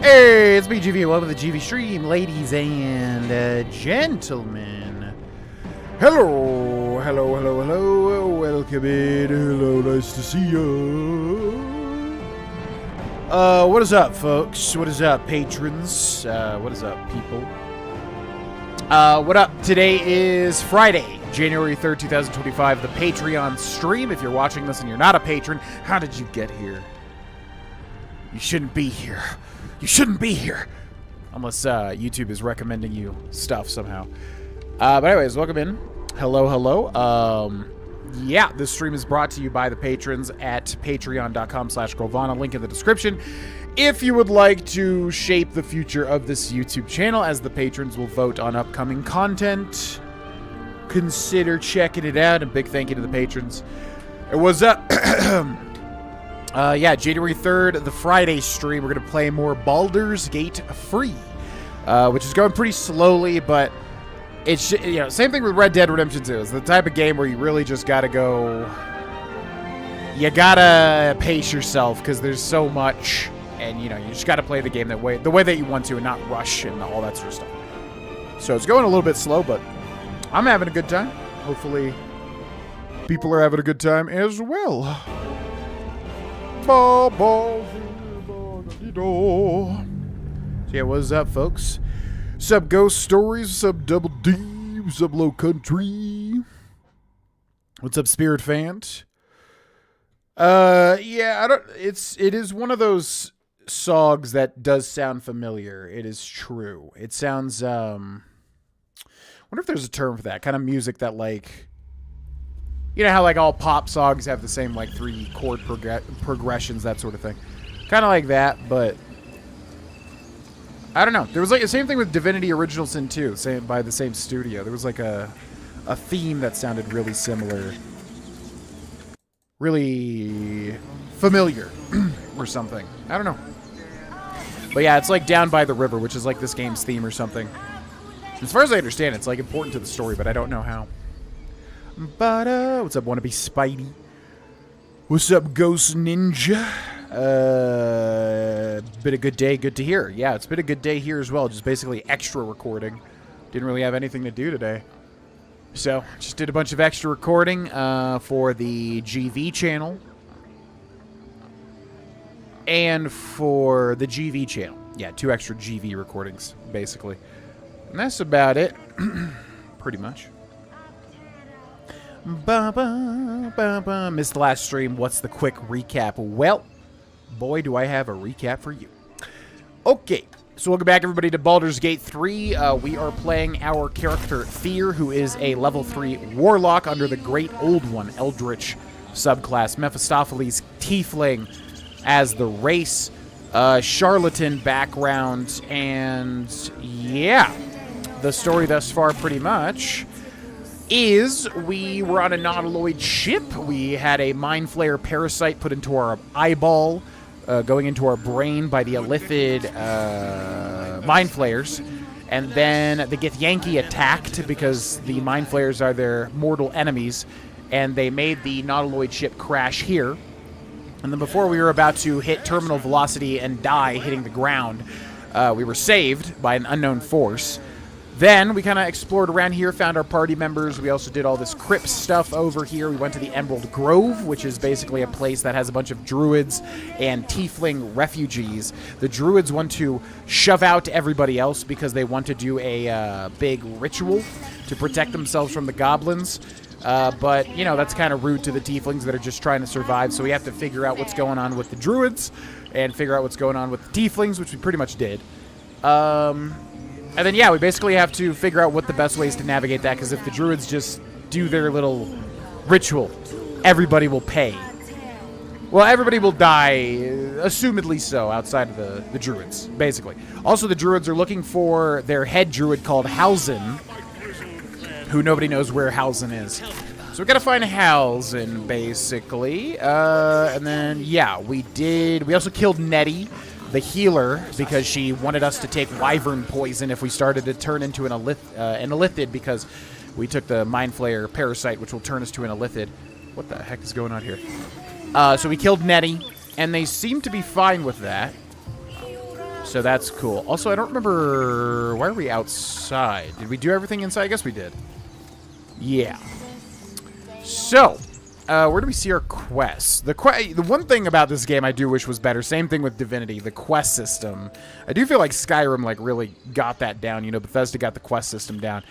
Hey, it's me, GV. Welcome to the GV stream, ladies and gentlemen. Hello, hello, hello, hello. Welcome in. Hello, nice to see you. What is up, folks? What is up, patrons? What is up, people? What up? Today is Friday, January 3rd, 2025, the Patreon stream. If you're watching this and you're not a patron, how did you get here? You shouldn't be here. You shouldn't be here. Unless YouTube is recommending you stuff somehow. But anyways, welcome in. Hello, hello. Yeah, this stream is brought to you by the patrons at patreon.com/Grovana. Link in the description. If you would like to shape the future of this YouTube channel, as the patrons will vote on upcoming content, consider checking it out. And big thank you to the patrons. It was yeah, January 3rd, the Friday stream, we're going to play more Baldur's Gate free, which is going pretty slowly, but it's, you know, same thing with Red Dead Redemption 2. It's the type of game where you really just got to go, you got to pace yourself because there's so much, and, you know, you just got to play the game the way that you want to and not rush and all that sort of stuff. So it's going a little bit slow, but I'm having a good time. Hopefully people are having a good time as well. So yeah, what's up, folks? Sup, Ghost Stories? Sup, Double D? Sup, Low Country? What's up, Spirit Fans? Yeah, it is one of those songs that does sound familiar. It is true. It sounds, I wonder if there's a term for that kind of music that, like, you know how, like, all pop songs have the same, like, 3 chord progressions, that sort of thing. Kind of like that, but I don't know. There was, like, the same thing with Divinity Original Sin 2, by the same studio. There was, like, a theme that sounded really similar. Really familiar or something. I don't know. But, yeah, it's, like, Down by the River, which is, like, this game's theme or something. As far as I understand, it's, like, important to the story, but I don't know how. But, what's up, wannabe Spidey? What's up, Ghost Ninja? Been a good day, good to hear. Yeah, it's been a good day here as well. Just basically extra recording. Didn't really have anything to do today. So, just did a bunch of extra recording for the GV channel. And for the GV channel. Yeah, 2 extra GV recordings, basically. And that's about it. Pretty much. Missed the last stream. What's the quick recap? Well, boy, do I have a recap for you. Okay, so welcome back, everybody, to Baldur's Gate 3. We are playing our character, Fear, who is a level 3 warlock under the Great Old One, Eldritch subclass. Mephistopheles Tiefling as the race. Charlatan background. And, yeah, the story thus far, pretty much, is we were on a nautiloid ship. We had a mind flayer parasite put into our eyeball, going into our brain by the Illithid mind flayers. And then the Githyanki attacked because the mind flayers are their mortal enemies, and they made the nautiloid ship crash here. And then before we were about to hit terminal velocity and die hitting the ground, we were saved by an unknown force. Then we kind of explored around here, found our party members. We also did all this crypt stuff over here. We went to the Emerald Grove, which is basically a place that has a bunch of druids and tiefling refugees. The druids want to shove out everybody else because they want to do a big ritual to protect themselves from the goblins. But, you know, that's kind of rude to the tieflings that are just trying to survive. So we have to figure out what's going on with the druids and figure out what's going on with the tieflings, which we pretty much did. And then, yeah, we basically have to figure out what the best ways to navigate that, because if the druids just do their little ritual, everybody will pay. Well, everybody will die, assumedly so, outside of the druids, basically. Also, the druids are looking for their head druid called Halzin, who nobody knows where Halzin is. So we gotta find Halzin, basically. And then, yeah, we also killed Nettie, the healer, because she wanted us to take wyvern poison if we started to turn into an Illithid, because we took the Mind Flayer parasite, which will turn us to an Illithid. What the heck is going on here? So we killed Nettie, and they seem to be fine with that. So that's cool. Also, I don't remember... Why are we outside? Did we do everything inside? I guess we did. Yeah. So, where do we see our quests? The one thing about this game I do wish was better. Same thing with Divinity, the quest system. I do feel like Skyrim like really got that down. You know, Bethesda got the quest system down.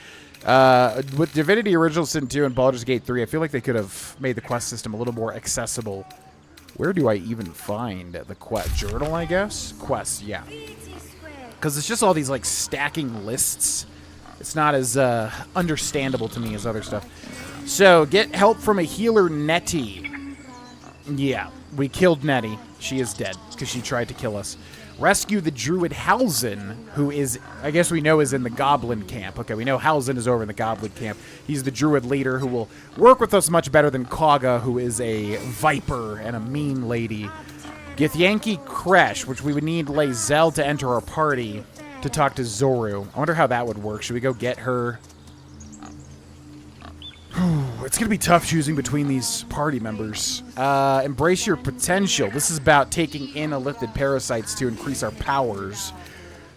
With Divinity Original Sin 2 and Baldur's Gate 3, I feel like they could have made the quest system a little more accessible. Where do I even find the quest? Journal, I guess? Quests, yeah. Because it's just all these, like, stacking lists. It's not as understandable to me as other stuff. So, get help from a healer, Nettie. Yeah, we killed Nettie. She is dead, because she tried to kill us. Rescue the druid Halzen, who is, I guess we know, is in the goblin camp. Okay, we know Halzen is over in the goblin camp. He's the druid leader who will work with us much better than Kaga, who is a viper and a mean lady. Githyanki Kresh, which we would need Lae'zel to enter our party to talk to Zoru. I wonder how that would work. Should we go get her? It's going to be tough choosing between these party members. Embrace your potential. This is about taking in illithid parasites to increase our powers.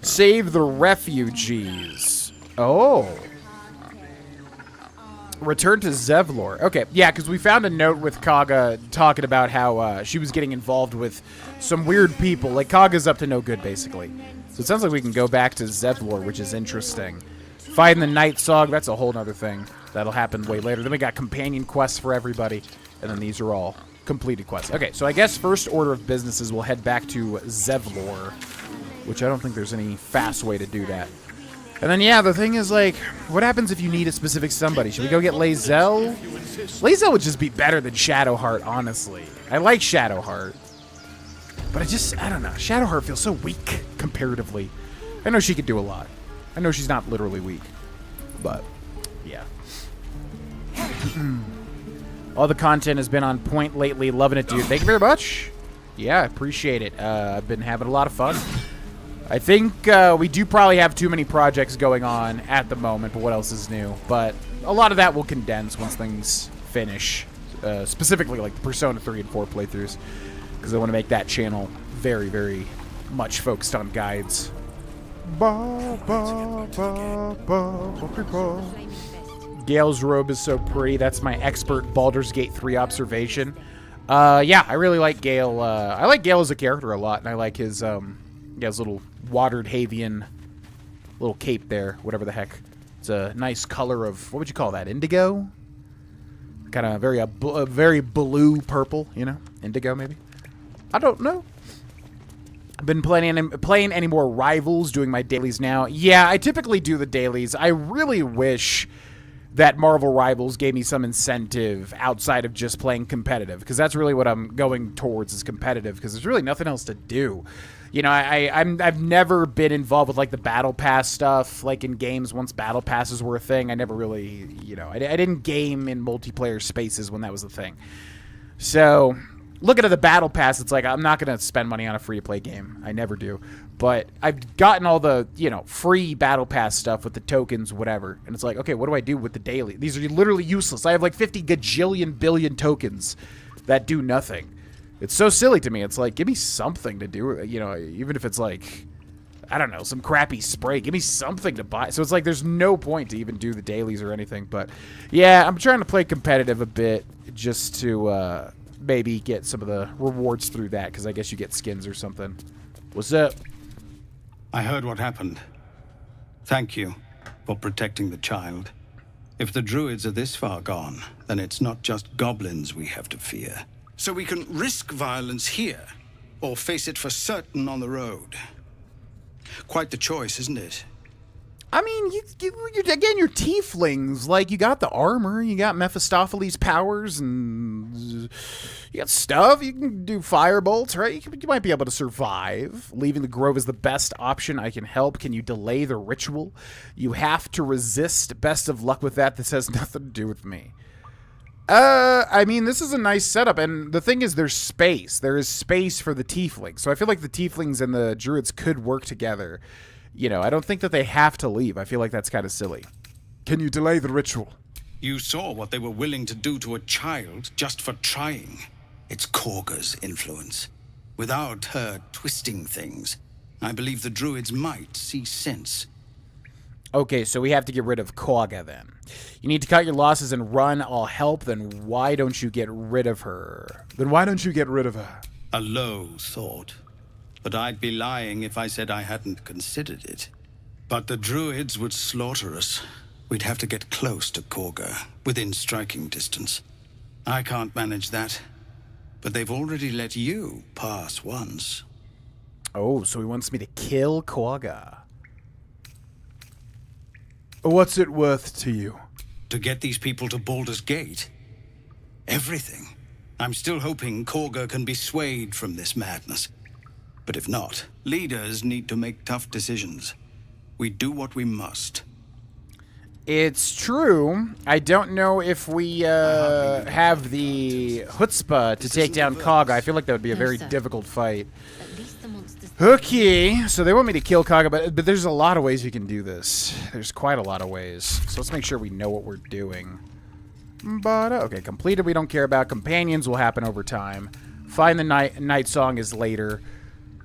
Save the refugees. Oh. Return to Zevlor. Okay, yeah, because we found a note with Kaga talking about how she was getting involved with some weird people. Like, Kaga's up to no good, basically. So it sounds like we can go back to Zevlor, which is interesting. Fighting the Night Sog, that's a whole other thing. That'll happen way later. Then we got companion quests for everybody. And then these are all completed quests. Okay, so I guess first order of business is we'll head back to Zevlor. Which I don't think there's any fast way to do that. And then, yeah, the thing is, like, what happens if you need a specific somebody? Should we go get Lae'zel? Lae'zel would just be better than Shadowheart, honestly. I like Shadowheart. But I don't know. Shadowheart feels so weak, comparatively. I know she could do a lot. I know she's not literally weak. But, yeah. All the content has been on point lately. Loving it, dude. Thank you very much. Yeah, I appreciate it. I've been having a lot of fun. I think we do probably have too many projects going on at the moment, but what else is new? But a lot of that will condense once things finish. Specifically, like the Persona 3 and 4 playthroughs. Because I want to make that channel very, very much focused on guides. Gale's robe is so pretty. That's my expert Baldur's Gate 3 observation. Yeah, I really like Gale. I like Gale as a character a lot, and I like his little watered Havian little cape there, whatever the heck. It's a nice color of, what would you call that, indigo? Kind of very blue purple, you know? Indigo, maybe? I don't know. I've been playing any more Rivals, doing my dailies now. Yeah, I typically do the dailies. I really wish that Marvel Rivals gave me some incentive outside of just playing competitive, because that's really what I'm going towards, is competitive, because there's really nothing else to do. You know, I've never been involved with, like, the Battle Pass stuff, like, in games once Battle Passes were a thing. I never really, you know, I didn't game in multiplayer spaces when that was a thing. So, looking at the Battle Pass, it's like, I'm not going to spend money on a free-to-play game. I never do. But I've gotten all the, you know, free Battle Pass stuff with the tokens, whatever. And it's like, okay, what do I do with the daily? These are literally useless. I have, like, 50 gajillion billion tokens that do nothing. It's so silly to me. It's like, give me something to do, you know, even if it's like, I don't know, some crappy spray. Give me something to buy. So it's like, there's no point to even do the dailies or anything. But, yeah, I'm trying to play competitive a bit just to maybe get some of the rewards through that, because I guess you get skins or something. What's up? I heard what happened. Thank you for protecting the child. If the druids are this far gone, then it's not just goblins we have to fear. So we can risk violence here, or face it for certain on the road. Quite the choice, isn't it? I mean, again, you're tieflings. Like, you got the armor, you got Mephistopheles' powers, and you got stuff. You can do firebolts, right? You might be able to survive. Leaving the grove is the best option. I can help. Can you delay the ritual? You have to resist. Best of luck with that. This has nothing to do with me. I mean, this is a nice setup, and the thing is, there's space. There is space for the tieflings, so I feel like the tieflings and the druids could work together. You know, I don't think that they have to leave. I feel like that's kind of silly. Can you delay the ritual? You saw what they were willing to do to a child just for trying. It's Korga's influence. Without her twisting things, I believe the druids might see sense. Okay, so we have to get rid of Kaga then. You need to cut your losses and run. I'll help. Then why don't you get rid of her? A low thought. But I'd be lying if I said I hadn't considered it. But the druids would slaughter us. We'd have to get close to Korga, within striking distance. I can't manage that. But they've already let you pass once. Oh, so he wants me to kill Kaga. What's it worth to you? To get these people to Baldur's Gate? Everything. I'm still hoping Korga can be swayed from this madness. But if not, leaders need to make tough decisions. We do what we must. It's true. I don't know if we have the chutzpah to take down Kaga. I feel like that would be a very difficult fight. Okay, so they want me to kill Kaga, but there's a lot of ways you can do this. There's quite a lot of ways. So let's make sure we know what we're doing. But, okay, completed we don't care about. Companions will happen over time. Find the night song is later.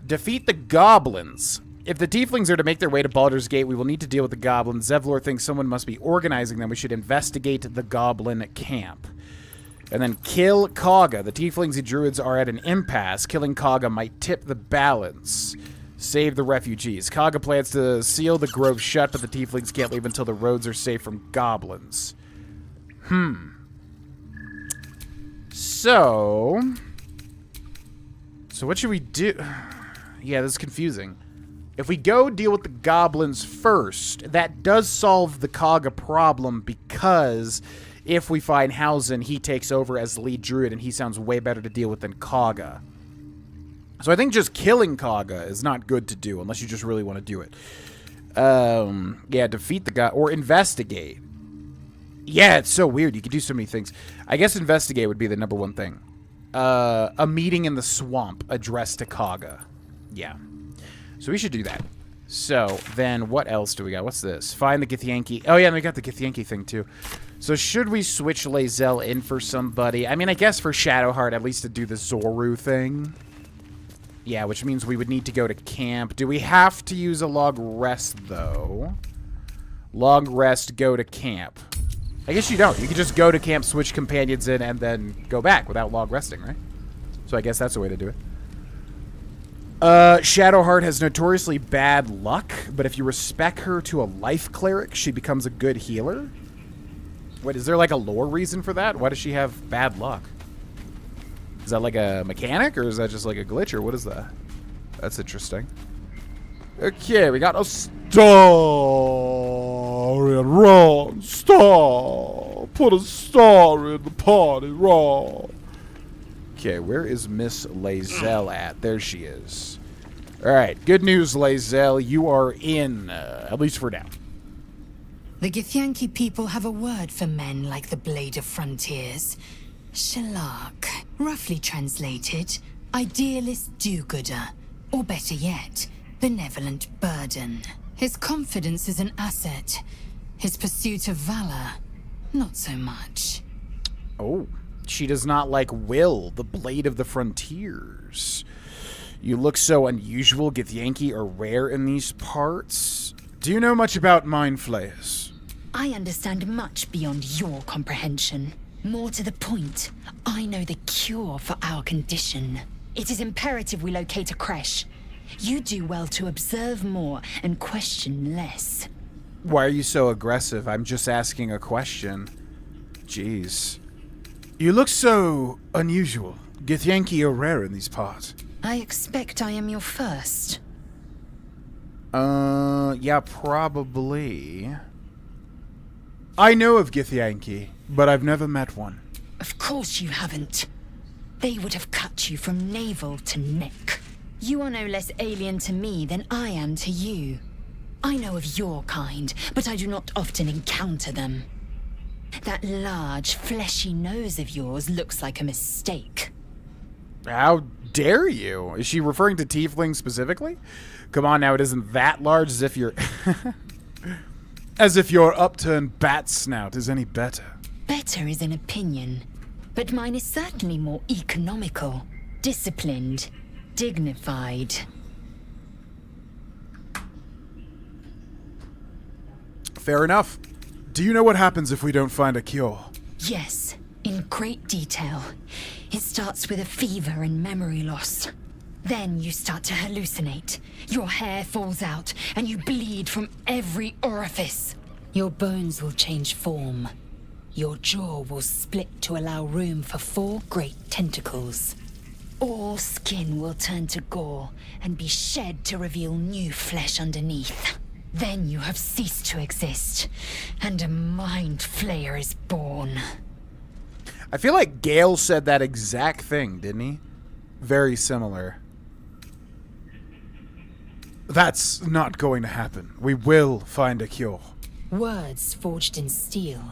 Defeat the goblins. If the tieflings are to make their way to Baldur's Gate, we will need to deal with the goblins. Zevlor thinks someone must be organizing them. We should investigate the goblin camp. And then kill Kaga. The tieflings and druids are at an impasse. Killing Kaga might tip the balance. Save the refugees. Kaga plans to seal the grove shut, but the tieflings can't leave until the roads are safe from goblins. So what should we do? Yeah, this is confusing. If we go deal with the goblins first, that does solve the Kaga problem, because if we find Hausen, he takes over as the lead druid, and he sounds way better to deal with than Kaga. So I think just killing Kaga is not good to do, unless you just really want to do it. Yeah, defeat the guy, or investigate. Yeah, it's so weird. You could do so many things. I guess investigate would be the number one thing. A meeting in the swamp addressed to Kaga. Yeah. So we should do that. So, then what else do we got? What's this? Find the Githyanki. Oh, yeah, and we got the Githyanki thing, too. So should we switch Lae'zel in for somebody? I mean, I guess for Shadowheart, at least to do the Zoru thing. Yeah, which means we would need to go to camp. Do we have to use a log rest, though? Log rest, go to camp. I guess you don't. You can just go to camp, switch companions in, and then go back without log resting, right? So I guess that's a way to do it. Shadowheart has notoriously bad luck, but if you respec her to a life cleric, she becomes a good healer. Wait, is there like a lore reason for that? Why does she have bad luck? Is that like a mechanic, or is that just like a glitch, or what is that? That's interesting. Okay, we got Astarion. Wrong star. Put a star in the party. Wrong. Okay, where is Miss Lae'zel at? There she is. Alright, good news, Lae'zel. You are in, at least for now. The Githyanki people have a word for men like the Blade of Frontiers. Shalak. Roughly translated, idealist do-gooder. Or better yet, benevolent burden. His confidence is an asset. His pursuit of valor, not so much. Oh. She does not like Will, the Blade of the Frontiers. You look so unusual. Githyanki are rare in these parts. Do you know much about mind flayers? I understand much beyond your comprehension. More to the point, I know the cure for our condition. It is imperative we locate a creche. You do well to observe more and question less. Why are you so aggressive? I'm just asking a question. Jeez. You look so unusual. Githyanki are rare in these parts. I expect I am your first. Yeah, probably. I know of Githyanki, but I've never met one. Of course you haven't. They would have cut you from navel to neck. You are no less alien to me than I am to you. I know of your kind, but I do not often encounter them. That large, fleshy nose of yours looks like a mistake. How dare you? Is she referring to tieflings specifically? Come on now, it isn't that large, as if you're... as if your upturned bat snout is any better. Better is an opinion, but mine is certainly more economical, disciplined, dignified. Fair enough. Do you know what happens if we don't find a cure? Yes, in great detail. It starts with a fever and memory loss. Then you start to hallucinate. Your hair falls out, and you bleed from every orifice. Your bones will change form. Your jaw will split to allow room for 4 great tentacles. All skin will turn to gore and be shed to reveal new flesh underneath. Then you have ceased to exist, and a mind flayer is born. I feel like Gale said that exact thing, didn't he? Very similar. That's not going to happen. We will find a cure. Words forged in steel.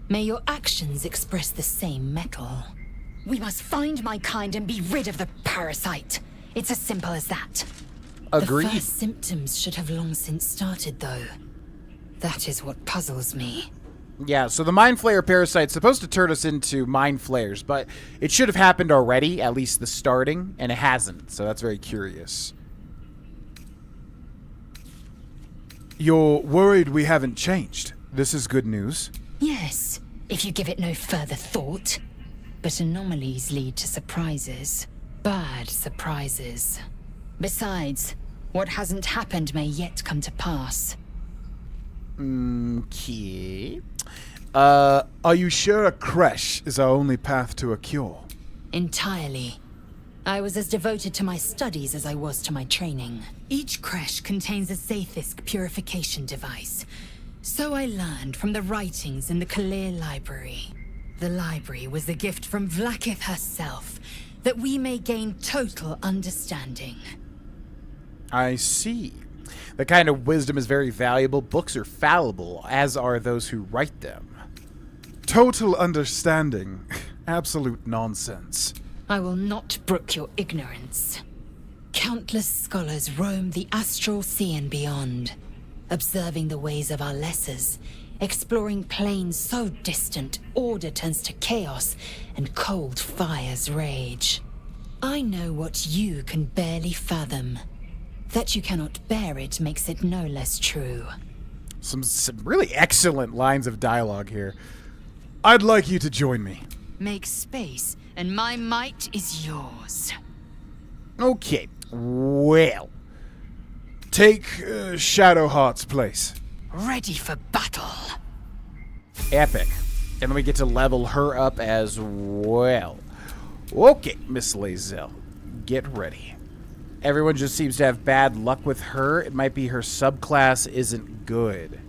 May your actions express the same metal. We must find my kind and be rid of the parasite. It's as simple as that. Agreed. The first symptoms should have long since started, though. That is what puzzles me. Yeah, so the Mind Flayer parasite's supposed to turn us into Mind Flayers, but it should have happened already, at least the starting, and it hasn't, so that's very curious. You're worried we haven't changed. This is good news. Yes, if you give it no further thought. But anomalies lead to surprises. Bad surprises. Besides, what hasn't happened may yet come to pass. Okay. Are you sure a creche is our only path to a cure? Entirely. I was as devoted to my studies as I was to my training. Each creche contains a Zaithisk purification device. So I learned from the writings in the Kalir library. The library was a gift from Vlaakith herself, that we may gain total understanding. I see. The kind of wisdom is very valuable. Books are fallible, as are those who write them. Total understanding. Absolute nonsense. I will not brook your ignorance. Countless scholars roam the astral sea and beyond, observing the ways of our lessers, exploring planes so distant order turns to chaos and cold fires rage. I know what you can barely fathom. That you cannot bear it makes it no less true. Some really excellent lines of dialogue here. I'd like you to join me. Make space, and my might is yours. Okay, well. Take Shadowheart's place. Ready for battle. Epic. And then we get to level her up as well. Okay, Miss Lae'zel, get ready. Everyone just seems to have bad luck with her. It might be her subclass isn't good.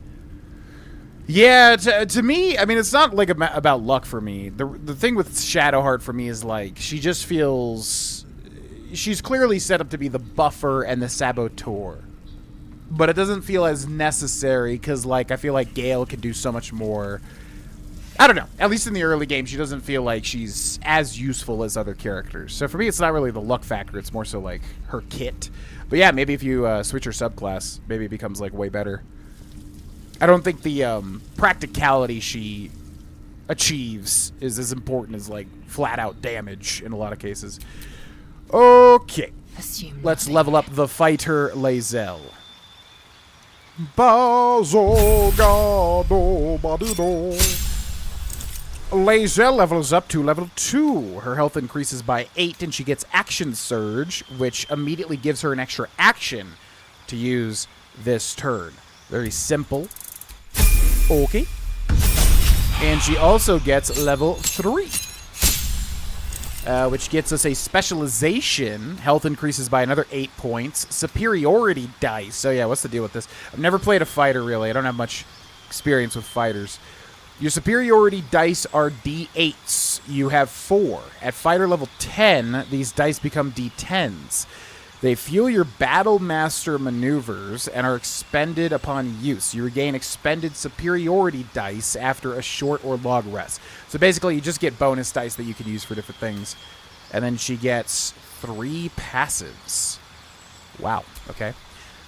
Yeah, to me, I mean, it's not like about luck for me. The thing with Shadowheart for me is like, she just feels... She's clearly set up to be the buffer and the saboteur. But it doesn't feel as necessary because, like, I feel like Gale could do so much more. I don't know. At least in the early game, she doesn't feel like she's as useful as other characters. So for me, it's not really the luck factor. It's more so, like, her kit. But yeah, maybe if you switch her subclass, maybe it becomes, like, way better. I don't think the practicality she achieves is as important as, like, flat-out damage in a lot of cases. Okay. Let's level up the fighter Lae'zel. Lae'zel levels up to level 2. Her health increases by 8, and she gets Action Surge, which immediately gives her an extra action to use this turn. Very simple. Okay. And she also gets level 3. Which gets us a specialization. Health increases by another 8 points. Superiority dice. So yeah, what's the deal with this? I've never played a fighter, really. I don't have much experience with fighters. Your superiority dice are D8s. You have 4. At fighter level 10, these dice become D10s. They fuel your Battle Master maneuvers and are expended upon use. You regain expended superiority dice after a short or long rest. So basically, you just get bonus dice that you can use for different things. And then she gets 3 passives. Wow, okay.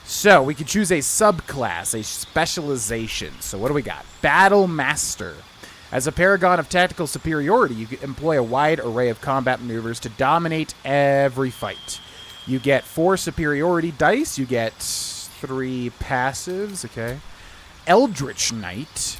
So we can choose a subclass, a specialization. So what do we got? Battle Master. As a paragon of tactical superiority, you can employ a wide array of combat maneuvers to dominate every fight. You get 4 superiority dice. You get 3 passives, okay. Eldritch Knight.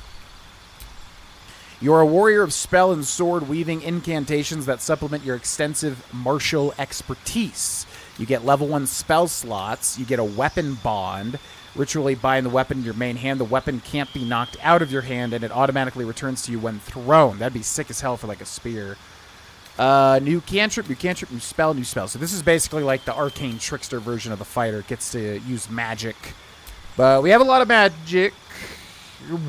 You're a warrior of spell and sword weaving incantations that supplement your extensive martial expertise. You get level 1 spell slots. You get a weapon bond. Ritually bind the weapon in your main hand. The weapon can't be knocked out of your hand, and it automatically returns to you when thrown. That'd be sick as hell for like a spear. New cantrip, new spell, new spell. So this is basically like the arcane trickster version of the fighter. It gets to use magic. But we have a lot of magic.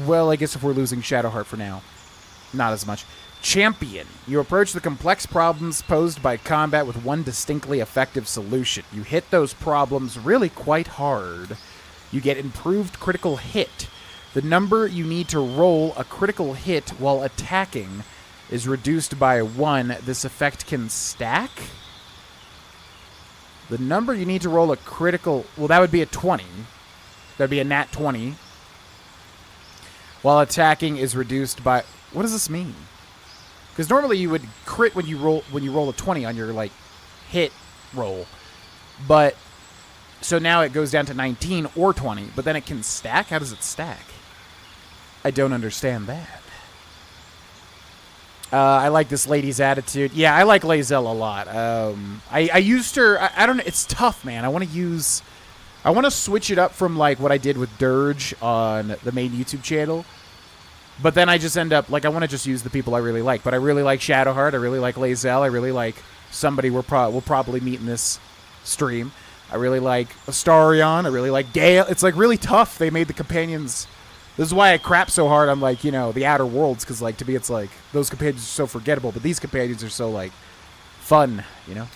Well, I guess if we're losing Shadowheart for now. Not as much. Champion. You approach the complex problems posed by combat with one distinctly effective solution. You hit those problems really quite hard. You get improved critical hit. The number you need to roll a critical hit while attacking is reduced by 1. This effect can stack. The number you need to roll a critical... Well, that would be a 20. That'd be a nat 20. While attacking is reduced by... What does this mean? Because normally you would crit when you roll a 20 on your, like, hit roll. But... So now it goes down to 19 or 20, but then it can stack? How does it stack? I don't understand that. I like this lady's attitude. Yeah, I like Lae'zel a lot. I used her... I don't know. It's tough, man. I want to switch it up from, like, what I did with Dirge on the main YouTube channel. But then I just end up... Like, I want to just use the people I really like. But I really like Shadowheart. I really like Lae'zel. I really like somebody we'll probably meet in this stream. I really like Astarion. I really like Gale. It's, like, really tough. They made the companions... This is why I crap so hard on, like, you know, the Outer Worlds, because, like, to me it's, like, those companions are so forgettable, but these companions are so, like, fun, you know?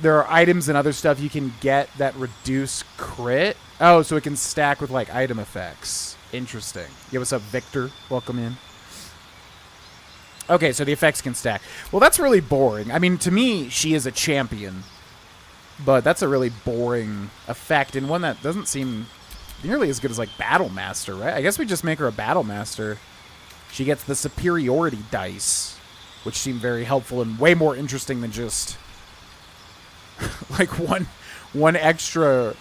There are items and other stuff you can get that reduce crit. Oh, so it can stack with, like, item effects. Interesting. Yeah, what's up, Victor? Welcome in. Okay, so the effects can stack. Well, that's really boring. I mean, to me, she is a champion. But that's a really boring effect, and one that doesn't seem nearly as good as, like, Battle Master, right? I guess we just make her a Battle Master. She gets the superiority dice, which seem very helpful and way more interesting than just, like, one extra,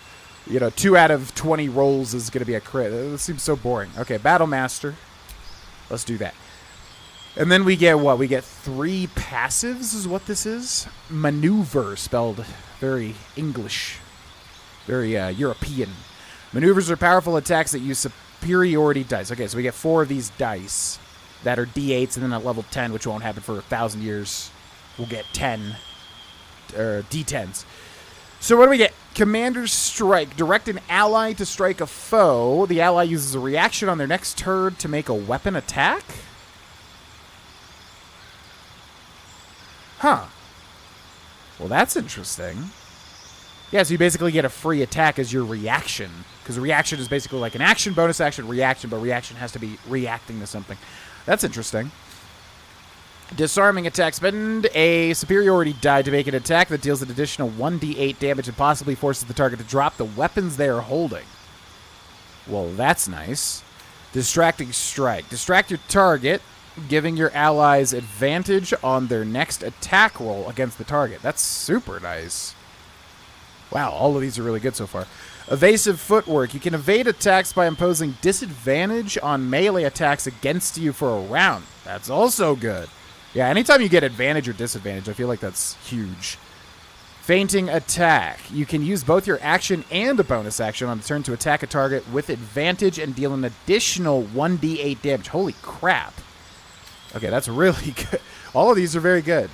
you know, 2 out of 20 rolls is going to be a crit. It seems so boring. Okay, Battle Master. Let's do that. And then we get what? We get 3 passives is what this is. Maneuver, spelled very English. Very European. Maneuvers are powerful attacks that use superiority dice. Okay, so we get 4 of these dice that are D8s, and then at level 10, which won't happen for 1,000 years, we'll get 10 D10s. So what do we get? Commander's Strike. Direct an ally to strike a foe. The ally uses a reaction on their next turn to make a weapon attack? Huh. Well, that's interesting. Yeah, so you basically get a free attack as your reaction. Because reaction is basically like an action, bonus action, reaction, but reaction has to be reacting to something. That's interesting. Disarming attack. Spend a superiority die to make an attack that deals an additional 1d8 damage and possibly forces the target to drop the weapons they are holding. Well, that's nice. Distracting Strike. Distract your target, giving your allies advantage on their next attack roll against the target. That's super nice. Wow, all of these are really good so far. Evasive Footwork. You can evade attacks by imposing disadvantage on melee attacks against you for a round. That's also good. Yeah, anytime you get advantage or disadvantage, I feel like that's huge. Feinting Attack. You can use both your action and a bonus action on the turn to attack a target with advantage and deal an additional 1d8 damage. Holy crap. Okay, that's really good. All of these are very good.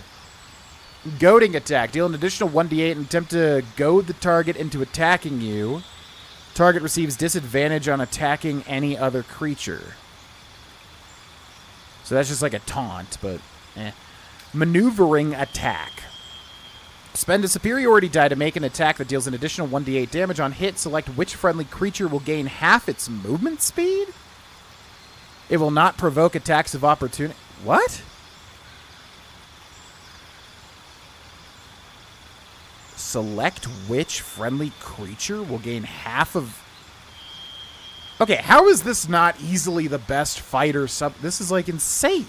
Goading Attack. Deal an additional 1d8 and attempt to goad the target into attacking you. Target receives disadvantage on attacking any other creature. So that's just like a taunt, but eh. Maneuvering Attack. Spend a superiority die to make an attack that deals an additional 1d8 damage. On hit, select which friendly creature will gain half its movement speed. It will not provoke attacks of opportunity. What? Select which friendly creature will gain half of... Okay, how is this not easily the best fighter This is, like, insane.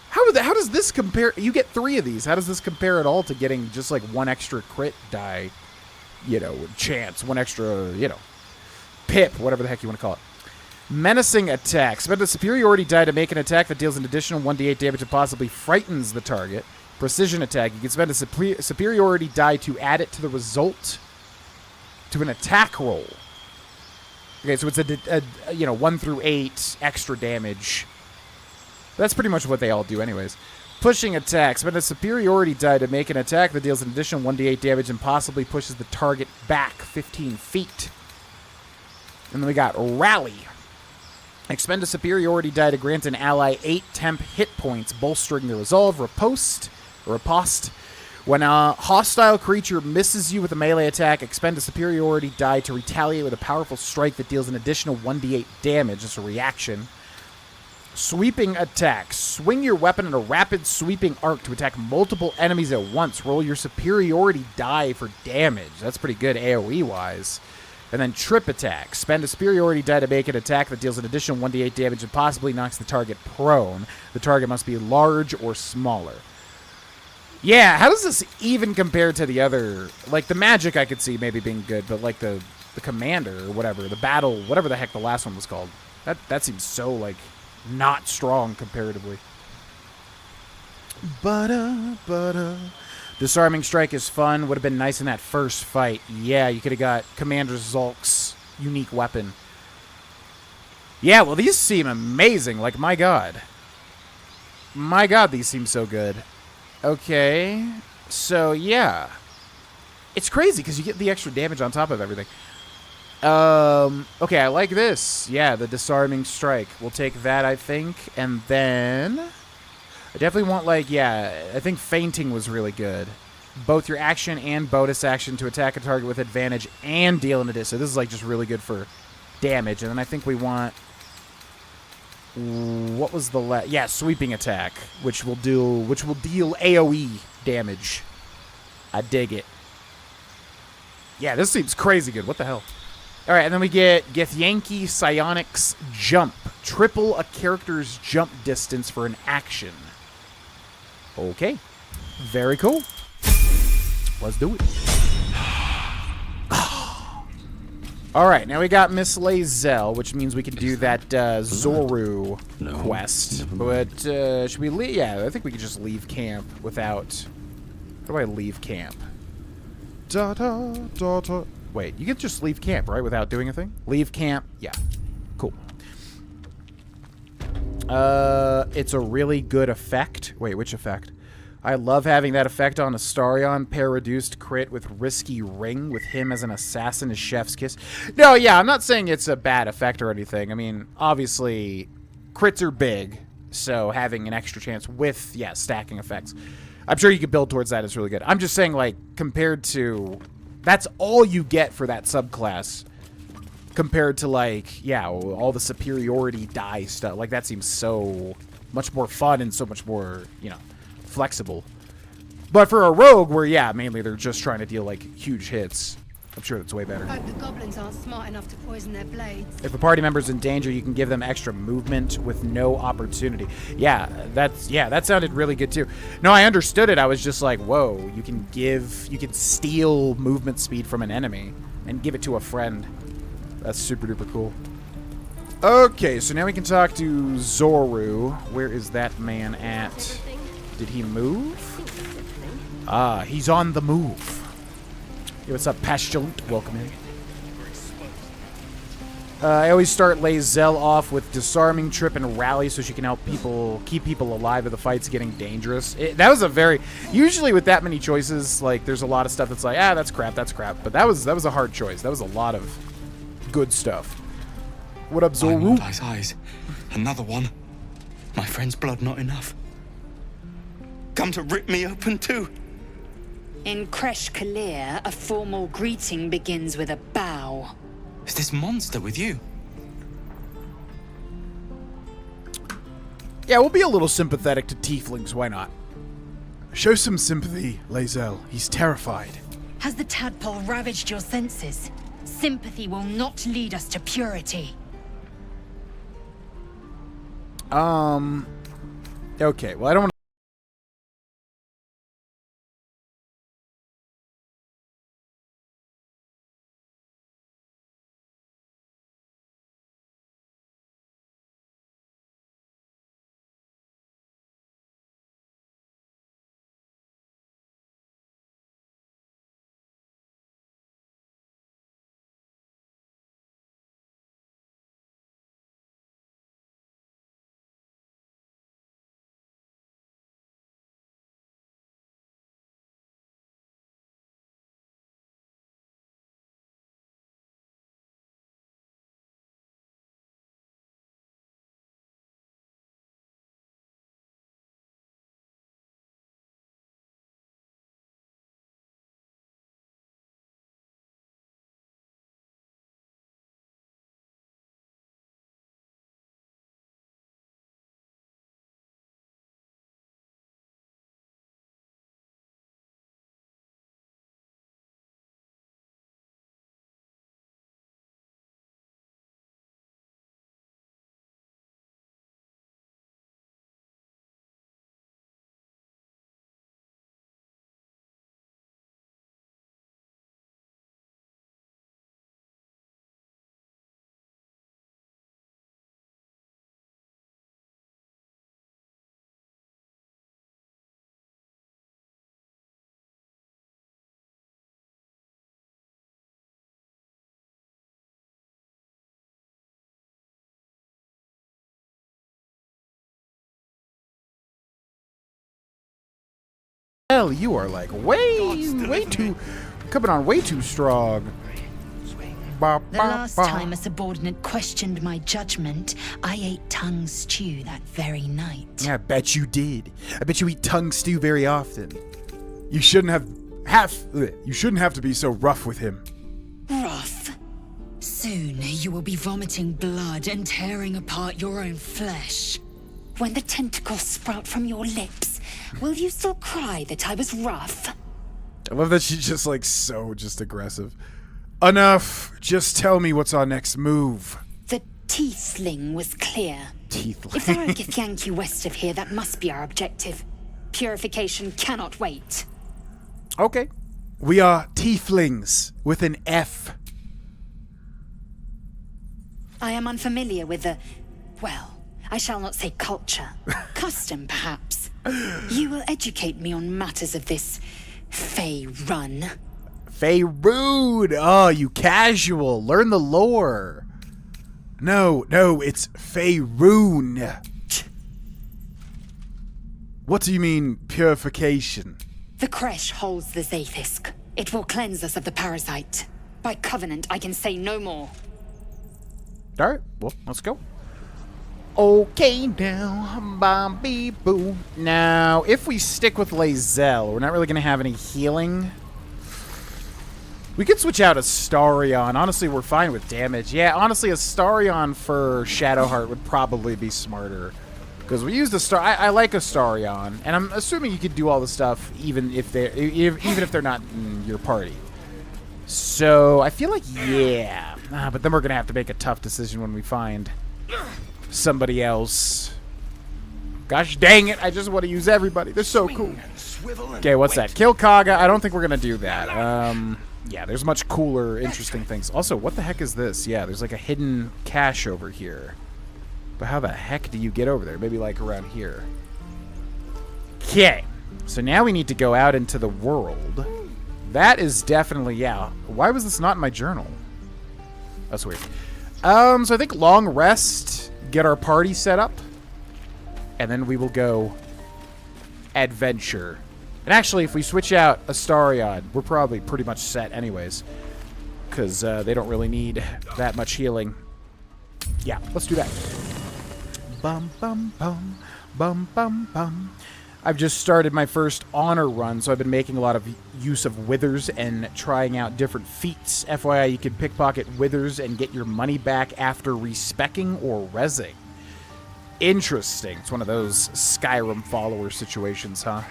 How does this compare... You get 3 of these. How does this compare at all to getting just, like, 1 extra crit die, you know, chance, 1 extra, you know, pip, whatever the heck you want to call it. Menacing attack. Spend a superiority die to make an attack that deals an additional 1d8 damage and possibly frightens the target. Precision attack. You can spend a superiority die to add it to the result to an attack roll. Okay, so it's a 1 through 8 extra damage. That's pretty much what they all do anyways. Pushing attack. Spend a superiority die to make an attack that deals an additional 1d8 damage and possibly pushes the target back 15 feet. And then we got Rally. Expend a superiority die to grant an ally 8 temp hit points, bolstering their resolve. Riposte. When a hostile creature misses you with a melee attack, expend a superiority die to retaliate with a powerful strike that deals an additional 1d8 damage. It's a reaction. Sweeping attack. Swing your weapon in a rapid sweeping arc to attack multiple enemies at once. Roll your superiority die for damage. That's pretty good AoE-wise. And then trip attack. Spend a superiority die to make an attack that deals an additional 1d8 damage and possibly knocks the target prone. The target must be large or smaller. Yeah, how does this even compare to the other... Like, the magic I could see maybe being good, but like the commander or whatever, the battle, whatever the heck the last one was called. That seems so, like, not strong comparatively. Disarming Strike is fun. Would have been nice in that first fight. Yeah, you could have got Commander Zulk's unique weapon. Yeah, well, these seem amazing. Like, my god. My god, these seem so good. Okay. So, yeah. It's crazy because you get the extra damage on top of everything. Okay, I like this. Yeah, the Disarming Strike. We'll take that, I think. And then... I definitely want, like, yeah, I think Fainting was really good. Both your action and bonus action to attack a target with advantage and deal an addition. So this is, like, just really good for damage. And then I think we want... What was the yeah, Sweeping Attack, which will deal AoE damage. I dig it. Yeah, this seems crazy good. What the hell? All right, and then we get Githyanki Psionics Jump. Triple a character's jump distance for an action. Okay. Very cool. Let's do it. All right, now we got Miss Lae'zel, which means we can do that Zoru quest. But should we leave? Yeah, I think we could just leave camp without... How do I leave camp? Wait, you can just leave camp, right, without doing a thing? Leave camp. Yeah. Cool. It's a really good effect. Wait, which effect? I love having that effect on Astarion. Pair reduced crit with risky ring with him as an assassin is chef's kiss. No, yeah, I'm not saying it's a bad effect or anything. I mean, obviously, crits are big, so having an extra chance with, yeah, stacking effects. I'm sure you could build towards that is really good. I'm just saying, like, compared to... That's all you get for that subclass. Compared to, like, yeah, all the superiority die stuff. Like, that seems so much more fun and so much more, you know, flexible. But for a rogue, where, yeah, mainly they're just trying to deal, like, huge hits, I'm sure that's way better. Hope the goblins aren't smart enough to poison their blades. If a party member's in danger, you can give them extra movement with no opportunity. Yeah, that sounded really good, too. No, I understood it. I was just like, whoa, you can steal movement speed from an enemy and give it to a friend. That's super duper cool. Okay, so now we can talk to Zoru. Where is that man at? Did he move? Ah, he's on the move. Hey, what's up, Pestilent? Welcome in. I always start Lae'zel off with Disarming, Trip, and Rally so she can help people, keep people alive if the fight's getting dangerous. That was a very... Usually with that many choices, like, there's a lot of stuff that's like, that's crap. But that was a hard choice. That was a lot of good stuff. What up, Zoru? Eyes. Another one. My friend's blood not enough. Come to rip me open too. In Kresh Kalir, a formal greeting begins with a bow. Is this monster with you? Yeah, we'll be a little sympathetic to tieflings. Why not? Show some sympathy, Lae'zel. He's terrified. Has the tadpole ravaged your senses? Sympathy will not lead us to purity. Okay, well, I don't want Lae'zel, you are like way too... coming on way too strong. The last time a subordinate questioned my judgment, I ate tongue stew that very night. Yeah, I bet you did. I bet you eat tongue stew very often. You shouldn't have to be so rough with him. Rough. Soon you will be vomiting blood and tearing apart your own flesh. When the tentacles sprout from your lips, will you still cry that I was rough? I love that she's just like so aggressive. Enough. Just tell me what's our next move. The tiefling was clear. Tiefling. If there are Githyanki west of here, that must be our objective. Purification cannot wait. Okay. We are tieflings with an F. I am unfamiliar with the, well, I shall not say culture. Custom, perhaps. You will educate me on matters of this Fey run. Fey rude. Oh, you casual. Learn the lore. No, it's Faerun. What do you mean, purification? The Kresh holds the Zaithisk. It will cleanse us of the parasite. By covenant, I can say no more. Alright, well, let's go. Okay, now, Bobby Boo. Now, if we stick with Lae'zel, we're not really going to have any healing. We could switch out Astarion. Honestly, we're fine with damage. Yeah, honestly, Astarion for Shadowheart would probably be smarter. Because we used I like Astarion, and I'm assuming you could do all the stuff even if they're not in your party. So, I feel like, yeah. But then we're going to have to make a tough decision when we find somebody else. Gosh dang it, I just want to use everybody. They're so cool. Okay, what's that? Kill Kaga. I don't think we're going to do that. Yeah, there's much cooler, interesting things. Also, what the heck is this? Yeah, there's like a hidden cache over here. But how the heck do you get over there? Maybe like around here. Okay, so now we need to go out into the world. That is definitely, yeah. Why was this not in my journal? That's weird. So I think long rest, get our party set up, and then we will go adventure. And actually, if we switch out Astarion, we're probably pretty much set anyways, because they don't really need that much healing. Yeah, let's do that. Bum, bum, bum, bum, bum, bum. I've just started my first honor run, so I've been making a lot of use of withers and trying out different feats. FYI, you can pickpocket withers and get your money back after respecking or rezzing. Interesting. It's one of those Skyrim follower situations, huh?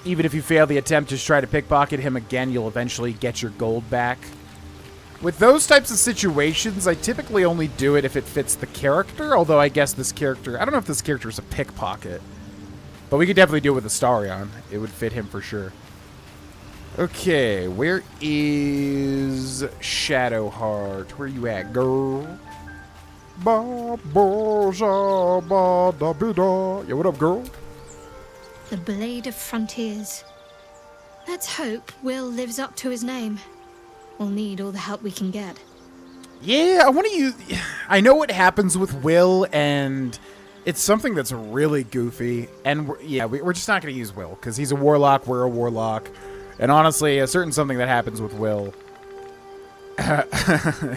Even if you fail the attempt, just try to pickpocket him again, you'll eventually get your gold back. With those types of situations, I typically only do it if it fits the character, although I guess this character... I don't know if this character is a pickpocket. But we could definitely do it with Astarion. It would fit him for sure. Okay, where is Shadowheart? Where you at, girl? Yeah, what up, girl? The Blade of Frontiers. Let's hope Will lives up to his name. We'll need all the help we can get. Yeah, I want to use... I know what happens with Will, and it's something that's really goofy. And, we're just not going to use Will, because he's a warlock, we're a warlock. And honestly, a certain something that happens with Will... I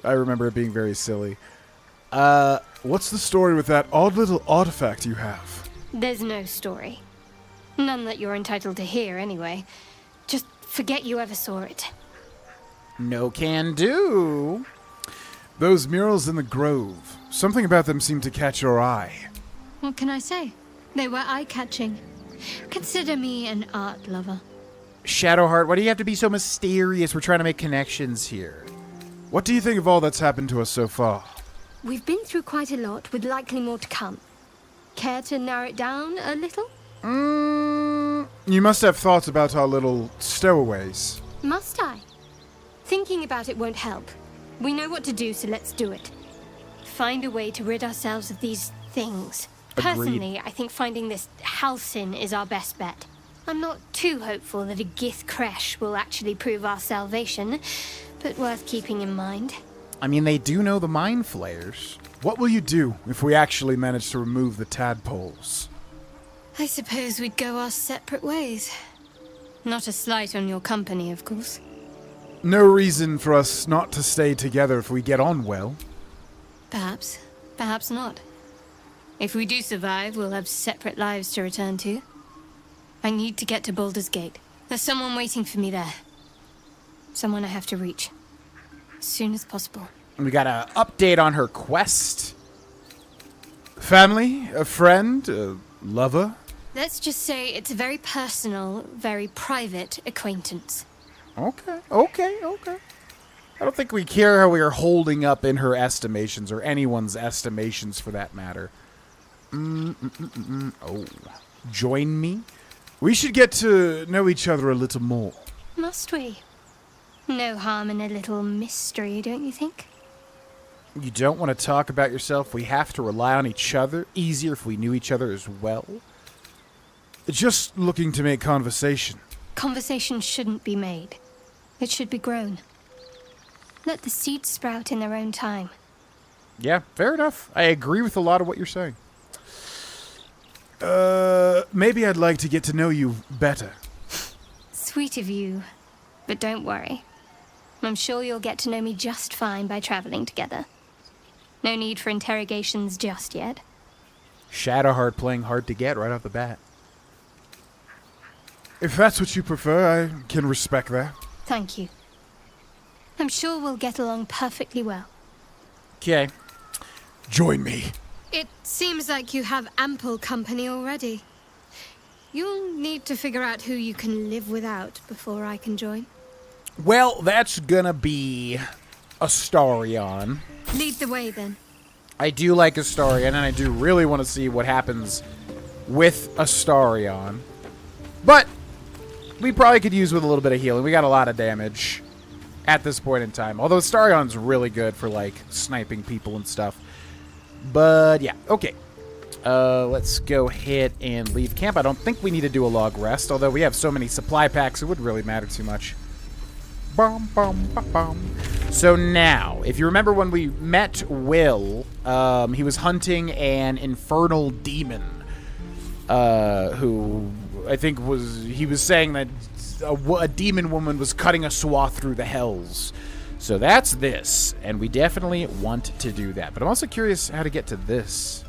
remember it being very silly. What's the story with that odd little artifact you have? There's no story. None that you're entitled to hear, anyway. Just forget you ever saw it. No can do. Those murals in the grove. Something about them seemed to catch your eye. What can I say? They were eye-catching. Consider me an art lover. Shadowheart, why do you have to be so mysterious? We're trying to make connections here. What do you think of all that's happened to us so far? We've been through quite a lot, with likely more to come. Care to narrow it down a little? You must have thoughts about our little stowaways. Must I? Thinking about it won't help. We know what to do, so let's do it. Find a way to rid ourselves of these things. Agreed. Personally, I think finding this Halcyon is our best bet. I'm not too hopeful that a Gith Kresh will actually prove our salvation, but worth keeping in mind. I mean, they do know the Mind Flayers. What will you do if we actually manage to remove the tadpoles? I suppose we'd go our separate ways. Not a slight on your company, of course. No reason for us not to stay together if we get on well. Perhaps. Perhaps not. If we do survive, we'll have separate lives to return to. I need to get to Baldur's Gate. There's someone waiting for me there. Someone I have to reach. As soon as possible. We got an update on her quest. Family? A friend? A lover? Let's just say it's a very personal, very private acquaintance. Okay. I don't think we care how we are holding up in her estimations, or anyone's estimations for that matter. Oh. Join me? We should get to know each other a little more. Must we? No harm in a little mystery, don't you think? You don't want to talk about yourself? We have to rely on each other. Easier if we knew each other as well. Just looking to make conversation. Conversation shouldn't be made. It should be grown. Let the seeds sprout in their own time. Yeah, fair enough. I agree with a lot of what you're saying. Maybe I'd like to get to know you better. Sweet of you, but don't worry. I'm sure you'll get to know me just fine by traveling together. No need for interrogations just yet. Shadowheart playing hard to get right off the bat. If that's what you prefer, I can respect that. Thank you. I'm sure we'll get along perfectly well. Okay. Join me. It seems like you have ample company already. You'll need to figure out who you can live without before I can join. Well, that's gonna be Astarion. Lead the way, then. I do like Astarion, and I do really want to see what happens with Astarion. But we probably could use with a little bit of healing. We got a lot of damage at this point in time. Although Astarion's really good for, like, sniping people and stuff. But, yeah. Okay. Let's go ahead and leave camp. I don't think we need to do a log rest, although we have so many supply packs, it wouldn't really matter too much. So now, if you remember when we met Will, he was hunting an infernal demon, who I think he was saying that a demon woman was cutting a swath through the hells. So that's this, and we definitely want to do that. But I'm also curious how to get to this.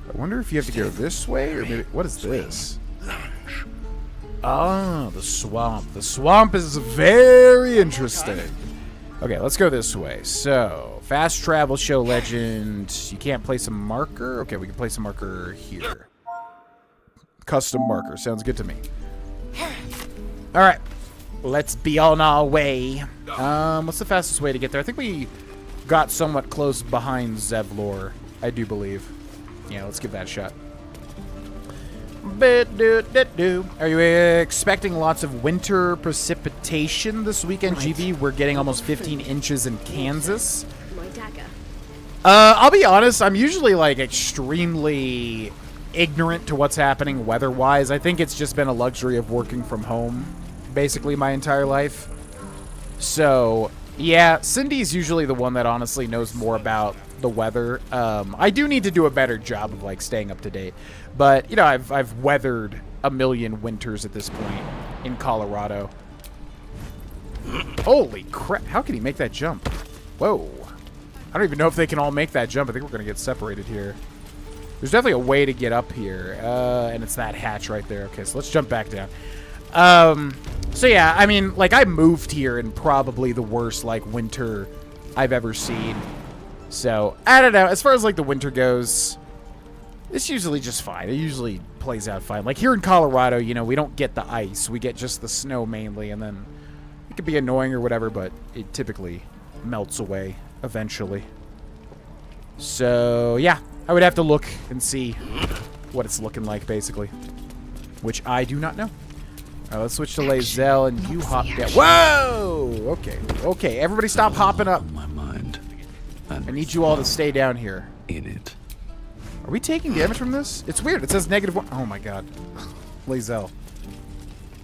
I wonder if you have to go this way, or maybe, what is this? Ah, the swamp. The swamp is very interesting. Okay, let's go this way. So, fast travel, show legend. You can't place a marker? Okay, we can place a marker here. Custom marker. Sounds good to me. Alright. Let's be on our way. What's the fastest way to get there? I think we got somewhat close behind Zevlor, I do believe. Yeah, let's give that a shot. Are you expecting lots of winter precipitation this weekend, GB? We're getting almost 15 inches in Kansas. My dagger. I'll be honest, I'm usually, like, extremely ignorant to what's happening weather-wise. I think it's just been a luxury of working from home, basically, my entire life. So, yeah, Cindy's usually the one that honestly knows more about the weather. I do need to do a better job of, like, staying up to date. But, you know, I've weathered a million winters at this point in Colorado. Holy crap. How can he make that jump? Whoa. I don't even know if they can all make that jump. I think we're going to get separated here. There's definitely a way to get up here. And it's that hatch right there. Okay, so let's jump back down. So, yeah, I mean, like, I moved here in probably the worst, like, winter I've ever seen. So, I don't know. As far as, like, the winter goes, it's usually just fine. It usually plays out fine. Like, here in Colorado, you know, we don't get the ice. We get just the snow mainly, and then it could be annoying or whatever, but it typically melts away eventually. So, yeah, I would have to look and see what it's looking like, basically, which I do not know. All right, let's switch to Lae'zel, and you hop down. Whoa! Okay, okay, everybody stop hopping up. My mind. I need you all to stay down here. In it. Are we taking damage from this? It's weird. It says -1. Oh my god. Lae'zel.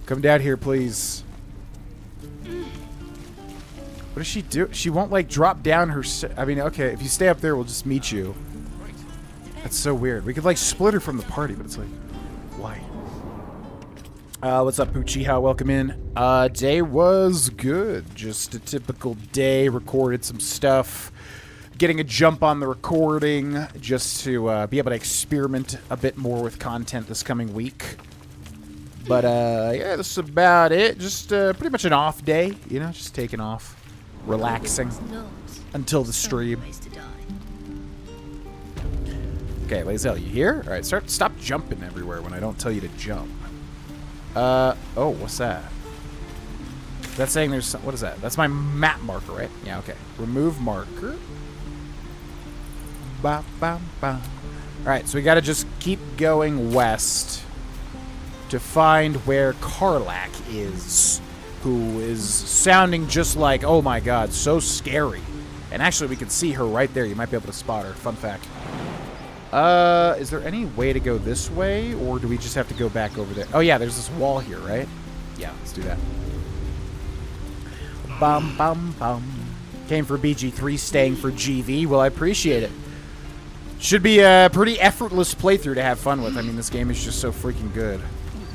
Come down here, please. What does she do? She won't, like, drop down her... I mean, okay, if you stay up there, we'll just meet you. That's so weird. We could, like, split her from the party, but it's like, why? What's up, Uchiha? Welcome in. Day was good. Just a typical day. Recorded some stuff. Getting a jump on the recording just to be able to experiment a bit more with content this coming week. But, yeah, that's about it. Just pretty much an off day, you know, just taking off, relaxing until the stream. Okay, Lae'zel, you here? All right, stop jumping everywhere when I don't tell you to jump. Oh, what's that? That's saying there's some, what is that? That's my map marker, right? Yeah, okay. Remove marker. Ba, ba, ba. All right, so we got to just keep going west to find where Karlach is, who is sounding just like, oh my god, so scary. And actually, we can see her right there. You might be able to spot her. Fun fact. Is there any way to go this way, or do we just have to go back over there? Oh, yeah, there's this wall here, right? Yeah, let's do that. Bum, bum, bum. Came for BG3, staying for GV. Well, I appreciate it. Should be a pretty effortless playthrough to have fun with. I mean, this game is just so freaking good.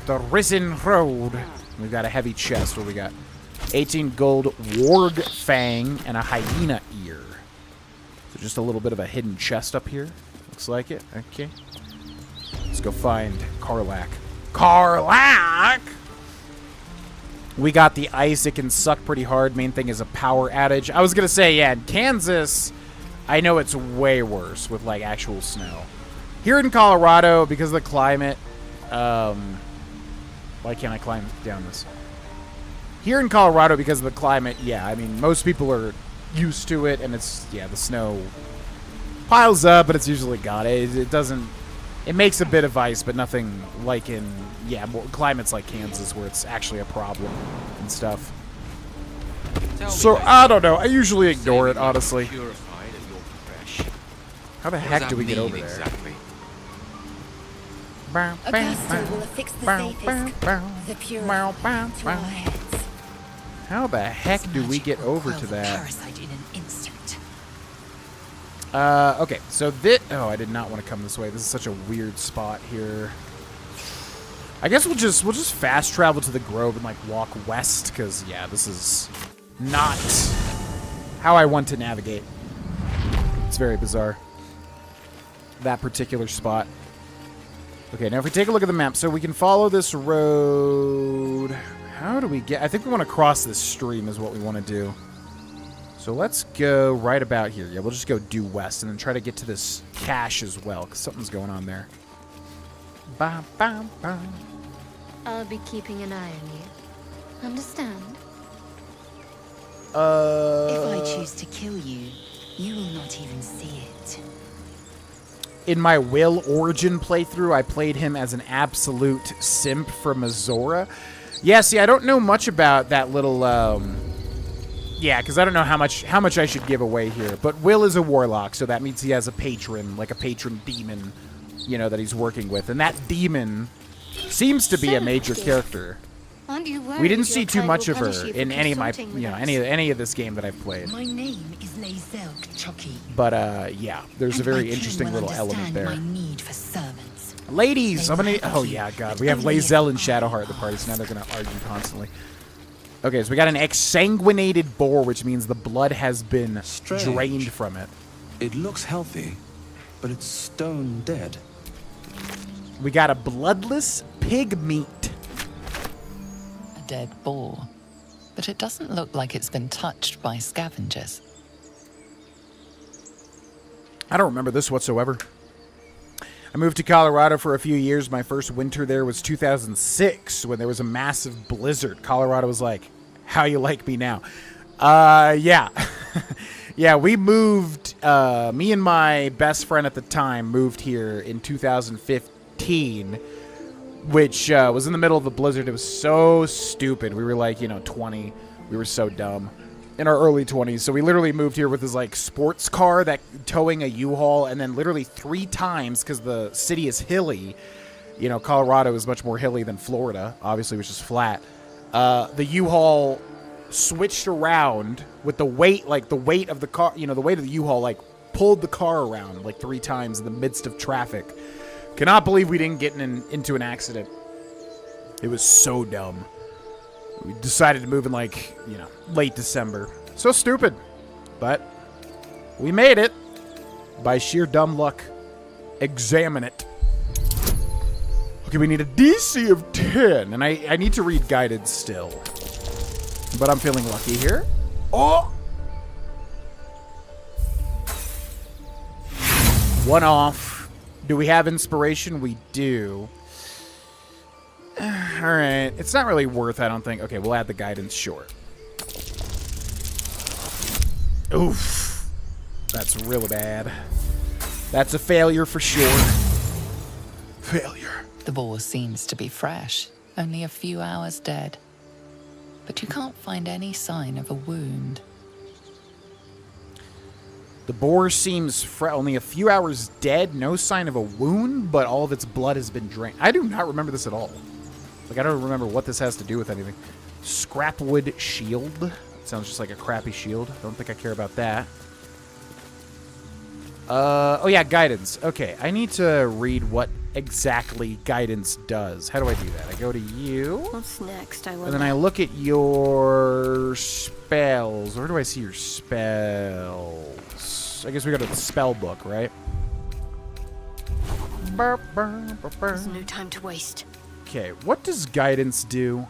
The Risen Road. We've got a heavy chest. What do we got? 18 gold warg fang and a hyena ear. So just a little bit of a hidden chest up here. Looks like it. Okay. Let's go find Karlach. Karlach! We got the ice. It can suck pretty hard. Main thing is a power outage. I was going to say, yeah, in Kansas, I know it's way worse with, like, actual snow. Here in Colorado, because of the climate, why can't I climb down this? Here in Colorado, because of the climate, yeah, I mean, most people are used to it, and it's, yeah, the snow piles up, but it's usually gone. It doesn't, it makes a bit of ice, but nothing like in, yeah, more climates like Kansas where it's actually a problem and stuff. So, I don't know. I usually ignore it, honestly. How the heck do we get over there? Exactly. Augusta will affix the Zaithis, the pure, to our heads. How the heck do we get over to that? Parasite in an instant. Okay, so this... Oh, I did not want to come this way. This is such a weird spot here. I guess we'll just fast travel to the Grove and, like, walk west, because, yeah, this is not how I want to navigate. It's very bizarre. That particular spot. Okay, now if we take a look at the map, so we can follow this road. How do we get... I think we want to cross this stream is what we want to do. So let's go right about here. Yeah, we'll just go due west and then try to get to this cache as well, because something's going on there. Ba, ba, ba. I'll be keeping an eye on you. Understand? If I choose to kill you, you will not even see it. In my Will Origin playthrough, I played him as an absolute simp from Azora. Yeah, see, I don't know much about that little, yeah, because I don't know how much I should give away here. But Will is a warlock, so that means he has a patron, like a patron demon, you know, that he's working with. And that demon seems to be a major character. We didn't see too much of her in any of my, you know, any of this game that I've played. My name is Lae'zel Chucky. But yeah, there's a very interesting little element there. My need for servants. Ladies, oh yeah, God, we have Lae'zel and Shadowheart at the party, so now they're gonna argue constantly. Okay, so we got an exsanguinated boar, which means the blood has been drained from it. It looks healthy, but it's stone dead. We got a bloodless pig meat. A dead boar, but it doesn't look like it's been touched by scavengers. I don't remember this whatsoever. I moved to Colorado for a few years. My first winter there was 2006 when there was a massive blizzard. Colorado was like, how you like me now? Yeah. Yeah, we moved, me and my best friend at the time moved here in 2015, which was in the middle of the blizzard. It was so stupid. We were like, you know, 20. We were so dumb. In our early 20s. So we literally moved here with this, like, sports car that towing a U-Haul, and then literally 3 times, because the city is hilly. You know, Colorado is much more hilly than Florida, obviously, which is flat. The U-Haul switched around with the weight, like, the weight of the car, you know, the weight of the U-Haul, like, pulled the car around like 3 times in the midst of traffic. Cannot believe we didn't get into an accident. It was so dumb. We decided to move in like, late December. So stupid. But we made it by sheer dumb luck. Examine it. Okay, we need a DC of 10. And I need to read Guided still. But I'm feeling lucky here. Oh! 1 off. Do we have inspiration? We do. Alright. It's not really worth, I don't think. Okay, we'll add the guidance short. Oof. That's really bad. That's a failure for sure. Failure. The boar seems to be fresh, only a few hours dead. But you can't find any sign of a wound. The boar seems only a few hours dead, no sign of a wound, but all of its blood has been drained. I do not remember this at all. Like, I don't remember what this has to do with anything. Scrapwood shield. Sounds just like a crappy shield. Don't think I care about that. Oh yeah, guidance. Okay, I need to read what exactly guidance does. How do I do that? I go to you. What's next, I wonder? And then I look at your spells. Where do I see your spells? I guess we go to the spell book, right? There's no time to waste. Okay, what does guidance do?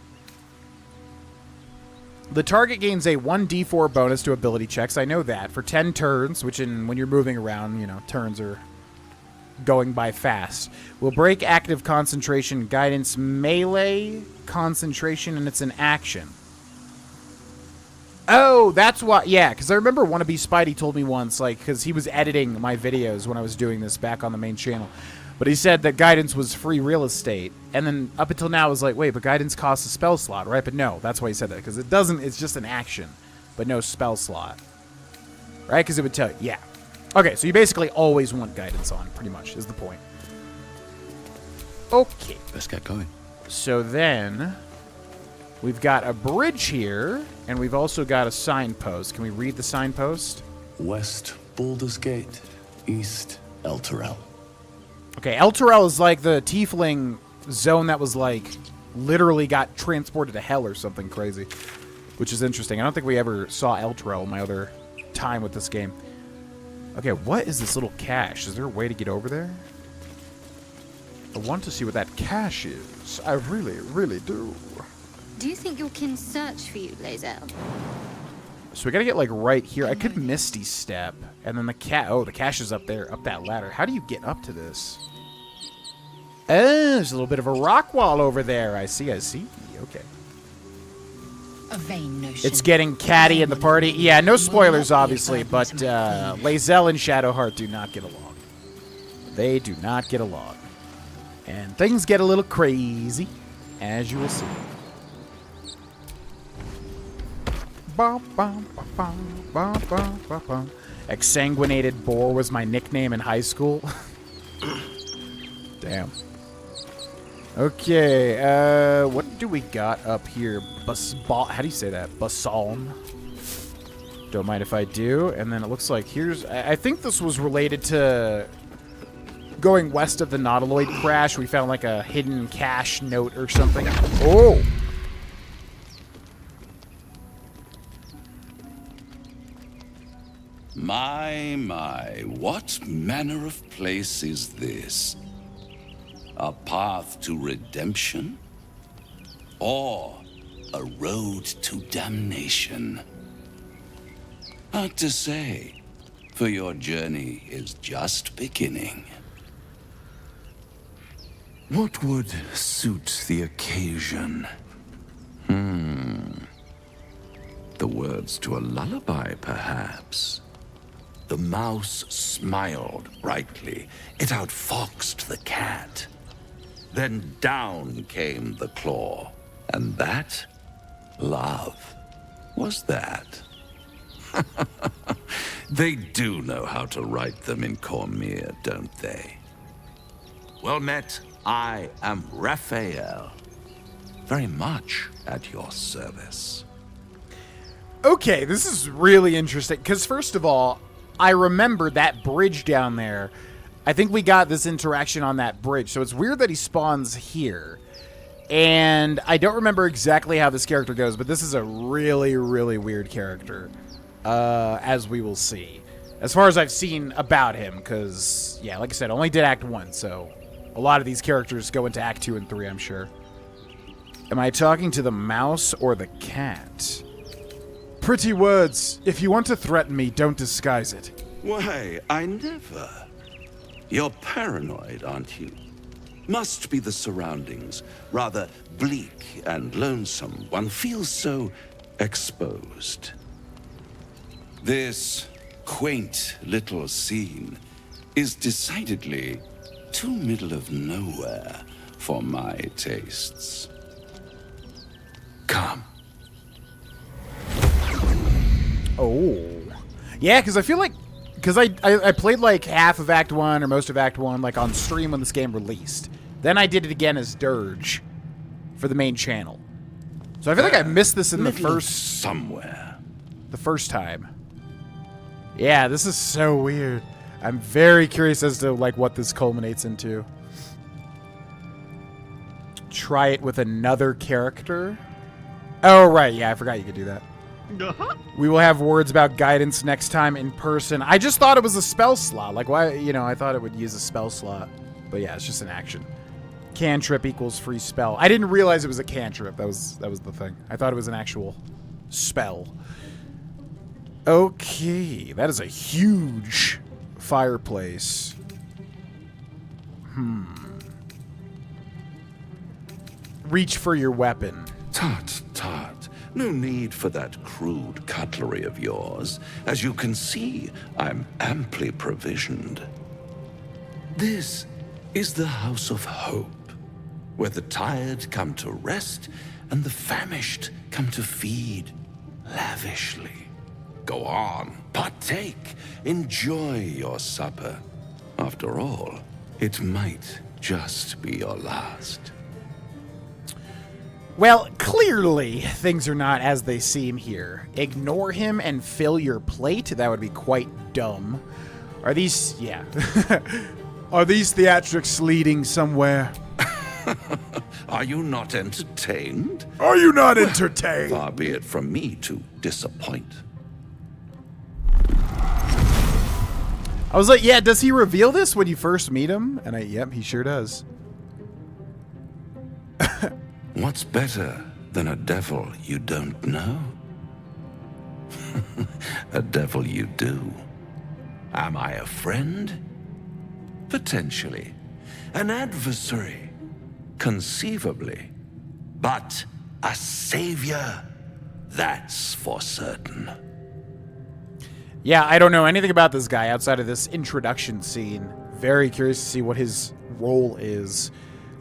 The target gains a 1d4 bonus to ability checks. I know that. For 10 turns, which when you're moving around, turns are going by fast. Will break active concentration, guidance, melee concentration, and it's an action. Oh, that's why. Yeah, because I remember Wannabe Spidey told me once, because he was editing my videos when I was doing this back on the main channel. But he said that guidance was free real estate. And then up until now, I was like, wait, but guidance costs a spell slot, right? But no, that's why he said that. Because it doesn't, it's just an action, but no spell slot. Right? Because it would tell you. Yeah. Okay, so you basically always want guidance on, pretty much, is the point. Okay. Let's get going. So then, we've got a bridge here, and we've also got a signpost. Can we read the signpost? West Baldur's Gate, East El Terrell. Okay, El Terrell is like the tiefling zone that was literally got transported to hell or something crazy, which is interesting. I don't think we ever saw El Terrell my other time with this game. Okay, what is this little cache? Is there a way to get over there? I want to see what that cache is. I really, really do. Do you think your kin search for you, Lae'zel? So we gotta get right here. I could Misty Step, and then the cache is up there, up that ladder. How do you get up to this? Oh, there's a little bit of a rock wall over there. I see. Okay. A vain notion. It's getting catty in the party. Yeah, no spoilers, obviously, but Lae'zel and Shadowheart do not get along. They do not get along. And things get a little crazy, as you will see. Exsanguinated Boar was my nickname in high school. Damn. Okay, what do we got up here? How do you say that? Basalm. Don't mind if I do. And then it looks like here's... I think this was related to going west of the Nautiloid crash. We found a hidden cache note or something. Oh! My, what manner of place is this? A path to redemption? Or a road to damnation? Hard to say, for your journey is just beginning. What would suit the occasion? The words to a lullaby, perhaps. The mouse smiled brightly. It outfoxed the cat. Then down came the claw. And that, love, was that. They do know how to write them in Cormyr, don't they? Well met, I am Raphael. Very much at your service. Okay, this is really interesting, because first of all, I remember that bridge down there. I think we got this interaction on that bridge, so it's weird that he spawns here. And I don't remember exactly how this character goes, but this is a really, really weird character, as we will see. As far as I've seen about him, because, yeah, like I said, I only did Act 1, so a lot of these characters go into Act 2 and 3, I'm sure. Am I talking to the mouse or the cat? Pretty words. If you want to threaten me, don't disguise it. Why, I never. You're paranoid, aren't you? Must be the surroundings. Rather bleak and lonesome. One feels so exposed. This quaint little scene is decidedly too middle of nowhere for my tastes. Come. Oh. Yeah, because I feel like... Because I played like half of Act 1 or most of Act 1 like on stream when this game released. Then I did it again as Dirge for the main channel. So I feel like I missed this in the first... Somewhere. The first time. Yeah, this is so weird. I'm very curious as to like what this culminates into. Try it with another character. Oh, right. Yeah, I forgot you could do that. We will have words about guidance next time in person. I just thought it was a spell slot. Like, why? You know, I thought it would use a spell slot. But yeah, it's just an action. Cantrip equals free spell. I didn't realize it was a cantrip. That was the thing. I thought it was an actual spell. Okay, that is a huge fireplace. Reach for your weapon. Tut, tut. No need for that crude cutlery of yours. As you can see, I'm amply provisioned. This is the House of Hope, where the tired come to rest and the famished come to feed lavishly. Go on, partake, enjoy your supper. After all, it might just be your last. Well, clearly, things are not as they seem here. Ignore him and fill your plate? That would be quite dumb. Are these... yeah. Are these theatrics leading somewhere? Are you not entertained? Are you not entertained? Far be it from me to disappoint. I was like, yeah, does he reveal this when you first meet him? And yep, he sure does. What's better than a devil you don't know? A devil you do. Am I a friend? Potentially. An adversary? Conceivably. But a savior? That's for certain. Yeah, I don't know anything about this guy outside of this introduction scene. Very curious to see what his role is.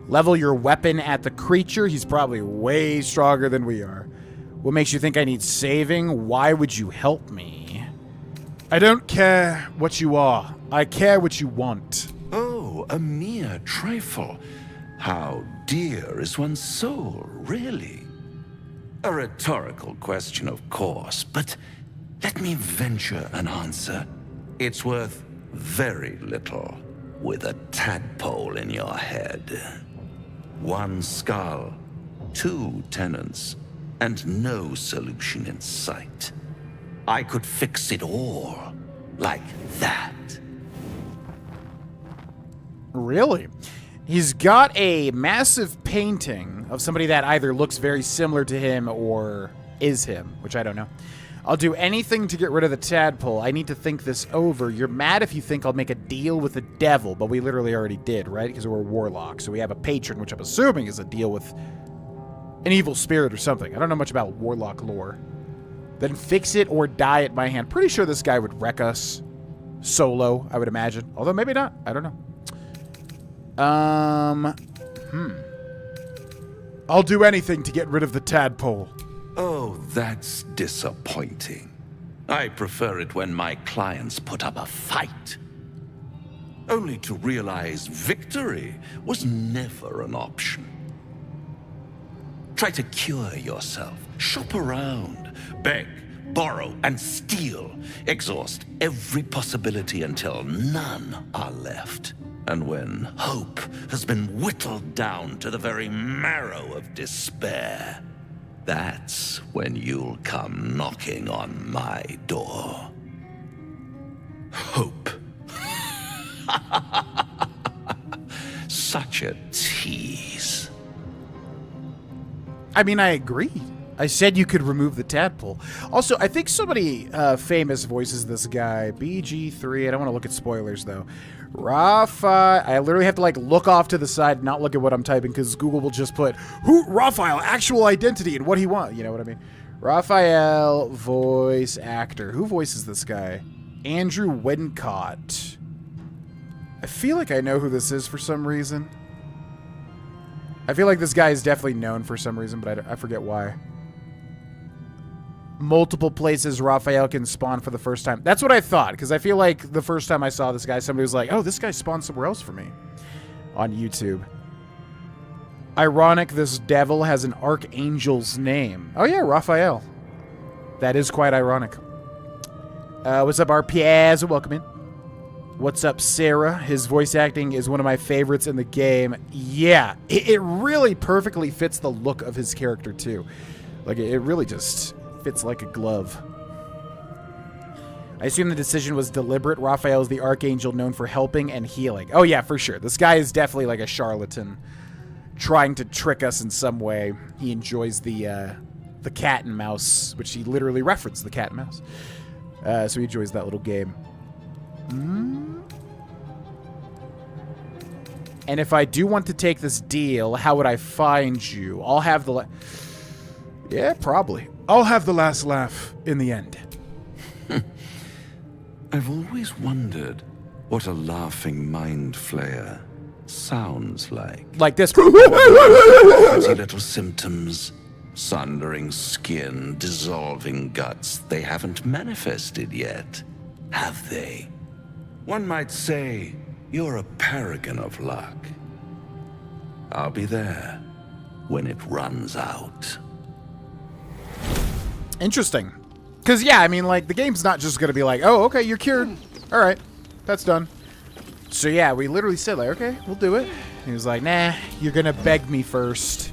Level your weapon at the creature. He's probably way stronger than we are. What makes you think I need saving? Why would you help me? I don't care what you are. I care what you want. Oh, a mere trifle. How dear is one's soul, really? A rhetorical question, of course, but let me venture an answer. It's worth very little with a tadpole in your head. One skull, 2 tenants, and no solution in sight. I could fix it all, like that. Really? He's got a massive painting of somebody that either looks very similar to him or is him, which I don't know. I'll do anything to get rid of the tadpole. I need to think this over. You're mad if you think I'll make a deal with the devil, but we literally already did, right? Because we're warlocks, so we have a patron, which I'm assuming is a deal with an evil spirit or something. I don't know much about warlock lore. Then fix it or die at my hand. Pretty sure this guy would wreck us solo, I would imagine. Although maybe not. I don't know. I'll do anything to get rid of the tadpole. Oh, that's disappointing. I prefer it when my clients put up a fight. Only to realize victory was never an option. Try to cure yourself, shop around, beg, borrow, and steal. Exhaust every possibility until none are left. And when hope has been whittled down to the very marrow of despair, that's when you'll come knocking on my door. Hope. Such a tease. I mean, I agree. I said you could remove the tadpole. Also, I think somebody famous voices this guy. BG3. I don't want to look at spoilers, though. Raphael. I literally have to, like, look off to the side, not look at what I'm typing, because Google will just put, Raphael, actual identity, and what he wants. You know what I mean? Raphael, voice actor. Who voices this guy? Andrew Wincott. I feel like I know who this is for some reason. I feel like this guy is definitely known for some reason, but I forget why. Multiple places Raphael can spawn for the first time. That's what I thought, because I feel like the first time I saw this guy, somebody was like, oh, this guy spawned somewhere else for me on YouTube. Ironic, this devil has an archangel's name. Oh, yeah, Raphael. That is quite ironic. What's up, RPS? Welcome in. What's up, Sarah? His voice acting is one of my favorites in the game. Yeah, it really perfectly fits the look of his character, too. Like, it really just fits like a glove. I assume the decision was deliberate. Raphael is the archangel known for helping and healing. Oh, yeah, for sure. This guy is definitely like a charlatan trying to trick us in some way. He enjoys the cat and mouse, which he literally referenced, the cat and mouse. So he enjoys that little game. And if I do want to take this deal, how would I find you? I'll have the... Yeah, probably. I'll have the last laugh in the end. I've always wondered what a laughing mind flayer sounds like. Like this. Pretty little symptoms. Sundering skin, dissolving guts. They haven't manifested yet, have they? One might say you're a paragon of luck. I'll be there when it runs out. Interesting. Because, yeah, I mean, like, the game's not just going to be like, oh, okay, you're cured. All right, that's done. So, yeah, we literally said, like, okay, we'll do it. He was like, nah, you're going to beg me first.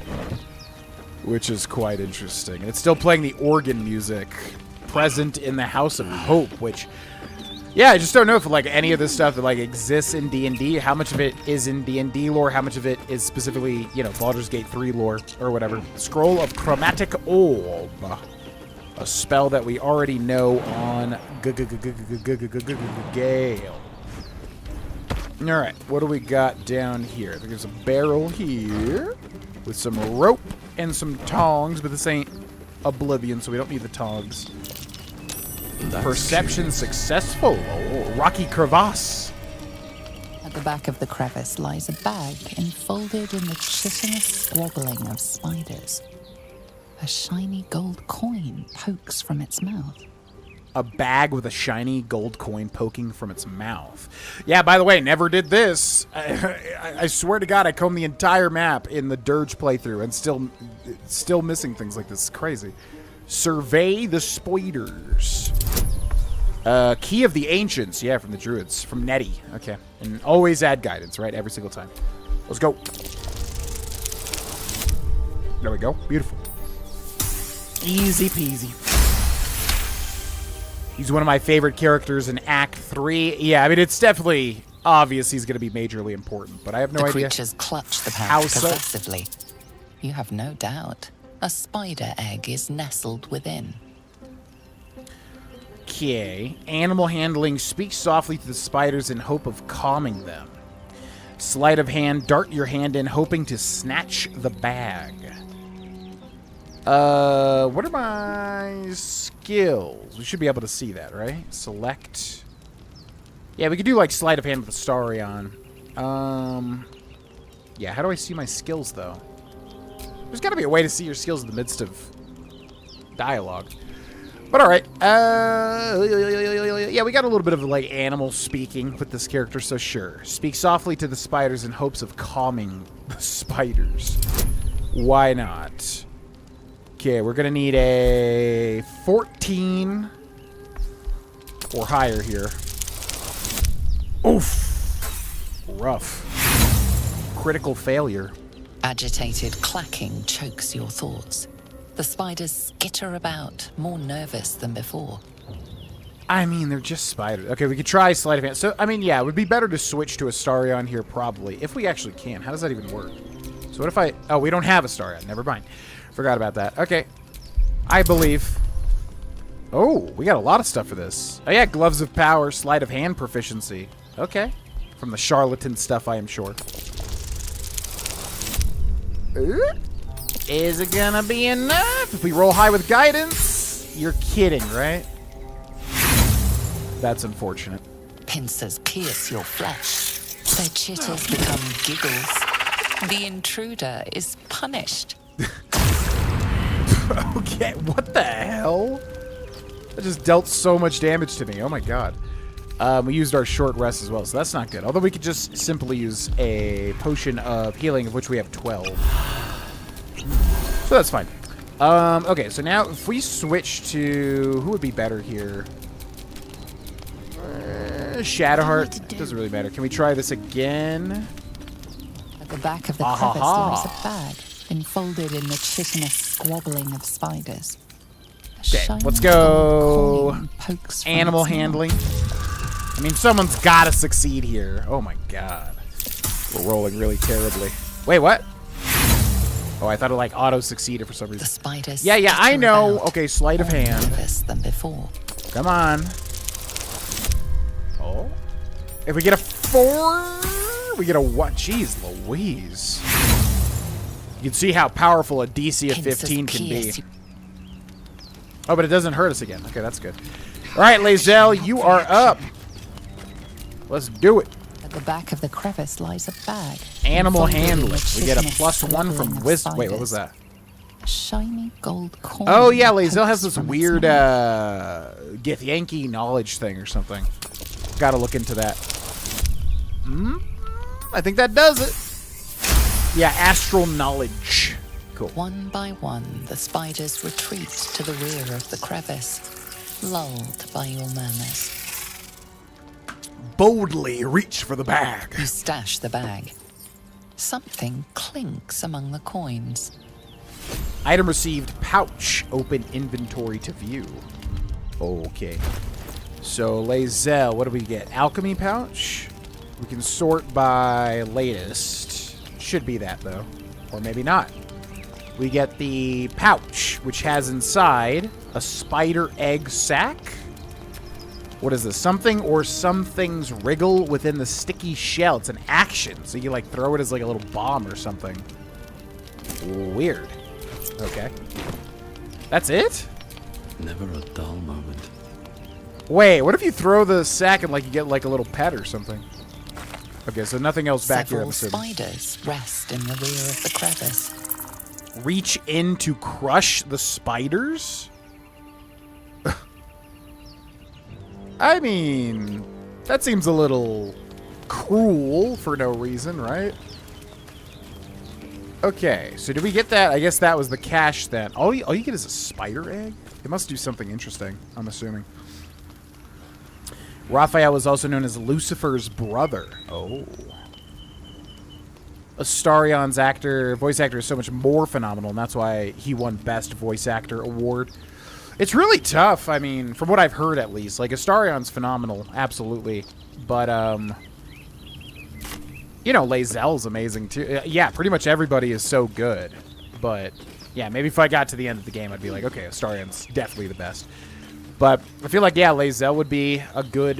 Which is quite interesting. And it's still playing the organ music present in the House of Hope, which... Yeah, I just don't know if, like, any of this stuff that, like, exists in D&D, how much of it is in D&D lore, how much of it is specifically, you know, Baldur's Gate 3 lore, or whatever. Scroll of Chromatic Orb. A spell that we already know on Gale. Alright, what do we got down here? I think there's a barrel here with some rope and some tongs, but this ain't Oblivion, so we don't need the tongs. Perception successful. Oh, rocky crevasse. At the back of the crevice lies a bag enfolded in the chitinous squabbling of spiders. A shiny gold coin pokes from its mouth. A bag with a shiny gold coin poking from its mouth. Yeah, by the way, never did this. I swear to God, I combed the entire map in the Dirge playthrough and still missing things like this. It's crazy. Survey the spiders. Key of the Ancients. Yeah, from the Druids. From Nettie. Okay. And always add guidance, right? Every single time. Let's go. There we go. Beautiful. Easy peasy. He's one of my favorite characters in Act 3. Yeah, I mean, it's definitely obvious he's going to be majorly important, but I have no idea. The creatures clutch the pouch possessively. You have no doubt. A spider egg is nestled within. Okay. Animal handling. Speak softly to the spiders in hope of calming them. Sleight of hand. Dart your hand in, hoping to snatch the bag. What are my skills? We should be able to see that, right? Select. Yeah, we could do like sleight of hand with Astarion. Yeah, how do I see my skills though? There's got to be a way to see your skills in the midst of dialogue. But all right. Yeah, we got a little bit of like animal speaking with this character, so sure. Speak softly to the spiders in hopes of calming the spiders. Why not? Okay, we're gonna need a 14 or higher here. Oof. Rough. Critical failure. Agitated clacking chokes your thoughts. The spiders skitter about, more nervous than before. I mean, they're just spiders. Okay, we could try sleight of hand. So, I mean, yeah, it would be better to switch to Astarion here, probably. If we actually can. How does that even work? So what if I... Oh, we don't have Astarion. Never mind. Forgot about that. Okay. I believe. Oh, we got a lot of stuff for this. Oh, yeah, Gloves of Power, Sleight of Hand Proficiency. Okay. From the charlatan stuff, I am sure. Is it gonna be enough? If we roll high with guidance? You're kidding, right? That's unfortunate. Pincers pierce your flesh. Their chitters become giggles. The intruder is punished. Okay, what the hell? That just dealt so much damage to me. Oh my god. We used our short rest as well, so that's not good. Although we could just simply use a potion of healing, of which we have 12. So that's fine. Okay, so now if we switch to... Who would be better here? Shadowheart. Doesn't really matter. Can we try this again? At the back of the crevice, there is a bag, enfolded in the chitinous squabbling of spiders. Okay, let's go. Animal handling. I mean, someone's got to succeed here. Oh my god. We're rolling really terribly. Wait, what? Oh, I thought it like auto-succeeded for some reason. The spiders. Yeah, I know. Okay, sleight of hand. Than before. Come on. Oh. If we get a 4, we get a what? Jeez Louise. You can see how powerful a DC of 15 can be. Oh, but it doesn't hurt us again. Okay, that's good. All right, Lae'zel, you are up. Let's do it. At the back of the crevice lies a bag. Animal handling. We get a +1 from wisdom. Wait, what was that? Shiny gold coin. Oh, yeah, Lae'zel has this weird Githyanki knowledge thing or something. Gotta look into that. I think that does it. Yeah, astral knowledge. Cool. One by one, the spiders retreat to the rear of the crevice, lulled by your murmurs. Boldly reach for the bag. You stash the bag. Something clinks among the coins. Item received, pouch. Open inventory to view. Okay. So, Lae'zel, what do we get? Alchemy pouch. We can sort by latest. Should be that, though. Or maybe not. We get the pouch, which has inside a spider egg sac. What is this? Something or some things wriggle within the sticky shell. It's an action, so you like throw it as like a little bomb or something. Weird. Okay. That's it? Never a dull moment. Wait, what if you throw the sack and like you get like a little pet or something? Okay, so nothing else back here. Several spiders rest in the rear of the crevice. Reach in to crush the spiders? I mean, that seems a little cruel for no reason, right? Okay, so did we get that? I guess that was the cache then. All you get is a spider egg? It must do something interesting, I'm assuming. Raphael is also known as Lucifer's brother. Oh. Astarion's voice actor is so much more phenomenal, and that's why he won Best Voice Actor Award. It's really tough, I mean, from what I've heard at least. Like, Astarion's phenomenal, absolutely. But, you know, Lae'zel's amazing, too. Yeah, pretty much everybody is so good. But, yeah, maybe if I got to the end of the game, I'd be like, okay, Astarion's definitely the best. But I feel like, yeah, Lae'zel would be a good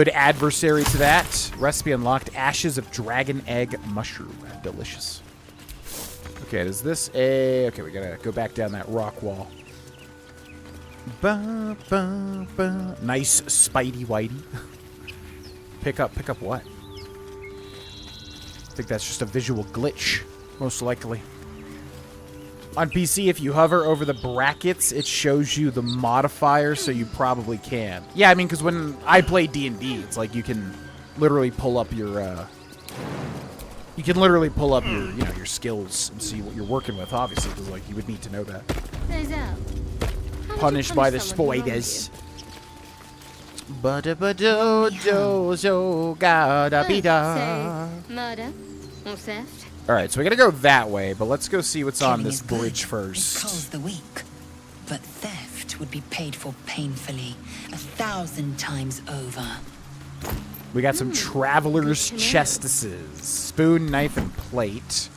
adversary to that. Recipe unlocked: ashes of dragon egg mushroom. Delicious. Okay, is this a... Okay, we gotta go back down that rock wall. Ba, ba, ba. Nice Spidey Whitey. Pick up what? I think that's just a visual glitch, most likely. On PC, if you hover over the brackets, it shows you the modifier, so you probably can. Yeah, I mean, because when I play D&D, it's like you can literally pull up your You can literally pull up your, you know, your skills and see what you're working with, obviously, because, like, you would need to know that. Lae'zel, how would Punished you by the punish someone who wronged spiders. Ba-da-ba-do-do-zo, ga-da-be-da. Say, murder or theft? Alright, so we gotta go that way, but let's go see what's on Killing this is good. bridge It first. culls the weak. But theft would be paid for painfully, 1,000 times over. We got some traveler's good to know. chestises. Spoon, knife, and plate.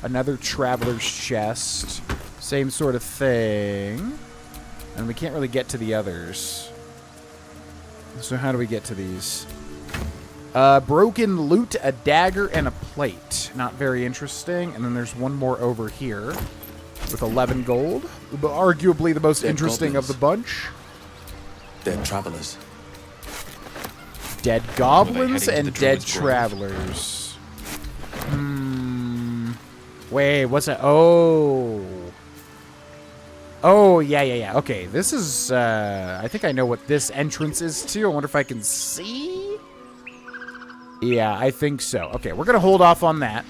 Another traveler's chest. Same sort of thing. And we can't really get to the others. So how do we get to these? Broken loot, a dagger, and a plate. Not very interesting. And then there's one more over here with 11 gold. But arguably the most Dead interesting of goblins. the bunch. Dead travelers. Dead goblins heading to and the dead Druid's Grove? travelers. Wait, what's that? Oh. Oh, yeah. Okay, this is, I think I know what this entrance is to. I wonder if I can see? Yeah, I think so. Okay, we're going to hold off on that.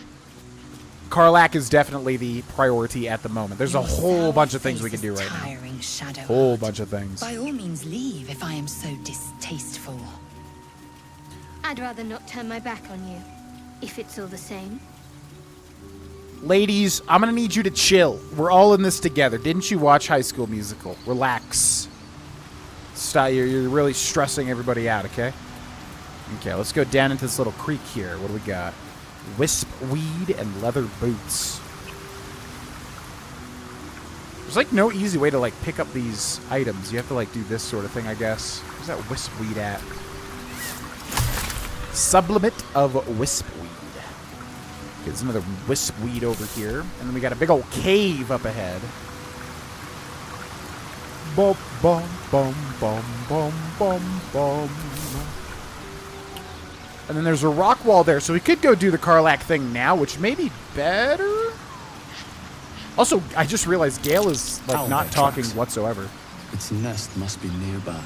Karlach is definitely the priority at the moment. There's a Your whole sour bunch of things we face can do is right now. tiring, Shadow Whole Heart. bunch of things. By all means, leave if I am so distasteful. I'd rather not turn my back on you, if it's all the same. Ladies, I'm going to need you to chill. We're all in this together. Didn't you watch High School Musical? Relax. Stop. You're really stressing everybody out, okay? Okay, let's go down into this little creek here. What do we got? Wisp weed and leather boots. There's like no easy way to like pick up these items. You have to like do this sort of thing, I guess. Where's that wisp weed at? Sublimate of wisp weed. Okay, there's another wisp weed over here. And then we got a big old cave up ahead. Bum, bum, bum, bum, bum, bum, bum. And then there's a rock wall there, so we could go do the Karlach thing now, which may be better. Also, I just realized Gale is like not talking tracks. whatsoever. Its nest must be nearby.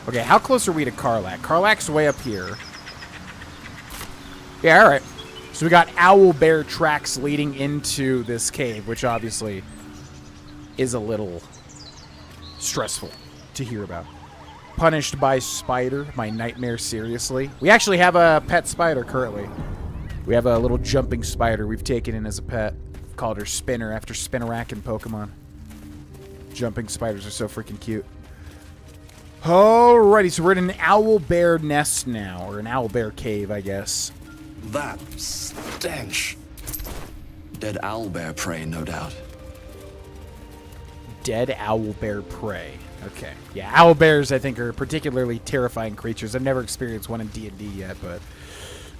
Okay, how close are we to Karlach? Karlach's way up here. Yeah, all right. So we got owl bear tracks leading into this cave, which obviously is a little stressful to hear about. Punished by spider, my nightmare, seriously. We actually have a pet spider currently. We have a little jumping spider we've taken in as a pet. Called her Spinner after Spinnerack in Pokemon. Jumping spiders are so freaking cute. Alrighty, so we're in an owl bear nest now, or an owl bear cave, I guess. That stench. Dead owlbear prey, no doubt. Dead owl bear prey. Okay. Yeah, owl bears, I think, are particularly terrifying creatures. I've never experienced one in D&D yet, but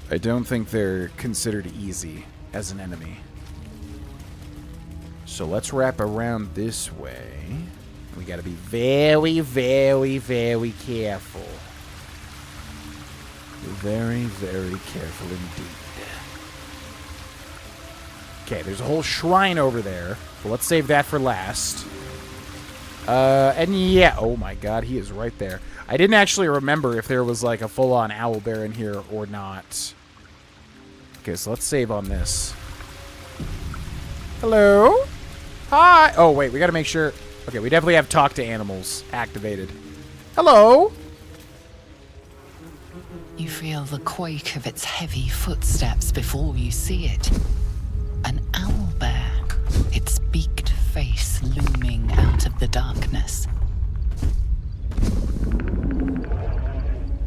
I don't think they're considered easy as an enemy. So let's wrap around this way. We gotta be very, very, very careful. Very, very careful indeed. Okay, there's a whole shrine over there, but let's save that for last. And yeah, oh my god, he is right there. I didn't actually remember if there was like a full-on owlbear in here or not. Okay, so let's save on this. Hello? Hi! Oh, wait, we gotta make sure... Okay, we definitely have talk to animals activated. Hello? You feel the quake of its heavy footsteps before you see it. An owlbear, its beaked face looming out of the darkness.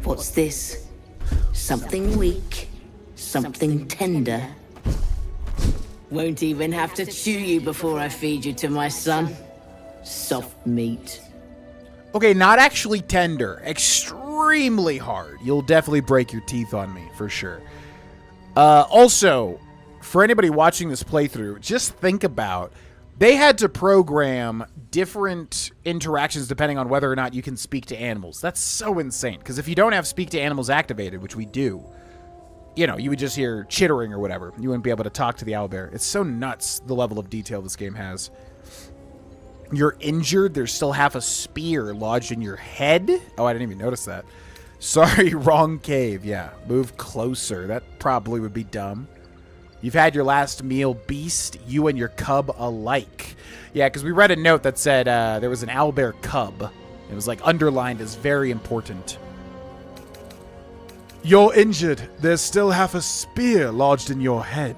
What's this? Something weak, something tender. Won't even have to chew you before I feed you to my son. Soft meat. Okay, not actually tender. Extremely hard. You'll definitely break your teeth on me, for sure. Also, for anybody watching this playthrough, just think about... They had to program different interactions depending on whether or not you can speak to animals. That's so insane. Because if you don't have speak to animals activated, which we do, you know, you would just hear chittering or whatever. You wouldn't be able to talk to the owlbear. It's so nuts, the level of detail this game has. You're injured. There's still half a spear lodged in your head. Oh, I didn't even notice that. Sorry, wrong cave. Yeah, move closer. That probably would be dumb. You've had your last meal, beast, you and your cub alike. Yeah, because we read a note that said there was an owlbear cub. It was like underlined as very important. You're injured. There's still half a spear lodged in your head.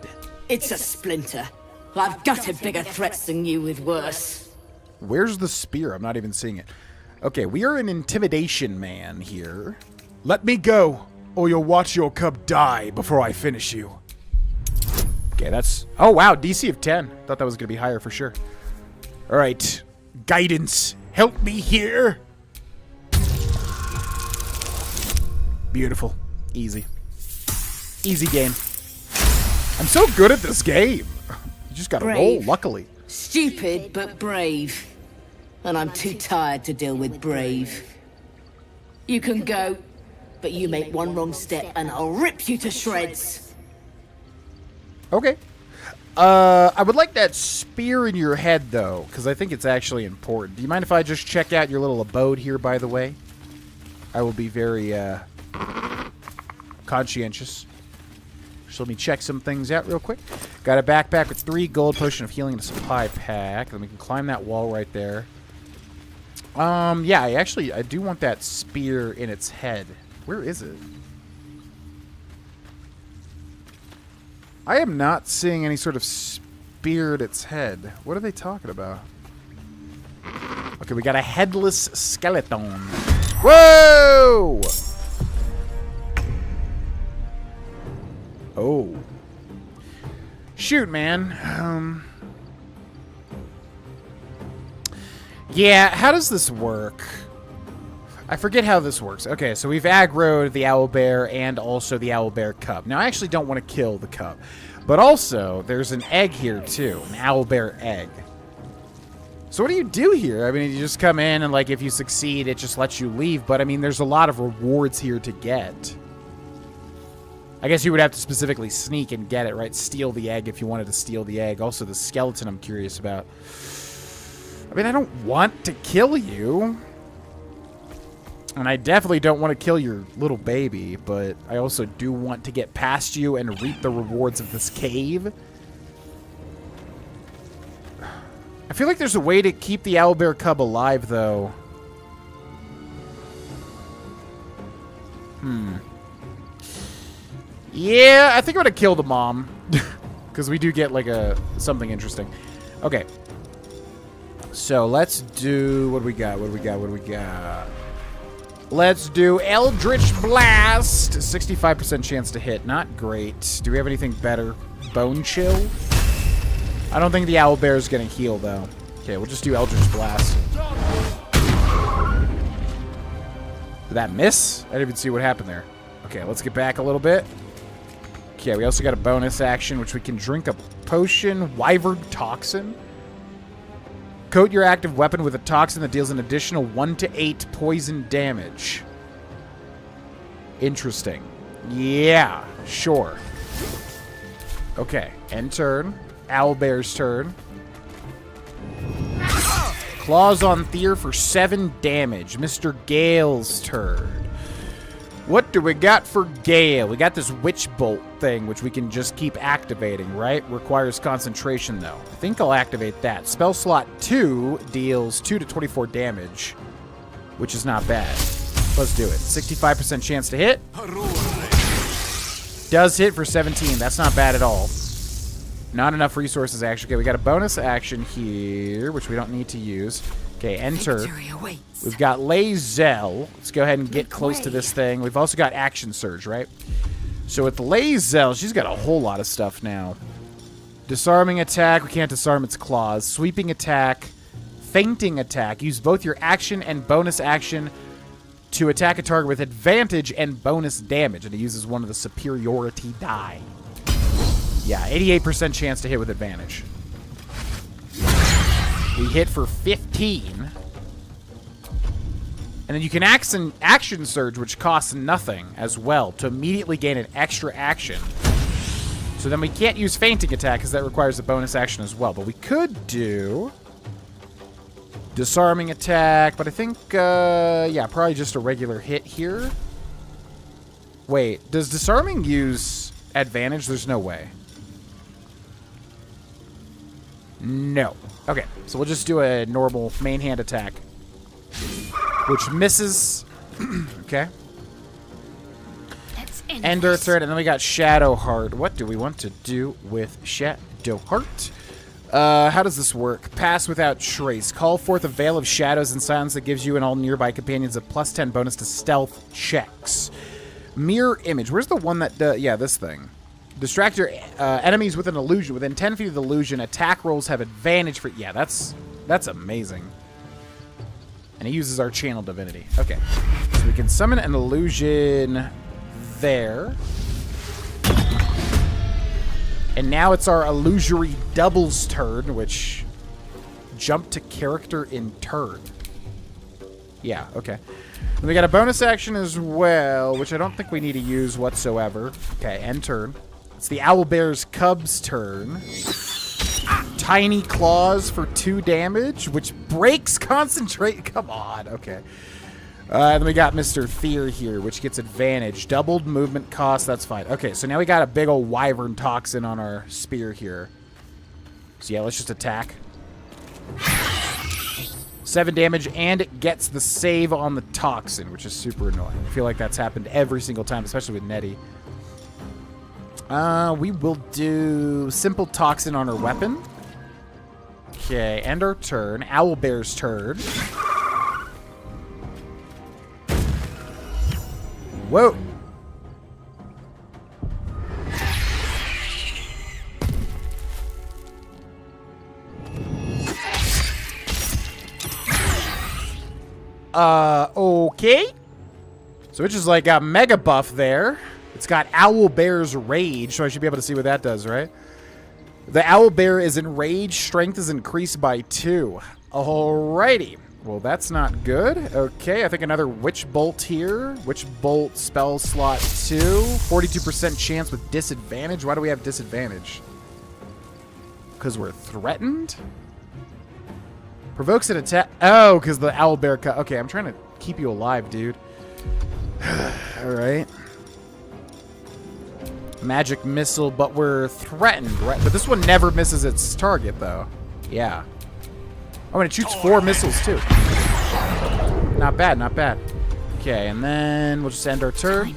It's a splinter. I've gutted bigger threats than you with worse. Where's the spear? I'm not even seeing it. Okay, we are an intimidation man here. Let me go, or you'll watch your cub die before I finish you. Okay, that's... Oh, wow, DC of 10. Thought that was going to be higher for sure. All right, guidance. Help me here. Beautiful. Easy. Easy game. I'm so good at this game. You just gotta roll, luckily. Stupid, but brave. And I'm too tired to deal with brave. You can go, but you make one wrong step and I'll rip you to shreds. Okay. I would like that spear in your head, though, because I think it's actually important. Do you mind if I just check out your little abode here, by the way? I will be very, conscientious. So let me check some things out real quick. Got a backpack with 3 gold, potion of healing, and a supply pack. Then we can climb that wall right there. Yeah, I do want that spear in its head. Where is it? I am not seeing any sort of spear at its head. What are they talking about? Okay, we got a headless skeleton. Whoa! Oh. Shoot, man. Yeah, how does this work? I forget how this works. Okay, so we've aggroed the owlbear and also the owlbear cub. Now, I actually don't want to kill the cub. But also, there's an egg here, too. An owlbear egg. So what do you do here? I mean, you just come in and, like, if you succeed, it just lets you leave. But, I mean, there's a lot of rewards here to get. I guess you would have to specifically sneak and get it, right? Steal the egg if you wanted to steal the egg. Also, the skeleton I'm curious about. I mean, I don't want to kill you. And I definitely don't want to kill your little baby, but I also do want to get past you and reap the rewards of this cave. I feel like there's a way to keep the owlbear cub alive, though. Yeah, I think I'm going to kill the mom. Because we do get, like, something interesting. Okay. So, let's do... What do we got? Let's do Eldritch Blast. 65% chance to hit. Not great. Do we have anything better? Bone Chill? I don't think the owlbear is going to heal, though. Okay, we'll just do Eldritch Blast. Did that miss? I didn't even see what happened there. Okay, let's get back a little bit. Okay, we also got a bonus action, which we can drink a potion. Wyvern Toxin. Coat your active weapon with a toxin that deals an additional 1 to 8 poison damage. Interesting. Yeah, sure. Okay, end turn. Owlbear's turn. Claws on Thier for 7 damage. Mr. Gale's turn. What do we got for Gale? We got this Witch Bolt thing, which we can just keep activating, right? Requires concentration, though. I think I'll activate that. Spell slot 2 deals 2 to 24 damage, which is not bad. Let's do it. 65% chance to hit. Does hit for 17. That's not bad at all. Not enough resources, actually. Okay, we got a bonus action here, which we don't need to use. Okay, enter. We've got Lae'zel. Let's go ahead and get close to this thing. We've also got Action Surge, right? So with Lae'zel, she's got a whole lot of stuff now. Disarming attack. We can't disarm its claws. Sweeping attack. Fainting attack. Use both your action and bonus action to attack a target with advantage and bonus damage. And it uses one of the superiority die. Yeah, 88% chance to hit with advantage. We hit for 15. And then you can action surge, which costs nothing as well, to immediately gain an extra action. So then we can't use fainting attack because that requires a bonus action as well. But we could do disarming attack, but I think, yeah, probably just a regular hit here. Wait, does disarming use advantage? There's no way. No. Okay, so we'll just do a normal main hand attack. Which misses. Okay. End our turn, and then we got Shadow Heart. What do we want to do with Shadow Heart? How does this work? Pass without trace. Call forth a veil of shadows and silence that gives you and all nearby companions a +10 bonus to stealth checks. Mirror image. Where's the one that... yeah, this thing. Distract your enemies with an illusion. Within 10 feet of the illusion, attack rolls have advantage for... Yeah, that's amazing. And he uses our channel divinity. Okay. So we can summon an illusion there. And now it's our illusory doubles turn, which jump to character in turn. Yeah, okay. And we got a bonus action as well, which I don't think we need to use whatsoever. Okay, end turn. It's the Owlbear's Cub's turn. Tiny Claws for 2 damage, which breaks concentrate. Come on, okay. Then we got Mr. Fear here, which gets advantage. Doubled movement cost, that's fine. Okay, so now we got a big old wyvern toxin on our spear here. So yeah, let's just attack. 7 damage, and it gets the save on the toxin, which is super annoying. I feel like that's happened every single time, especially with Nettie. We will do simple toxin on her weapon. Okay, end our turn. Owlbear's turn. Whoa. Okay. So it's just like got mega buff there. It's got Owlbear's Rage, so I should be able to see what that does, right? The Owlbear is enraged. Strength is increased by 2. Alrighty. Well, that's not good. Okay, I think another Witch Bolt here. Witch Bolt spell slot 2. 42% chance with disadvantage. Why do we have disadvantage? Because we're threatened? Provokes an attack. Oh, because the Owlbear cut. Okay, I'm trying to keep you alive, dude. Alright. Magic missile, but we're threatened, right? But this one never misses its target, though. Yeah. Oh, and it shoots 4 missiles, too. Not bad, not bad. Okay, and then we'll just end our turn.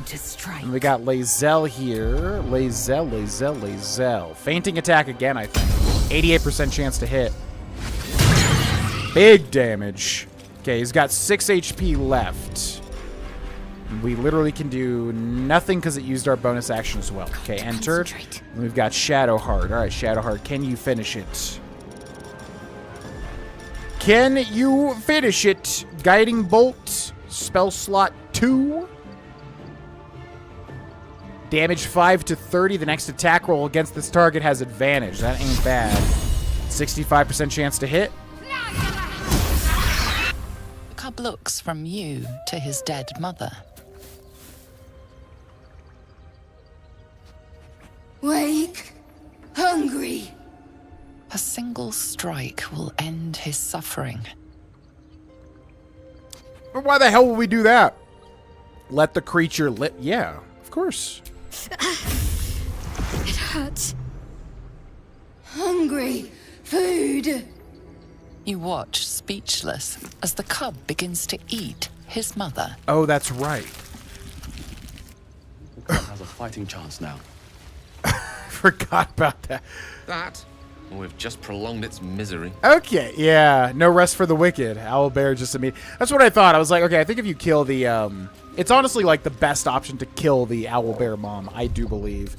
And we got Lae'zel here. Lae'zel. Fainting attack again, I think. 88% chance to hit. Big damage. Okay, he's got 6 HP left. We literally can do nothing because it used our bonus action as well. Okay, enter. And we've got Shadow Heart. All right, Shadow Heart, can you finish it? Can you finish it? Guiding Bolt, spell slot 2. Damage 5 to 30. The next attack roll against this target has advantage. That ain't bad. 65% chance to hit. The cub looks from you to his dead mother. Wake, hungry. A single strike will end his suffering. But why the hell would we do that? Let the creature live. Yeah, of course. It hurts. Hungry. Food. You watch, speechless, as the cub begins to eat his mother. Oh, that's right. The cub has a fighting chance now. Forgot about that. That? Well, we've just prolonged its misery. Okay, yeah. No rest for the wicked. Owlbear just immediately. That's what I thought. I was like, okay, I think if you kill the, it's honestly like the best option to kill the Owlbear mom, I do believe.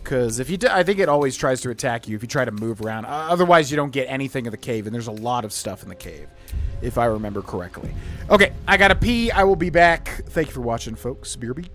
Because if you I think it always tries to attack you if you try to move around. Otherwise, you don't get anything in the cave, and there's a lot of stuff in the cave, if I remember correctly. Okay, I gotta pee. I will be back. Thank you for watching, folks. BRB.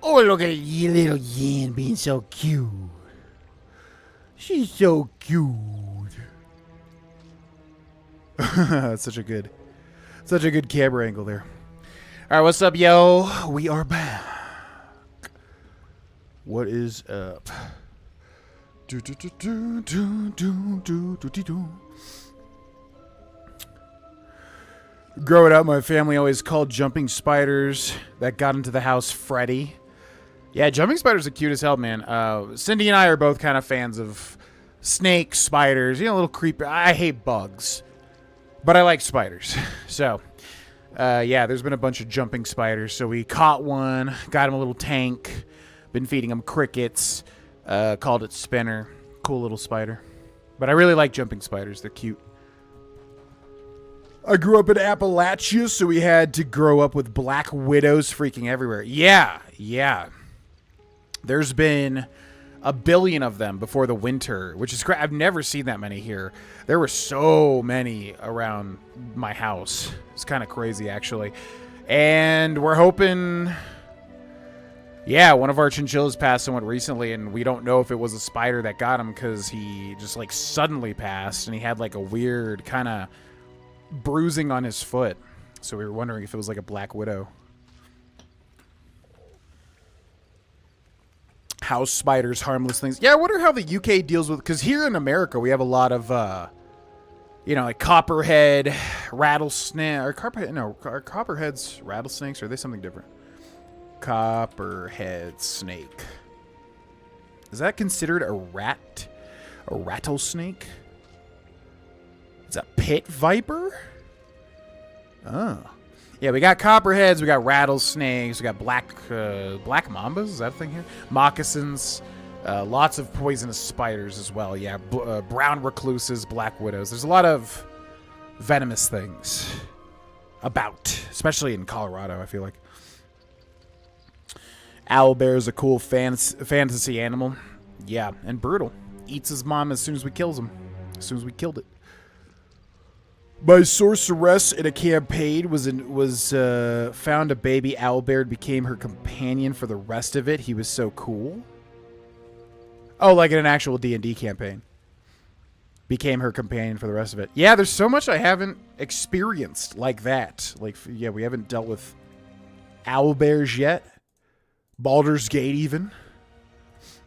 Oh, look at you, little Yin being so cute. She's so cute. That's such a good camera angle there. All right, what's up, yo? We are back. What is up? Growing up, my family always called jumping spiders that got into the house Freddy. Yeah, jumping spiders are cute as hell, man. Cindy and I are both kind of fans of snakes, spiders, little creepy. I hate bugs, but I like spiders. So, yeah, there's been a bunch of jumping spiders. So we caught one, got him a little tank, been feeding him crickets, called it Spinner. Cool little spider. But I really like jumping spiders. They're cute. I grew up in Appalachia, so we had to grow up with black widows freaking everywhere. Yeah. There's been a billion of them before the winter, which is great. I've never seen that many here. There were so many around my house. It's kind of crazy, actually. And we're hoping... Yeah, one of our chinchillas passed somewhat recently, and we don't know if it was a spider that got him because he just, suddenly passed, and he had, a weird kind of bruising on his foot. So we were wondering if it was, a black widow. House spiders, harmless things. Yeah, I wonder how the UK deals with... Because here in America, we have a lot of, copperhead, rattlesnake... Are copperheads rattlesnakes? Or are they something different? Copperhead snake. Is that considered a rat? A rattlesnake? It's a pit viper? Oh. Yeah, we got copperheads, we got rattlesnakes, we got black mambas, is that a thing here? Moccasins, lots of poisonous spiders as well. Yeah, brown recluses, black widows. There's a lot of venomous things about, especially in Colorado, I feel like. Owlbear is a cool fantasy animal. Yeah, and brutal. Eats his mom as soon as we kills him. As soon as we killed it. My sorceress in a campaign was found a baby owlbear and became her companion for the rest of it. He was so cool. Oh, like in an actual D&D campaign. Became her companion for the rest of it. Yeah, there's so much I haven't experienced like that. Yeah, we haven't dealt with owlbears yet. Baldur's Gate even.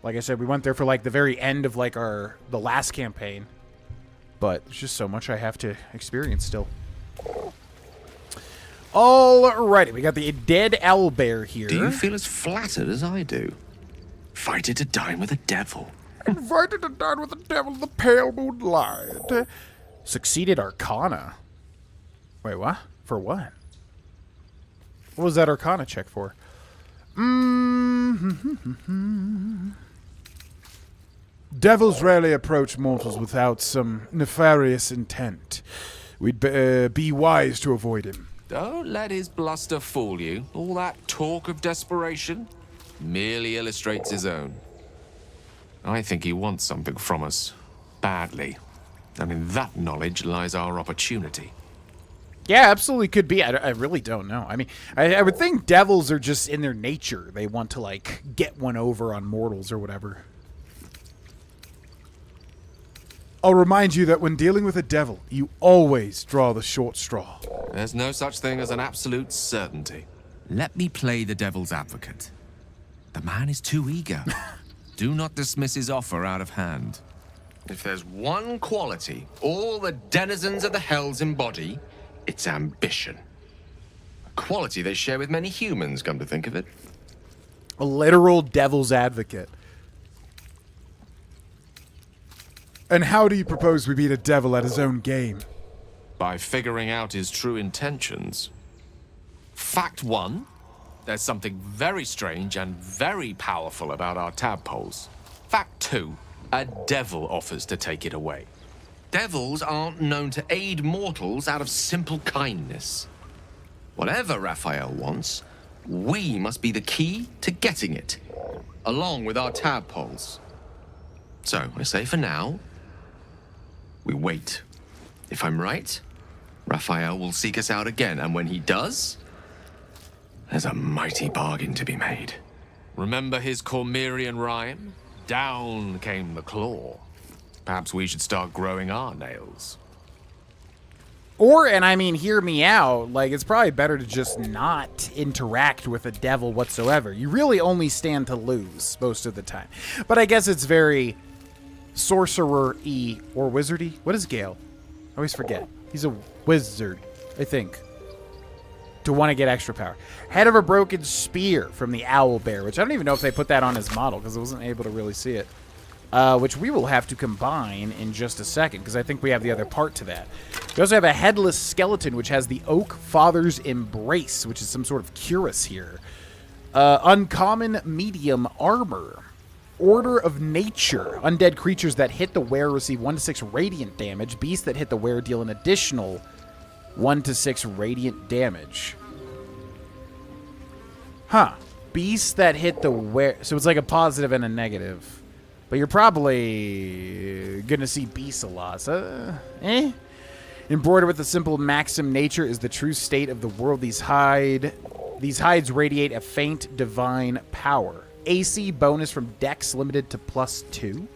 Like I said, we went there for the very end of the last campaign. But there's just so much I have to experience still. Alrighty, we got the dead owlbear here. Do you feel as flattered as I do? Invited to dine with a devil. Invited to dine with the devil in the pale moonlight. Succeeded Arcana. Wait, what? For what? What was that Arcana check for? Devils rarely approach mortals without some nefarious intent. We'd be wise to avoid him. Don't let his bluster fool you. All that talk of desperation merely illustrates his own. I think he wants something from us. Badly. And in that knowledge lies our opportunity. Yeah, absolutely could be. I really don't know. I mean, I would think devils are just in their nature. They want to, get one over on mortals or whatever. I'll remind you that when dealing with a devil, you always draw the short straw. There's no such thing as an absolute certainty. Let me play the devil's advocate. The man is too eager. Do not dismiss his offer out of hand. If there's one quality all the denizens of the hells embody, it's ambition. A quality they share with many humans, come to think of it. A literal devil's advocate. And how do you propose we beat a devil at his own game? By figuring out his true intentions. Fact one, there's something very strange and very powerful about our tadpoles. Fact two, a devil offers to take it away. Devils aren't known to aid mortals out of simple kindness. Whatever Raphael wants, we must be the key to getting it, along with our tadpoles. So, I say for now, we wait. If I'm right, Raphael will seek us out again, and when he does, there's a mighty bargain to be made. Remember his Cormyrean rhyme? Down came the claw. Perhaps we should start growing our nails. Or, and I mean, hear me out, like, it's probably better to just not interact with a devil whatsoever. You really only stand to lose most of the time. But I guess it's very sorcerer-y or wizardy. What is Gale? I always forget. He's a wizard, I think. To want to get extra power. Head of a broken spear from the owlbear, which I don't even know if they put that on his model because I wasn't able to really see it. Which we will have to combine in just a second, because I think we have the other part to that. We also have a headless skeleton, which has the Oak Father's Embrace, which is some sort of cuirass here. Uncommon medium armor. Order of Nature. Undead creatures that hit the wearer receive 1 to 6 radiant damage. Beasts that hit the wearer deal an additional 1 to 6 radiant damage. Huh. Beasts that hit the wearer... So it's like a positive and a negative. But you're probably going to see beasts a lot. So, Embroidered with the simple maxim, nature is the true state of the world. These hides radiate a faint divine power. AC bonus from Dex limited to +2.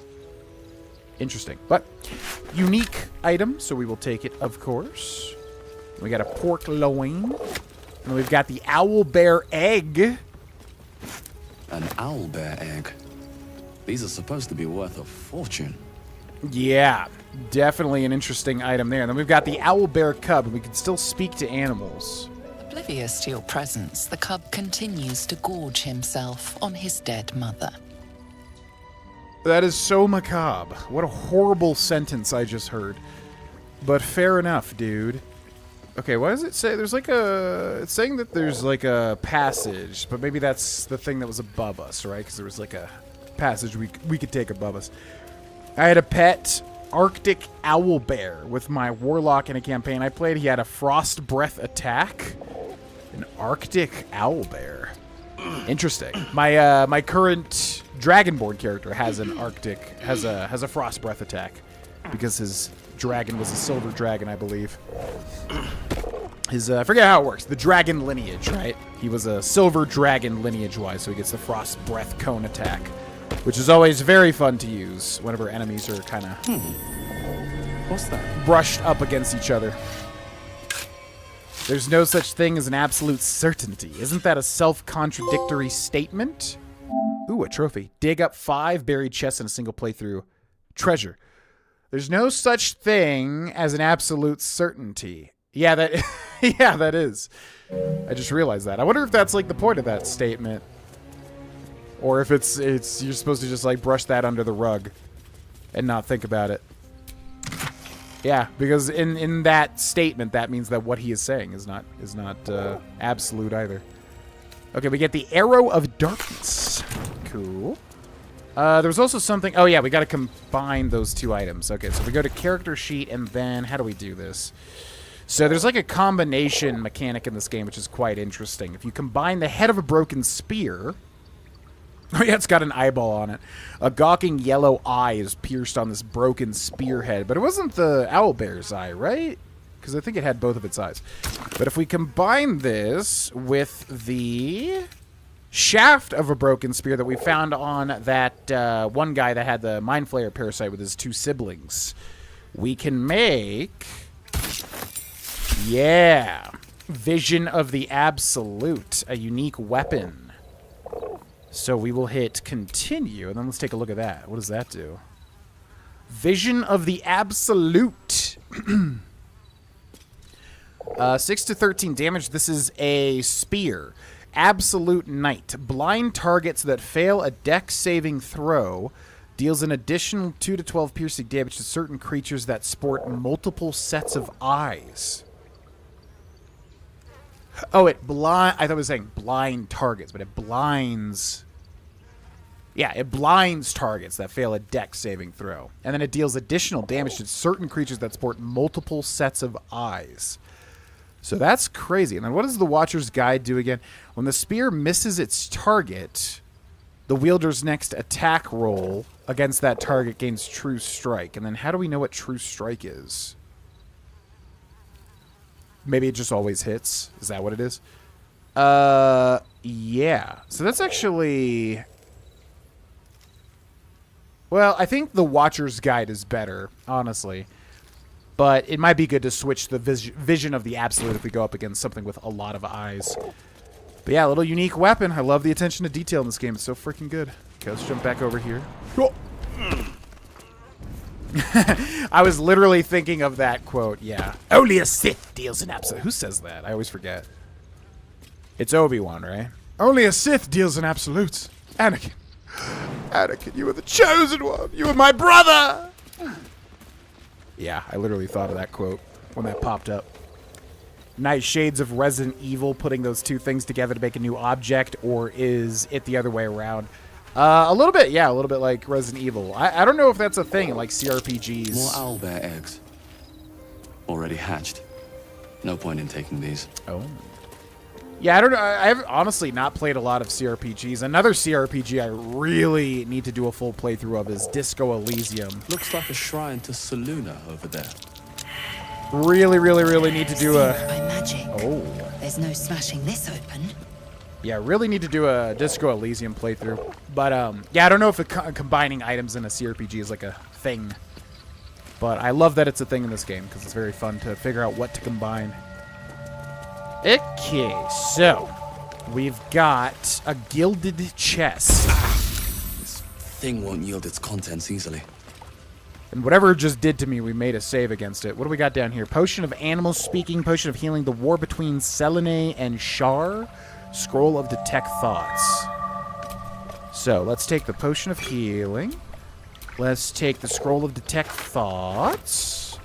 Interesting. But unique item, so we will take it, of course. We got a pork loin. And we've got the owlbear egg. An owlbear egg? These are supposed to be worth a fortune. Yeah, definitely an interesting item there. And then we've got the owlbear cub. We can still speak to animals. Oblivious to your presence, the cub continues to gorge himself on his dead mother. That is so macabre. What a horrible sentence I just heard. But fair enough, dude. Okay, what does it say? There's like a... It's saying that there's like a passage, but maybe that's the thing that was above us, right? Because there was like a passage we could take above us. I had a pet Arctic owlbear with my warlock in a campaign I played. He had a frost breath attack. An Arctic owlbear. Interesting. My current Dragonborn character has an Arctic has a frost breath attack because his dragon was a silver dragon, I believe. His I forget how it works. The dragon lineage, right? He was a silver dragon lineage-wise, so he gets the frost breath cone attack, which is always very fun to use whenever enemies are kind of What's that? brushed up against each other. There's no such thing as an absolute certainty. Isn't that a self-contradictory statement? Ooh, a trophy. Dig up 5 buried chests in a single playthrough. Treasure. There's no such thing as an absolute certainty. Yeah, that yeah, that is. I just realized that. I wonder if that's like the point of that statement. Or if it's you're supposed to just like brush that under the rug and not think about it. Yeah, because in that statement, that means that what he is saying is not absolute either. Okay, we get the Arrow of Darkness. Cool. There was also something... Oh, yeah, we got to combine those 2 items. Okay, so we go to character sheet, and then... How do we do this? So there's like a combination mechanic in this game, which is quite interesting. If you combine the head of a broken spear... Oh, yeah, it's got an eyeball on it. A gawking yellow eye is pierced on this broken spearhead. But it wasn't the owlbear's eye, right? Because I think it had both of its eyes. But if we combine this with the shaft of a broken spear that we found on that one guy that had the Mind Flayer parasite with his 2 siblings, we can make... Yeah. Vision of the Absolute, a unique weapon. So we will hit continue, and then let's take a look at that. What does that do? Vision of the Absolute. 6 to 13 damage. This is a spear. Absolute Knight. Blind targets that fail a dex saving throw deals an additional 2 to 12 piercing damage to certain creatures that sport multiple sets of eyes. Oh, I thought it was saying blind targets, but it blinds... Yeah, it blinds targets that fail a dex saving throw. And then it deals additional damage to certain creatures that sport multiple sets of eyes. So that's crazy. And then what does the Watcher's Guide do again? When the spear misses its target, the wielder's next attack roll against that target gains True Strike. And then how do we know what True Strike is? Maybe it just always hits. Is that what it is? Yeah. So that's actually... Well, I think the Watcher's Guide is better, honestly. But it might be good to switch the vision of the Absolute if we go up against something with a lot of eyes. But yeah, a little unique weapon. I love the attention to detail in this game. It's so freaking good. Okay, let's jump back over here. I was literally thinking of that quote, yeah. Only a Sith deals in Absolute. Who says that? I always forget. It's Obi-Wan, right? Only a Sith deals in absolutes. Anakin. Anakin, you were the chosen one. You were my brother. Yeah, I literally thought of that quote when that popped up. Nice shades of Resident Evil, putting those two things together to make a new object, or is it the other way around? A little bit, yeah, a little bit like Resident Evil. I don't know if that's a thing in like CRPGs. More owlbear eggs. Already hatched. No point in taking these. Oh. Yeah, I don't know. I've honestly not played a lot of CRPGs. Another CRPG I really need to do a full playthrough of is Disco Elysium. Looks like a shrine to Selûne over there. Really, really, really need to do a... By magic. Oh. There's no smashing this open. Yeah, really need to do a Disco Elysium playthrough. But, yeah, I don't know if combining items in a CRPG is like a thing. But I love that it's a thing in this game, because it's very fun to figure out what to combine. Okay, so we've got a gilded chest. This thing won't yield its contents easily. And whatever it just did to me, we made a save against it. What do we got down here? Potion of Animal Speaking, Potion of Healing, the War Between Selene and Shar, Scroll of Detect Thoughts. So let's take the Potion of Healing. Let's take the Scroll of Detect Thoughts.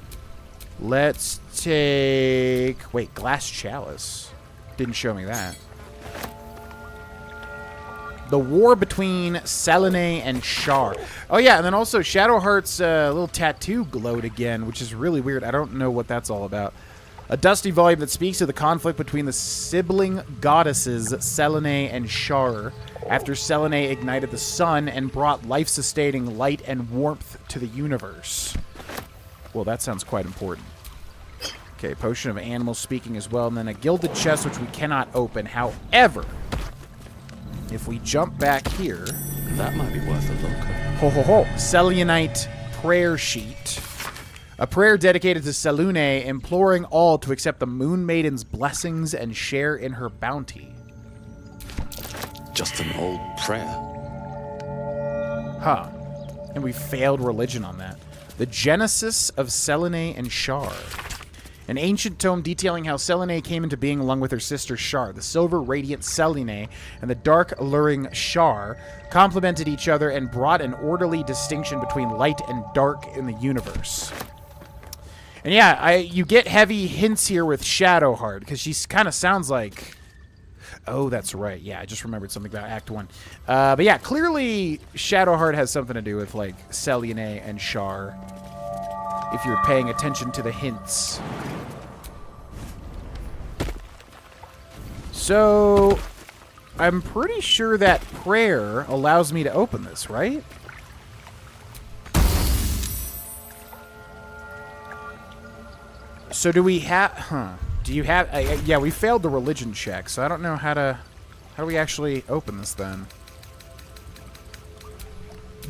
Let's take... Wait, Glass Chalice. Didn't show me that. The War Between Selene and Shar. Oh, yeah, and then also Shadowheart's little tattoo glowed again, which is really weird. I don't know what that's all about. A dusty volume that speaks of the conflict between the sibling goddesses Selene and Shar after Selene ignited the sun and brought life-sustaining light and warmth to the universe. Well, that sounds quite important. Okay, Potion of Animal Speaking as well, and then a Gilded Chest, which we cannot open. However, if we jump back here... That might be worth a look. Ho ho ho. Selûnite Prayer Sheet. A prayer dedicated to Selûne, imploring all to accept the Moon Maiden's blessings and share in her bounty. Just an old prayer. Huh. And we failed religion on that. The Genesis of Selûne and Shar. An ancient tome detailing how Selûne came into being along with her sister Shar. The silver radiant Selûne and the dark alluring Shar complemented each other and brought an orderly distinction between light and dark in the universe. And yeah, you get heavy hints here with Shadowheart, because she kind of sounds like... Oh, that's right. Yeah, I just remembered something about Act 1. But yeah, clearly Shadowheart has something to do with, like, Selûne and Shar, if you're paying attention to the hints. So, I'm pretty sure that prayer allows me to open this, right? So do we have... Huh. Do you have... yeah, we failed the religion check, so I don't know how to... How do we actually open this, then?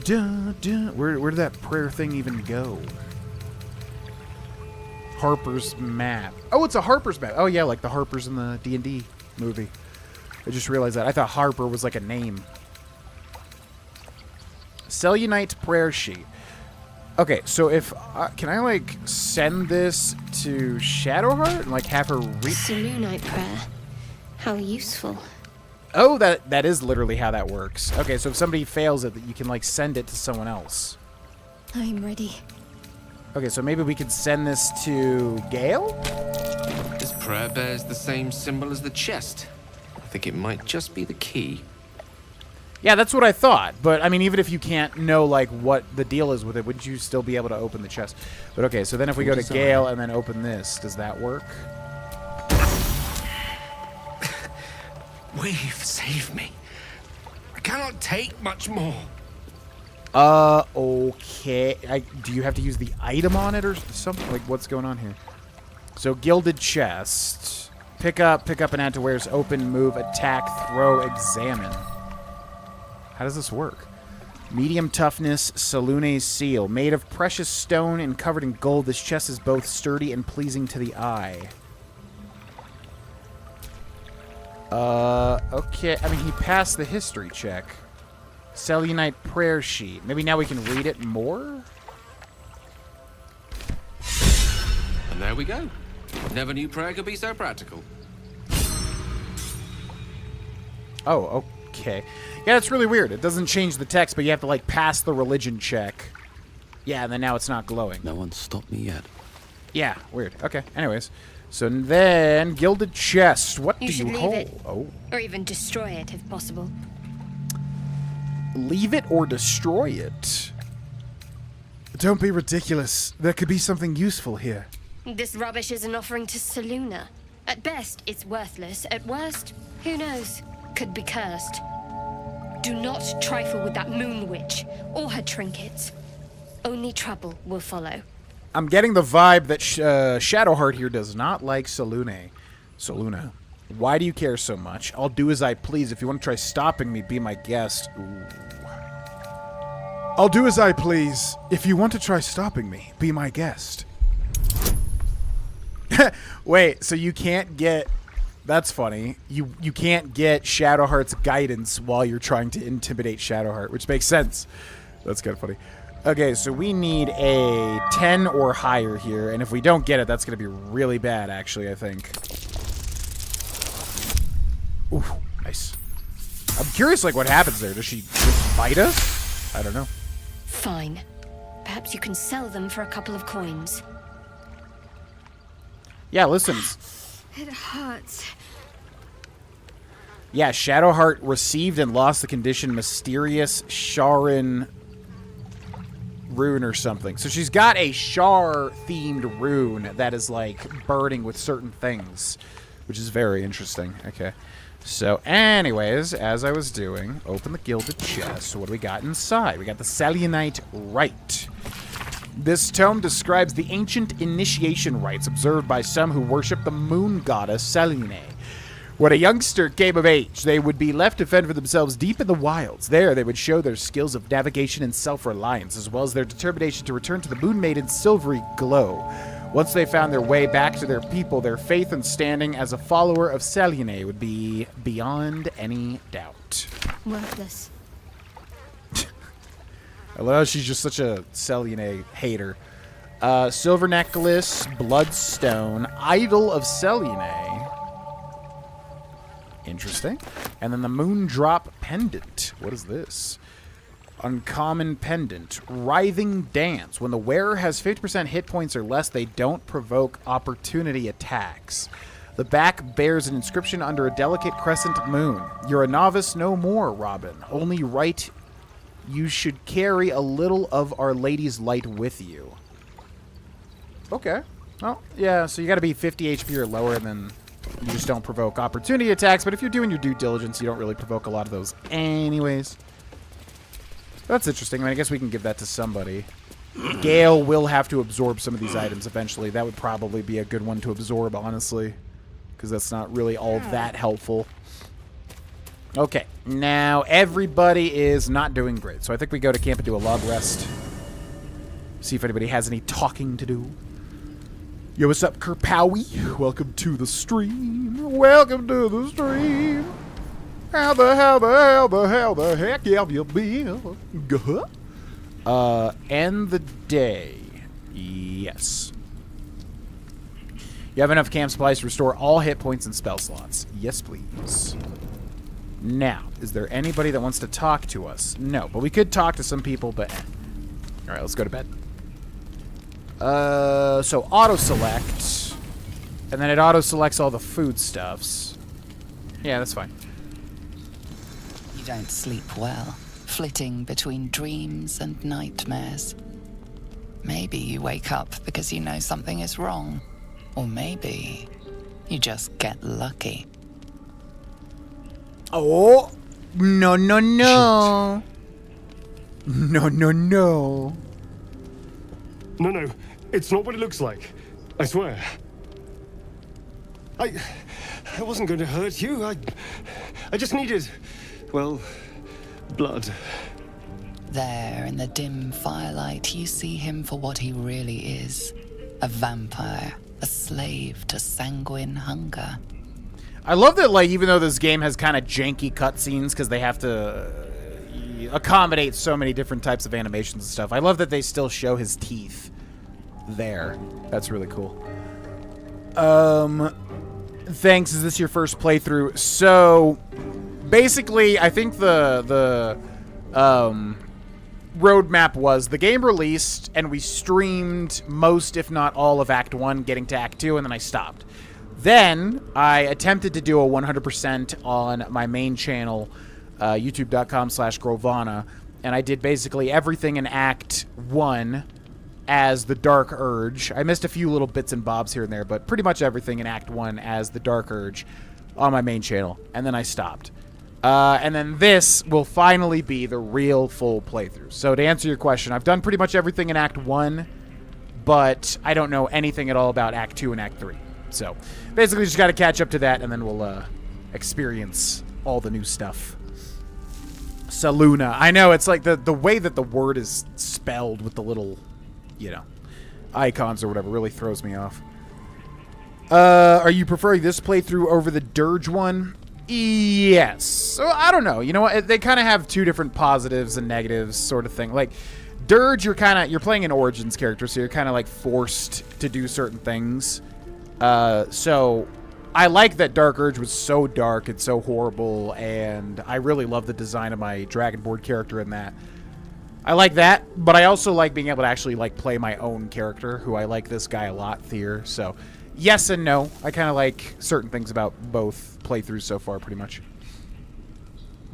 Where did that prayer thing even go? Harper's map. Oh, it's a Harper's map. Oh, yeah, like the Harpers in the D&D movie. I just realized that. I thought Harper was like a name. Selûnite prayer sheet. Okay, so if... can I, like, send this to Shadowheart and, like, have her read... Selûnite prayer. How useful. Oh, that is literally how that works. Okay, so if somebody fails it, you can, like, send it to someone else. I'm ready. Okay, so maybe we could send this to Gale? This prayer bears the same symbol as the chest. I think it might just be the key. Yeah, that's what I thought. But, I mean, even if you can't know, like, what the deal is with it, wouldn't you still be able to open the chest? But, okay, so then if we go to Gale and then open this, does that work? We've saved me. I cannot take much more. Okay. Do you have to use the item on it or something? Like, what's going on here? So, Gilded Chest. Pick up and add to wares open, move, attack, throw, examine. How does this work? Medium toughness, Selûne's seal. Made of precious stone and covered in gold, this chest is both sturdy and pleasing to the eye. Okay. I mean, he passed the history check. Selûnite prayer sheet. Maybe now we can read it more? And there we go. Never knew prayer could be so practical. Oh, okay. Yeah, it's really weird. It doesn't change the text, but you have to, like, pass the religion check. Yeah, and then now it's not glowing. No one's stopped me yet. Yeah, weird. Okay, anyways. So then, gilded chest. What do You should you leave hold? it. Oh. Or even destroy it if possible. Leave it or destroy it? Don't be ridiculous. There could be something useful here. This rubbish is an offering to Selûne. At best, it's worthless. At worst, who knows? Could be cursed. Do not trifle with that moon witch or her trinkets. Only trouble will follow. I'm getting the vibe that Shadowheart here does not like Selûne. Selûne. Why do you care so much? I'll do as I please. If you want to try stopping me, be my guest. Ooh. I'll do as I please. If you want to try stopping me, be my guest. Wait, so you can't get... That's funny. You can't get Shadowheart's guidance while you're trying to intimidate Shadowheart, which makes sense. That's kind of funny. Okay, so we need a 10 or higher here, and if we don't get it, that's going to be really bad, actually, I think. Ooh, nice. I'm curious, like, what happens there. Does she just fight us? I don't know. Fine. Perhaps you can sell them for a couple of coins. Yeah, listen. It hurts. Yeah, Shadowheart received and lost the condition Mysterious Sharin rune or something. So she's got a Shar-themed rune that is, like, burning with certain things, which is very interesting. Okay. So, anyways, as I was doing, open the gilded chest. So what do we got inside? We got the Selûnite Rite. This tome describes the ancient initiation rites observed by some who worship the moon goddess Selûne. When a youngster came of age, they would be left to fend for themselves deep in the wilds. There, they would show their skills of navigation and self-reliance, as well as their determination to return to the Moon Maiden's silvery glow. Once they found their way back to their people, their faith and standing as a follower of Selûne would be beyond any doubt. Worthless. I love how she's just such a Selûne hater. Silver necklace, bloodstone, idol of Selûne. Interesting. And then the Moondrop pendant. What is this? Uncommon pendant. Writhing dance. When the wearer has 50% hit points or less, they don't provoke opportunity attacks. The back bears an inscription under a delicate crescent moon. You're a novice no more, Robin. Only right you should carry a little of Our Lady's light with you. Okay. Well, yeah, so you gotta be 50 HP or lower, and then you just don't provoke opportunity attacks, but if you're doing your due diligence, you don't really provoke a lot of those anyways. That's interesting. I mean, I guess we can give that to somebody. Gale will have to absorb some of these items eventually. That would probably be a good one to absorb, honestly, because that's not really all that helpful. Okay, now everybody is not doing great, so I think we go to camp and do a log rest. See if anybody has any talking to do. Yo, what's up, Kerpowie? Welcome to the stream. Welcome to the stream. How the heck have you been? End the day. Yes. You have enough camp supplies to restore all hit points and spell slots. Yes, please. Now, is there anybody that wants to talk to us? No, but we could talk to some people, but... Alright, let's go to bed. So auto-select. And then it auto-selects all the foodstuffs. Yeah, that's fine. You don't sleep well, flitting between dreams and nightmares. Maybe you wake up because you know something is wrong. Or maybe you just get lucky. Oh! No, no, no! No, no, no. No, it's not what it looks like. I swear. I wasn't going to hurt you. I just needed, well, blood. There, in the dim firelight, you see him for what he really is. A vampire, a slave to sanguine hunger. I love that, like, even though this game has kind of janky cutscenes because they have to accommodate so many different types of animations and stuff, I love that they still show his teeth there. That's really cool. Thanks. Is this your first playthrough? So, basically, I think the roadmap was the game released, and we streamed most, if not all, of Act 1, getting to Act 2, and then I stopped. Then, I attempted to do a 100% on my main channel, youtube.com/Grovana, and I did basically everything in Act 1 as the Dark Urge. I missed a few little bits and bobs here and there, but pretty much everything in Act 1 as the Dark Urge on my main channel, and then I stopped. And then this will finally be the real full playthrough. So to answer your question, I've done pretty much everything in Act 1, but I don't know anything at all about Act 2 and Act 3. So basically just got to catch up to that, and then we'll experience all the new stuff. Saluna. I know, it's like the way that the word is spelled with the little, you know, icons or whatever really throws me off. Are you preferring this playthrough over the Dirge one? Yes. So I don't know. You know what? They kind of have two different positives and negatives sort of thing. Like Dirge, you're playing an Origins character, so you're kind of like forced to do certain things. So I like that Dark Urge was so dark and so horrible, and I really love the design of my Dragonborn character in that. I like that, but I also like being able to actually like play my own character, who I like this guy a lot, Thier. So yes and no. I kind of like certain things about both playthroughs so far, pretty much.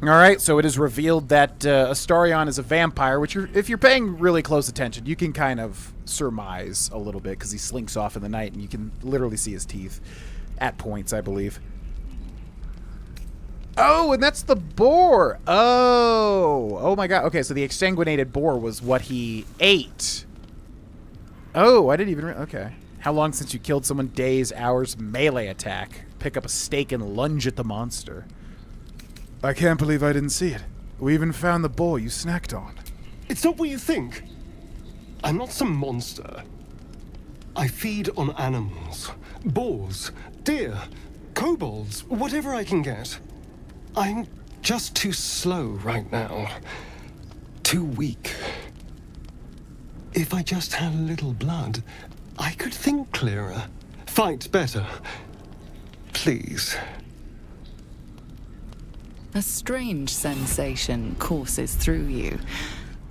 Alright, so it is revealed that Astarion is a vampire, which if you're paying really close attention, you can kind of surmise a little bit, because he slinks off in the night, and you can literally see his teeth at points, I believe. Oh, and that's the boar! Oh my god. Okay, so the exsanguinated boar was what he ate. Oh, I didn't even... Okay. How long since you killed someone? Days, hours, melee attack. Pick up a stake and lunge at the monster. I can't believe I didn't see it. We even found the boar you snacked on. It's not what you think. I'm not some monster. I feed on animals. Boars, deer, kobolds, whatever I can get. I'm just too slow right now. Too weak. If I just had a little blood, I could think clearer, fight better. Please. A strange sensation courses through you,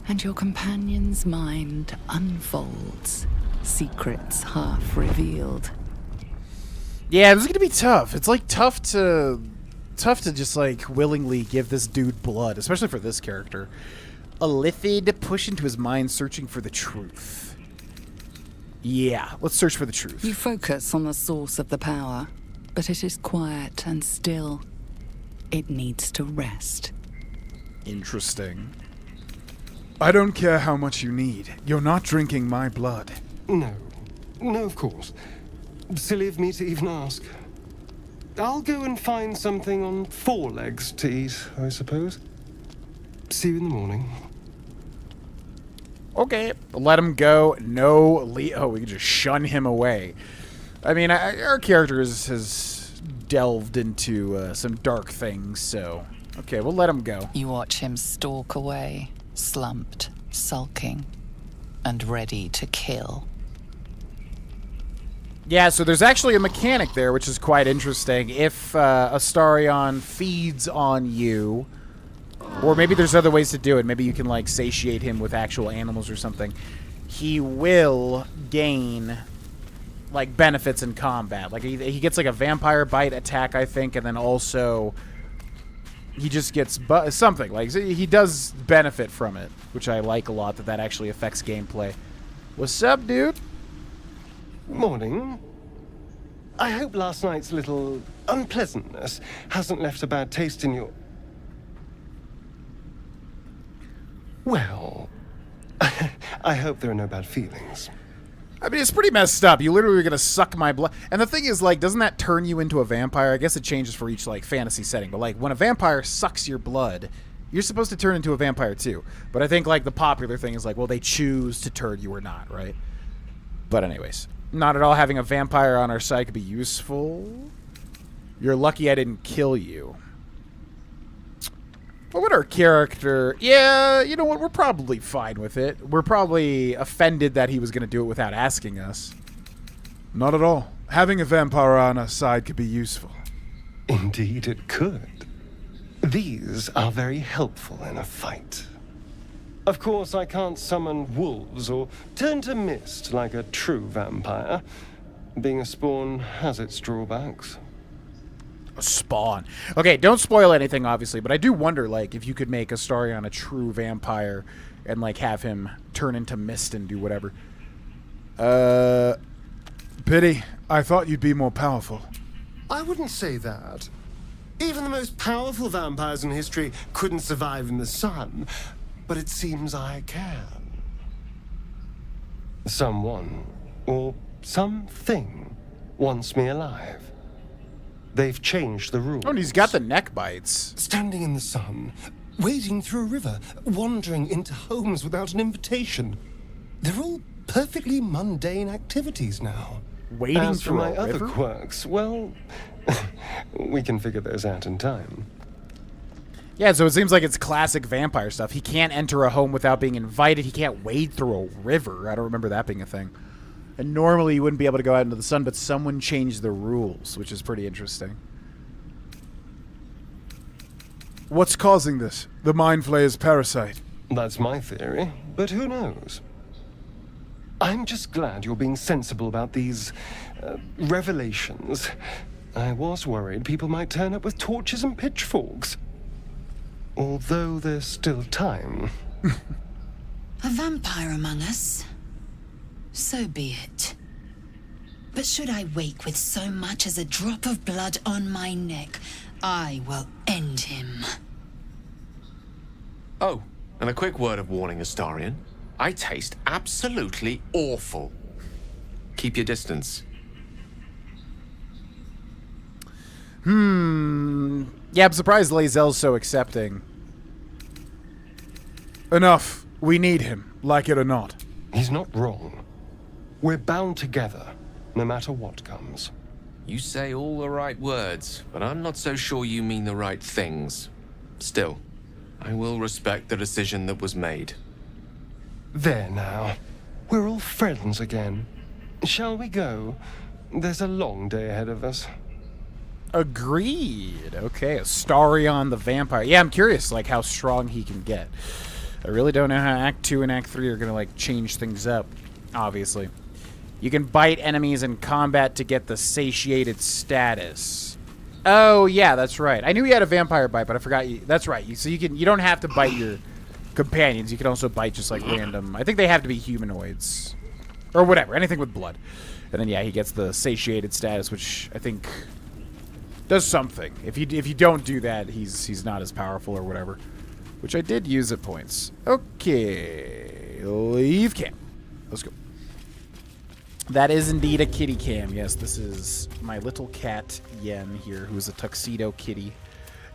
and your companion's mind unfolds, secrets half revealed. Yeah, this is gonna be tough. It's like tough to just like willingly give this dude blood, especially for this character. A Lithid push into his mind, searching for the truth. Yeah, let's search for the truth. You focus on the source of the power, but it is quiet and still. It needs to rest. Interesting. I don't care how much you need. You're not drinking my blood. No, of course. Silly of me to even ask. I'll go and find something on 4 legs to eat, I suppose. See you in the morning. Okay, let him go. No, Leo, we can just shun him away. I mean, our character has delved into some dark things, so... Okay, we'll let him go. You watch him stalk away, slumped, sulking, and ready to kill. Yeah, so there's actually a mechanic there, which is quite interesting. If Astarion feeds on you, or maybe there's other ways to do it. Maybe you can, like, satiate him with actual animals or something. He will gain, like, benefits in combat. Like, he gets, like, a vampire bite attack, I think, and then also he just gets something. Like, he does benefit from it, which I like a lot, that actually affects gameplay. What's up, dude? Morning. I hope last night's little unpleasantness hasn't left a bad taste in your... Well, I hope there are no bad feelings. I mean, it's pretty messed up. You literally are going to suck my blood. And the thing is, like, doesn't that turn you into a vampire? I guess it changes for each, like, fantasy setting. But, like, when a vampire sucks your blood, you're supposed to turn into a vampire, too. But I think, like, the popular thing is, like, well, they choose to turn you or not, right? But anyways, not at all having a vampire on our side could be useful. You're lucky I didn't kill you. What would our character... Yeah, you know what? We're probably fine with it. We're probably offended that he was going to do it without asking us. Not at all. Having a vampire on our side could be useful. Indeed it could. These are very helpful in a fight. Of course, I can't summon wolves or turn to mist like a true vampire. Being a spawn has its drawbacks. A spawn. Okay, don't spoil anything, obviously, but I do wonder, like, if you could make Astarion a true vampire and, like, have him turn into mist and do whatever. Pity. I thought you'd be more powerful. I wouldn't say that. Even the most powerful vampires in history couldn't survive in the sun, but it seems I can. Someone, or something, wants me alive. They've changed the rules. Oh, and he's got the neck bites. Standing in the sun, wading through a river, wandering into homes without an invitation. They're all perfectly mundane activities now. Wading As for through my a other river? quirks, well, we can figure those out in time. Yeah, so it seems like it's classic vampire stuff. He can't enter a home without being invited. He can't wade through a river. I don't remember that being a thing. And normally you wouldn't be able to go out into the sun, but someone changed the rules, which is pretty interesting. What's causing this? The Mind Flayer's parasite. That's my theory, but who knows? I'm just glad you're being sensible about these revelations. I was worried people might turn up with torches and pitchforks. Although there's still time. A vampire among us? So be it. But should I wake with so much as a drop of blood on my neck, I will end him. Oh, and a quick word of warning, Astarion. I taste absolutely awful. Keep your distance. Yeah, I'm surprised Lae'zel's so accepting. Enough. We need him, like it or not. He's not wrong. We're bound together, no matter what comes. You say all the right words, but I'm not so sure you mean the right things. Still, I will respect the decision that was made. There now. We're all friends again. Shall we go? There's a long day ahead of us. Agreed. Okay, Astarion the vampire. Yeah, I'm curious, like, how strong he can get. I really don't know how Act 2 and Act 3 are going to, like, change things up, obviously. You can bite enemies in combat to get the satiated status. Oh, yeah, that's right. I knew he had a vampire bite, but I forgot you. That's right. So you don't have to bite your companions. You can also bite just, like, random. I think they have to be humanoids. Or whatever, anything with blood. And then, yeah, he gets the satiated status, which I think does something. If you don't do that, he's not as powerful or whatever. Which I did use at points. Okay. Leave camp. Let's go. That is indeed a kitty cam. Yes, this is my little cat, Yen, here, who's a tuxedo kitty.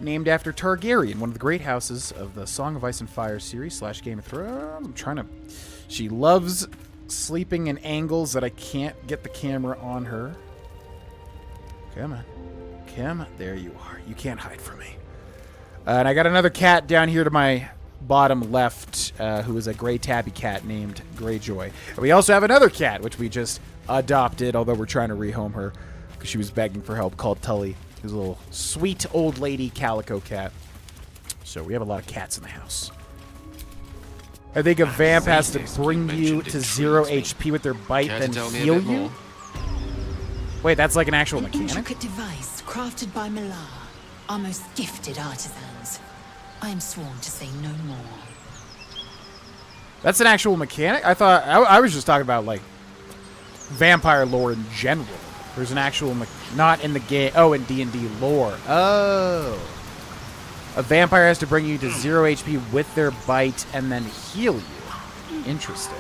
Named after Targaryen, one of the great houses of the Song of Ice and Fire series / Game of Thrones. I'm trying to... She loves sleeping in angles that I can't get the camera on her. Come on. Come on. There you are. You can't hide from me. And I got another cat down here to my bottom left, who is a gray tabby cat named Greyjoy. And we also have another cat, which we just adopted, although we're trying to rehome her because she was begging for help, called Tully. Who's a little sweet old lady calico cat. So we have a lot of cats in the house. I think a vamp has to bring you to 0 HP with their bite, then heal you? Wait, that's like an actual An mechanic? intricate device crafted by Malar, our most gifted artisans. I am sworn to say no more. That's an actual mechanic? I thought... I was just talking about, like, vampire lore in general. There's an actual... Not in the game... Oh, in D&D lore. Oh. A vampire has to bring you to 0 HP with their bite and then heal you. Interesting.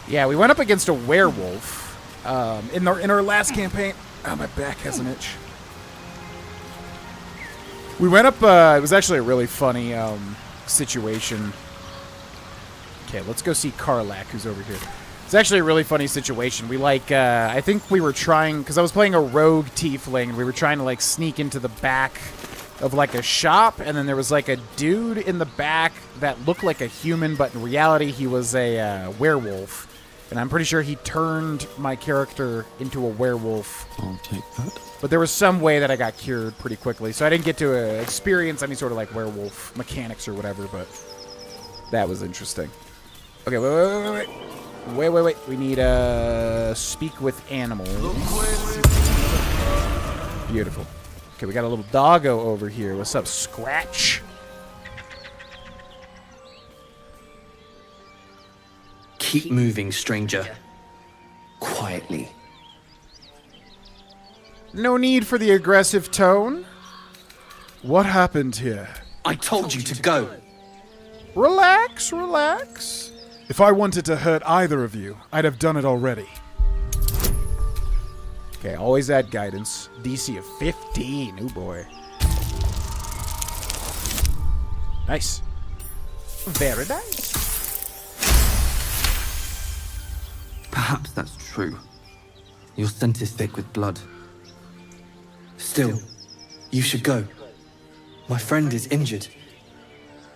Yeah, we went up against a werewolf in our last campaign. Oh, my back has an itch. We went up, it was actually a really funny situation. Okay, let's go see Karlach, who's over here. It's actually a really funny situation. We, like, I think we were trying, because I was playing a rogue tiefling, and we were trying to, like, sneak into the back of, like, a shop, and then there was, like, a dude in the back that looked like a human, but in reality he was a werewolf. And I'm pretty sure he turned my character into a werewolf. I'll take that. But there was some way that I got cured pretty quickly, so I didn't get to experience any sort of, like, werewolf mechanics or whatever, but that was interesting. Okay, wait. We need speak with animals. Beautiful. Okay, we got a little doggo over here. What's up, Scratch? Keep moving, stranger. Quietly. No need for the aggressive tone. What happened here? I told you to go. Relax, relax. If I wanted to hurt either of you, I'd have done it already. Okay, always add guidance. DC of 15. Oh boy. Nice. Very nice. Perhaps that's true. Your scent is thick with blood. Still, you should go. My friend is injured.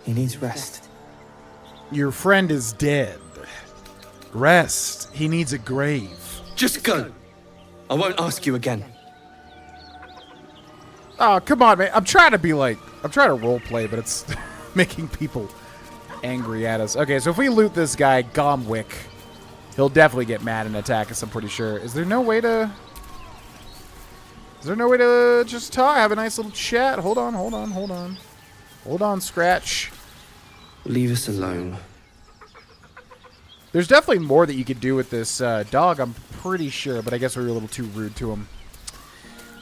He needs rest. Your friend is dead. Rest. He needs a grave. Just go. I won't ask you again. Oh, come on, man. I'm trying to roleplay, but it's making people angry at us. Okay, so if we loot this guy, Gomwick, he'll definitely get mad and attack us, I'm pretty sure. Is there no way to just talk? Have a nice little chat? Hold on. Hold on, Scratch. Leave us alone. There's definitely more that you could do with this dog, I'm pretty sure, but I guess we were a little too rude to him.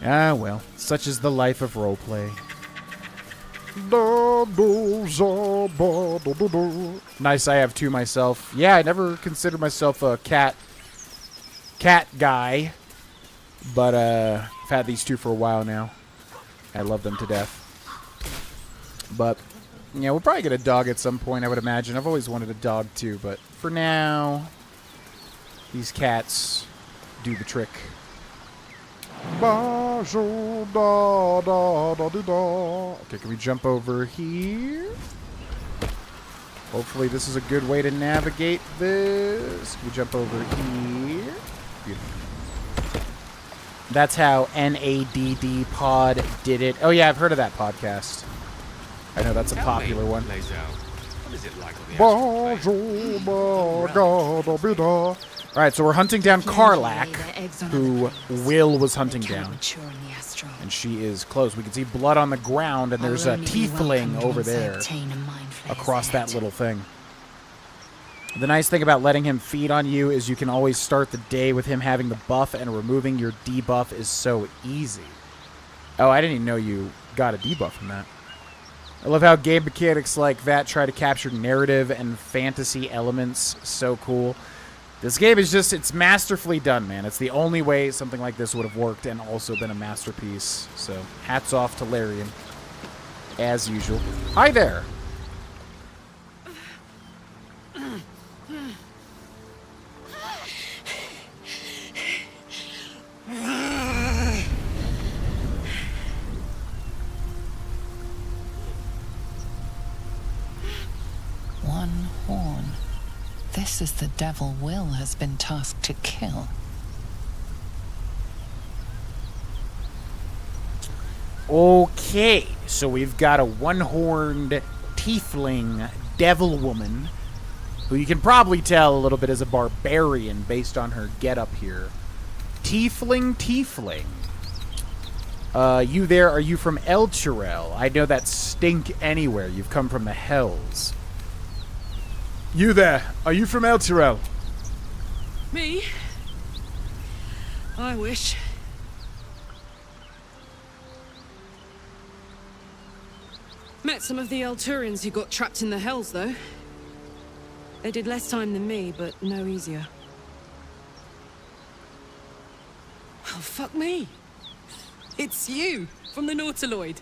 Ah, well. Such is the life of roleplay. Nice, I have two myself. Yeah, I never considered myself a cat guy, but I've had these two for a while now. I love them to death. But yeah, we'll probably get a dog at some point, I would imagine. I've always wanted a dog too, but for now, these cats do the trick. Okay, can we jump over here? Hopefully this is a good way to navigate this. Can we jump over here? Beautiful. That's how NADD Pod did it. Oh yeah, I've heard of that podcast. I know that's a popular one. Lae'zel, what is it like on the Alright, so we're hunting down Karlach, who Will was hunting down. And she is close. We can see blood on the ground, and there's a tiefling over there across that little thing. The nice thing about letting him feed on you is you can always start the day with him having the buff, and removing your debuff is so easy. Oh, I didn't even know you got a debuff from that. I love how game mechanics like that try to capture narrative and fantasy elements. So cool. This game is just, it's masterfully done, man. It's the only way something like this would have worked and also been a masterpiece. So, hats off to Larian. As usual. Hi there. One horn. This is the devil Will has been tasked to kill. Okay, so we've got a one-horned tiefling devil woman, who you can probably tell a little bit is a barbarian based on her getup here. Tiefling. You there, are you from Elturel? I know that stink anywhere. You've come from the Hells. You there, are you from Elturel? Me? I wish. Met some of the Elturians who got trapped in the Hells, though. They did less time than me, but no easier. Oh, fuck me. It's you, from the Nautiloid.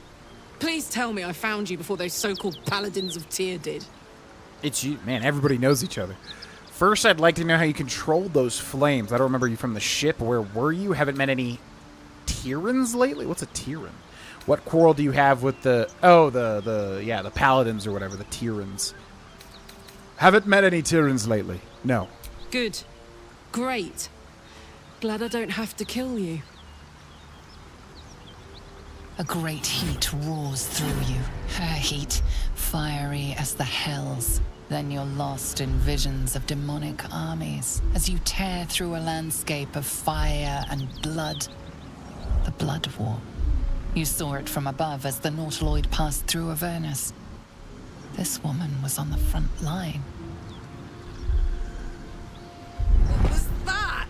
Please tell me I found you before those so-called paladins of Tyr did. It's you. Man, everybody knows each other. First, I'd like to know how you controlled those flames. I don't remember you from the ship. Where were you? Haven't met any Tyrans lately? What's a Tyran? What quarrel do you have with the... Oh, the paladins or whatever, the Tyrans. Haven't met any Tyrans lately. No. Good. Great. Glad I don't have to kill you. A great heat roars through you. Her heat, fiery as the hells. Then you're lost in visions of demonic armies as you tear through a landscape of fire and blood. The Blood War. You saw it from above as the Nautiloid passed through Avernus. This woman was on the front line. What was that?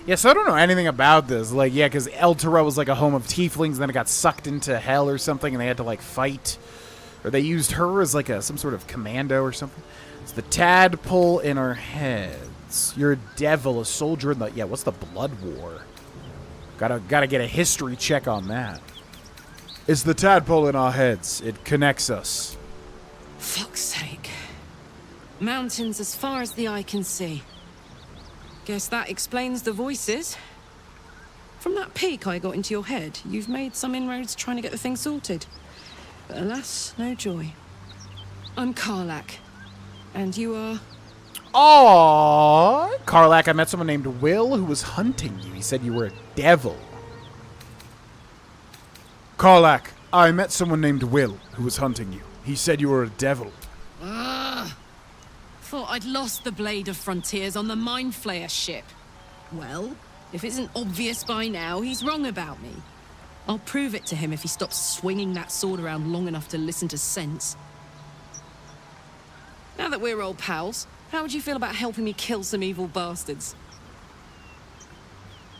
Yeah, so I don't know anything about this. Like, yeah, because Eltura was like a home of tieflings, and then it got sucked into hell or something, and they had to, like, fight. Or they used her as, like, some sort of commando or something. It's the tadpole in our heads. You're a devil, a soldier in the... Yeah, what's the Blood War? Gotta get a history check on that. It's the tadpole in our heads. It connects us. Fuck's sake. Mountains as far as the eye can see. Guess that explains the voices. From that peek I got into your head, you've made some inroads trying to get the thing sorted. But alas, no joy. I'm Karlach. And you are... Aww! Karlach, I met someone named Will who was hunting you. He said you were a devil. Karlach, I met someone named Will who was hunting you. He said you were a devil. Thought I'd lost the Blade of Frontiers on the Mind Flayer ship. Well, if it isn't obvious by now, he's wrong about me. I'll prove it to him if he stops swinging that sword around long enough to listen to sense. Now that we're old pals, how would you feel about helping me kill some evil bastards?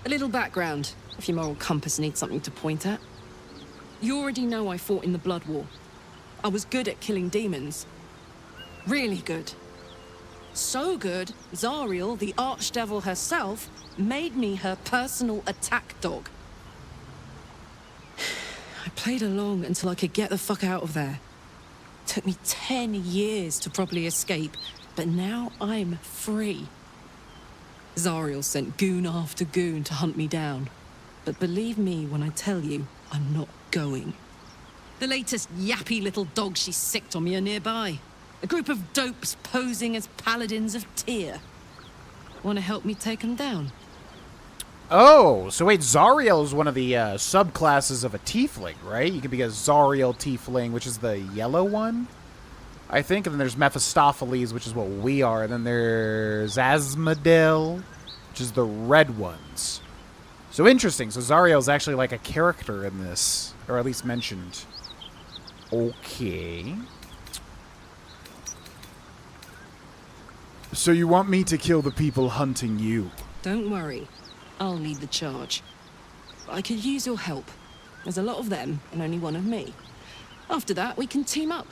A little background, if your moral compass needs something to point at. You already know I fought in the Blood War. I was good at killing demons. Really good. So good, Zariel, the archdevil herself, made me her personal attack dog. I played along until I could get the fuck out of there. Took me 10 years to properly escape, but now I'm free. Zariel sent goon after goon to hunt me down. But believe me when I tell you, I'm not going. The latest yappy little dogs she sicked on me are nearby. A group of dopes posing as paladins of Tyr. Want to help me take them down? Oh, so wait, Zariel is one of the subclasses of a tiefling, right? You could be a Zariel tiefling, which is the yellow one, I think. And then there's Mephistopheles, which is what we are. And then there's Asmodel, which is the red ones. So interesting. So Zariel is actually like a character in this, or at least mentioned. Okay. So you want me to kill the people hunting you? Don't worry. I'll lead the charge. But I could use your help. There's a lot of them, and only one of me. After that, we can team up.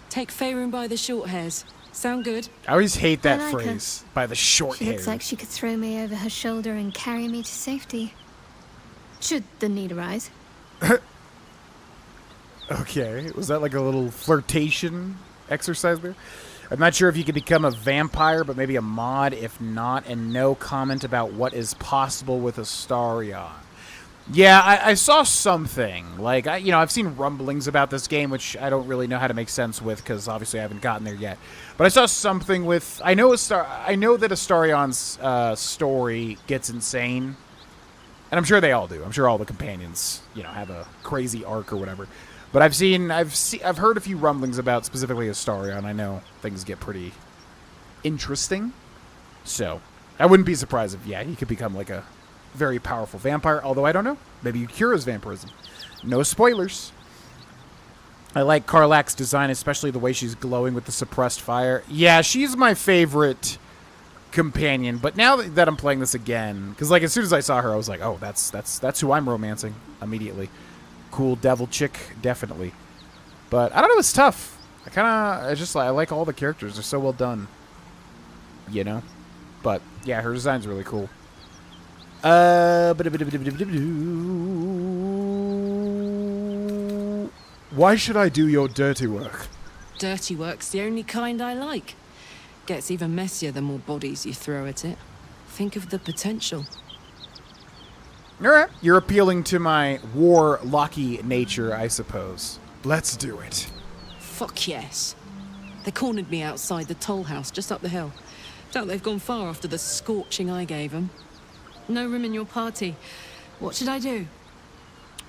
Take Faerun by the short hairs. Sound good? I always hate that I like phrase, by the short She hair. looks like she could throw me over her shoulder and carry me to safety. Should the need arise. Okay, was that like a little flirtation exercise there? I'm not sure if you could become a vampire, but maybe a mod if not, and no comment about what is possible with Astarion. Yeah, I saw something. Like, I've seen rumblings about this game, which I don't really know how to make sense with, because obviously I haven't gotten there yet. But I saw something with... I know that Astarion's story gets insane, and I'm sure they all do. I'm sure all the companions, have a crazy arc or whatever. But I've heard a few rumblings about specifically Astarion. I know things get pretty interesting. So, I wouldn't be surprised if, he could become like a very powerful vampire. Although, I don't know. Maybe you cure his vampirism. No spoilers. I like Karlach's design, especially the way she's glowing with the suppressed fire. Yeah, she's my favorite companion. But now that I'm playing this again, because like as soon as I saw her, I was like, oh, that's who I'm romancing immediately. Cool devil chick, definitely. But I don't know, it's tough. I like all the characters. They're so well done. you know? But, yeah, her design's really cool. Why should I do your dirty work? Dirty work's the only kind I like. Gets even messier the more bodies you throw at it. Think of the potential. Alright, you're appealing to my warlocky nature, I suppose. Let's do it. Fuck yes. They cornered me outside the toll house just up the hill. Doubt they've gone far after the scorching I gave them. No room in your party. What should I do?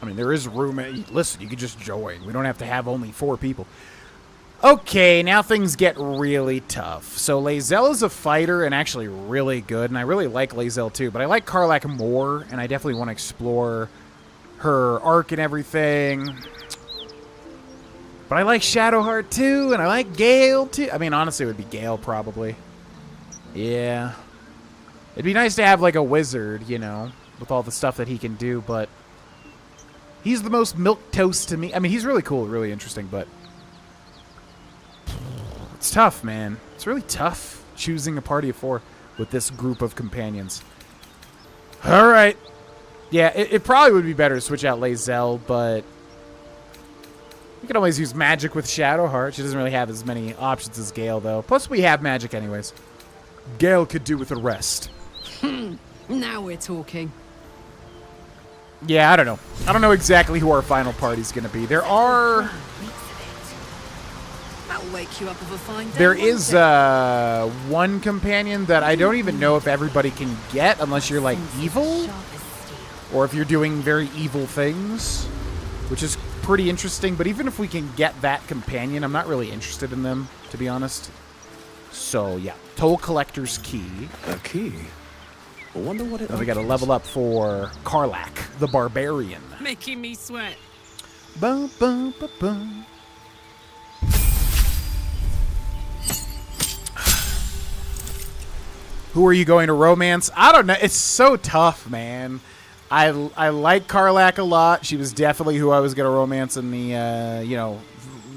I mean, there is room. Listen, you could just join. We don't have to have only 4 people. Okay, now things get really tough. So Lae'zel is a fighter and actually really good, and I really like Lae'zel too, but I like Karlach more, and I definitely want to explore her arc and everything. But I like Shadowheart too, and I like Gale too. I mean, honestly, it would be Gale probably. Yeah. It'd be nice to have like a wizard, you know, with all the stuff that he can do, but he's the most milquetoast to me. I mean, he's really cool, really interesting, but it's tough, man. It's really tough choosing a party of 4 with this group of companions. All right. Yeah, it probably would be better to switch out Lae'zel, but you can always use magic with Shadowheart. She doesn't really have as many options as Gale, though. Plus, we have magic anyways. Gale could do with the rest. Now we're talking. Yeah, I don't know. I don't know exactly who our final party's going to be. There are... That'll wake you up of a fine day. There is one companion that I don't even know if everybody can get unless you're, like, evil. Or if you're doing very evil things. Which is pretty interesting. But even if we can get that companion, I'm not really interested in them, to be honest. So, yeah. Toll Collector's Key. A key? I wonder what it Then we got to level up for Karlach, the Barbarian. Making me sweat. Bum, bum, bum, bum. Who are you going to romance? I don't know. It's so tough, man. I like Karlach a lot. She was definitely who I was going to romance in the, you know,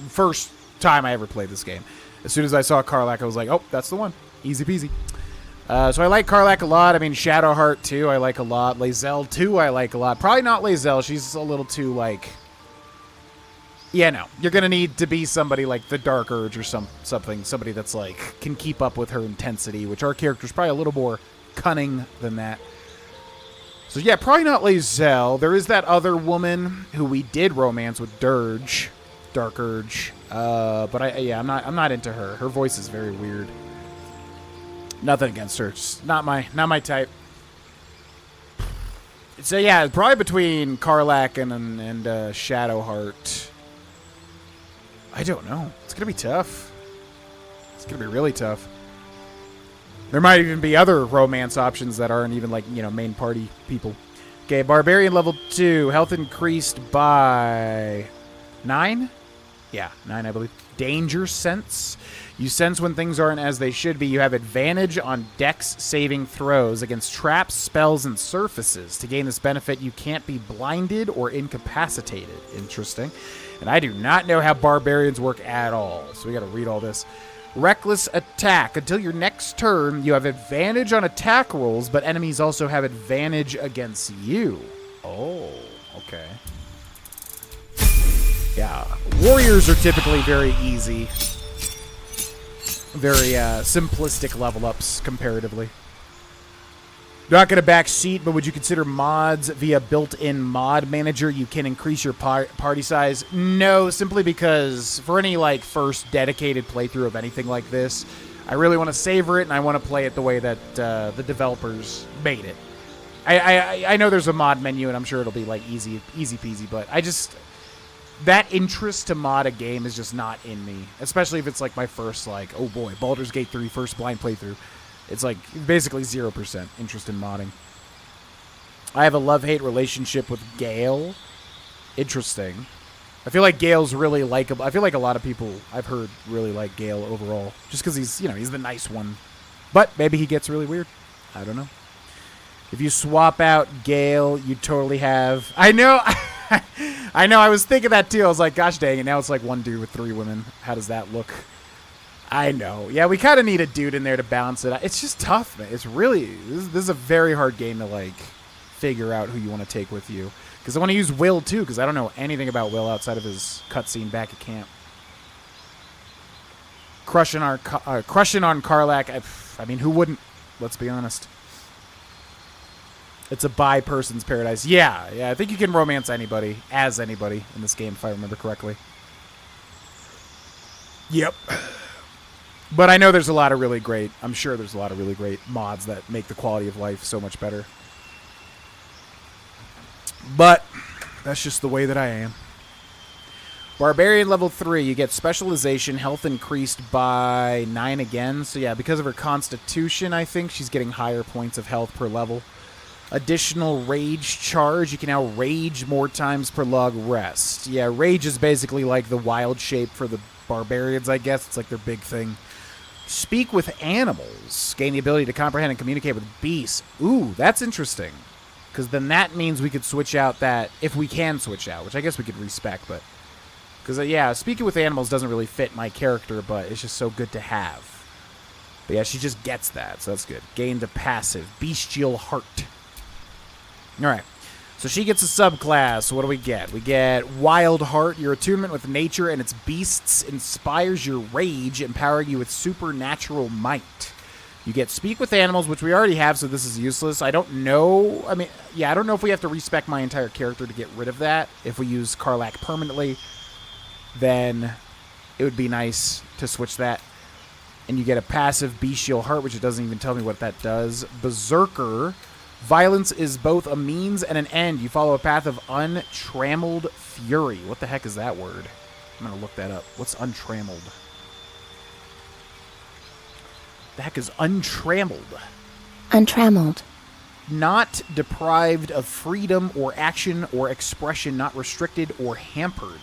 first time I ever played this game. As soon as I saw Karlach, I was like, oh, that's the one. Easy peasy. So I like Karlach a lot. I mean, Shadowheart, too, I like a lot. Lae'zel, too, I like a lot. Probably not Lae'zel. She's a little too, like... Yeah, no. You're going to need to be somebody like the Dark Urge or something. Somebody that's, like, can keep up with her intensity, which our character's probably a little more cunning than that. So, yeah, probably not Lae'zel. There is that other woman who we did romance with Dirge. Dark Urge. But, I'm not into her. Her voice is very weird. Nothing against her. Just not my type. So yeah, probably between Karlach and Shadowheart. I don't know. It's gonna be tough. It's gonna be really tough. There might even be other romance options that aren't even like, you know, main party people. Okay, Barbarian level 2. Health increased by 9? Yeah, 9 I believe. Danger sense. You sense when things aren't as they should be. You have advantage on dex saving throws against traps, spells, and surfaces. To gain this benefit, you can't be blinded or incapacitated. Interesting. And I do not know how barbarians work at all, so we got to read all this. Reckless attack. Until your next turn, you have advantage on attack rolls, but enemies also have advantage against you. Oh, okay. Yeah, warriors are typically very easy. Very simplistic level ups comparatively. Not going to backseat, but would you consider mods via built-in mod manager? You can increase your party size. No, simply because for any like first dedicated playthrough of anything like this, I really want to savor it and I want to play it the way that the developers made it. I know there's a mod menu and I'm sure it'll be like easy peasy, but I just... That interest to mod a game is just not in me. Especially if it's like my first, like, oh boy, Baldur's Gate 3 first blind playthrough. It's like basically 0% interest in modding. I have a love-hate relationship with Gale. Interesting. I feel like Gale's really likable. I feel like a lot of people I've heard really like Gale overall. Just because he's, you know, he's the nice one. But maybe he gets really weird. I don't know. If you swap out Gale, you totally have... I know... I know, I was thinking that too. I was like, gosh dang it, now it's like one dude with 3 women. How does that look? I know. Yeah, we kind of need a dude in there to balance it out. It's just tough, man. It's really... This is a very hard game to, like, figure out who you want to take with you. Because I want to use Will, too, because I don't know anything about Will outside of his cutscene back at camp. Crushing on Karlach. I mean, who wouldn't? Let's be honest. It's a bi-person's paradise. Yeah, I think you can romance anybody, as anybody, in this game, if I remember correctly. Yep. But I know there's a lot of really great... I'm sure there's a lot of really great mods that make the quality of life so much better. But that's just the way that I am. Barbarian level 3, you get specialization, health increased by 9 again. So yeah, because of her constitution, I think, she's getting higher points of health per level. Additional rage charge, you can now rage more times per log rest. Yeah, rage is basically like the wild shape for the barbarians, I guess. It's like their big thing. Speak with animals. Gain the ability to comprehend and communicate with beasts. Ooh, that's interesting. Because then that means we could switch out that, if we can switch out, which I guess we could respec, but... Because, yeah, speaking with animals doesn't really fit my character, but it's just so good to have. But yeah, she just gets that, so that's good. Gain the passive. Bestial Heart. Alright. So she gets a subclass. What do we get? We get Wild Heart. Your attunement with nature and its beasts inspires your rage, empowering you with supernatural might. You get Speak with Animals, which we already have, so this is useless. I don't know. I mean, yeah, I don't know if we have to respec my entire character to get rid of that. If we use Karlach permanently, then it would be nice to switch that. And you get a passive Bestial Heart, which it doesn't even tell me what that does. Berserker. Violence is both a means and an end. You follow a path of untrammeled fury. What the heck is that word? I'm going to look that up. What's untrammeled? The heck is untrammeled? Untrammeled. Not deprived of freedom or action or expression, not restricted or hampered.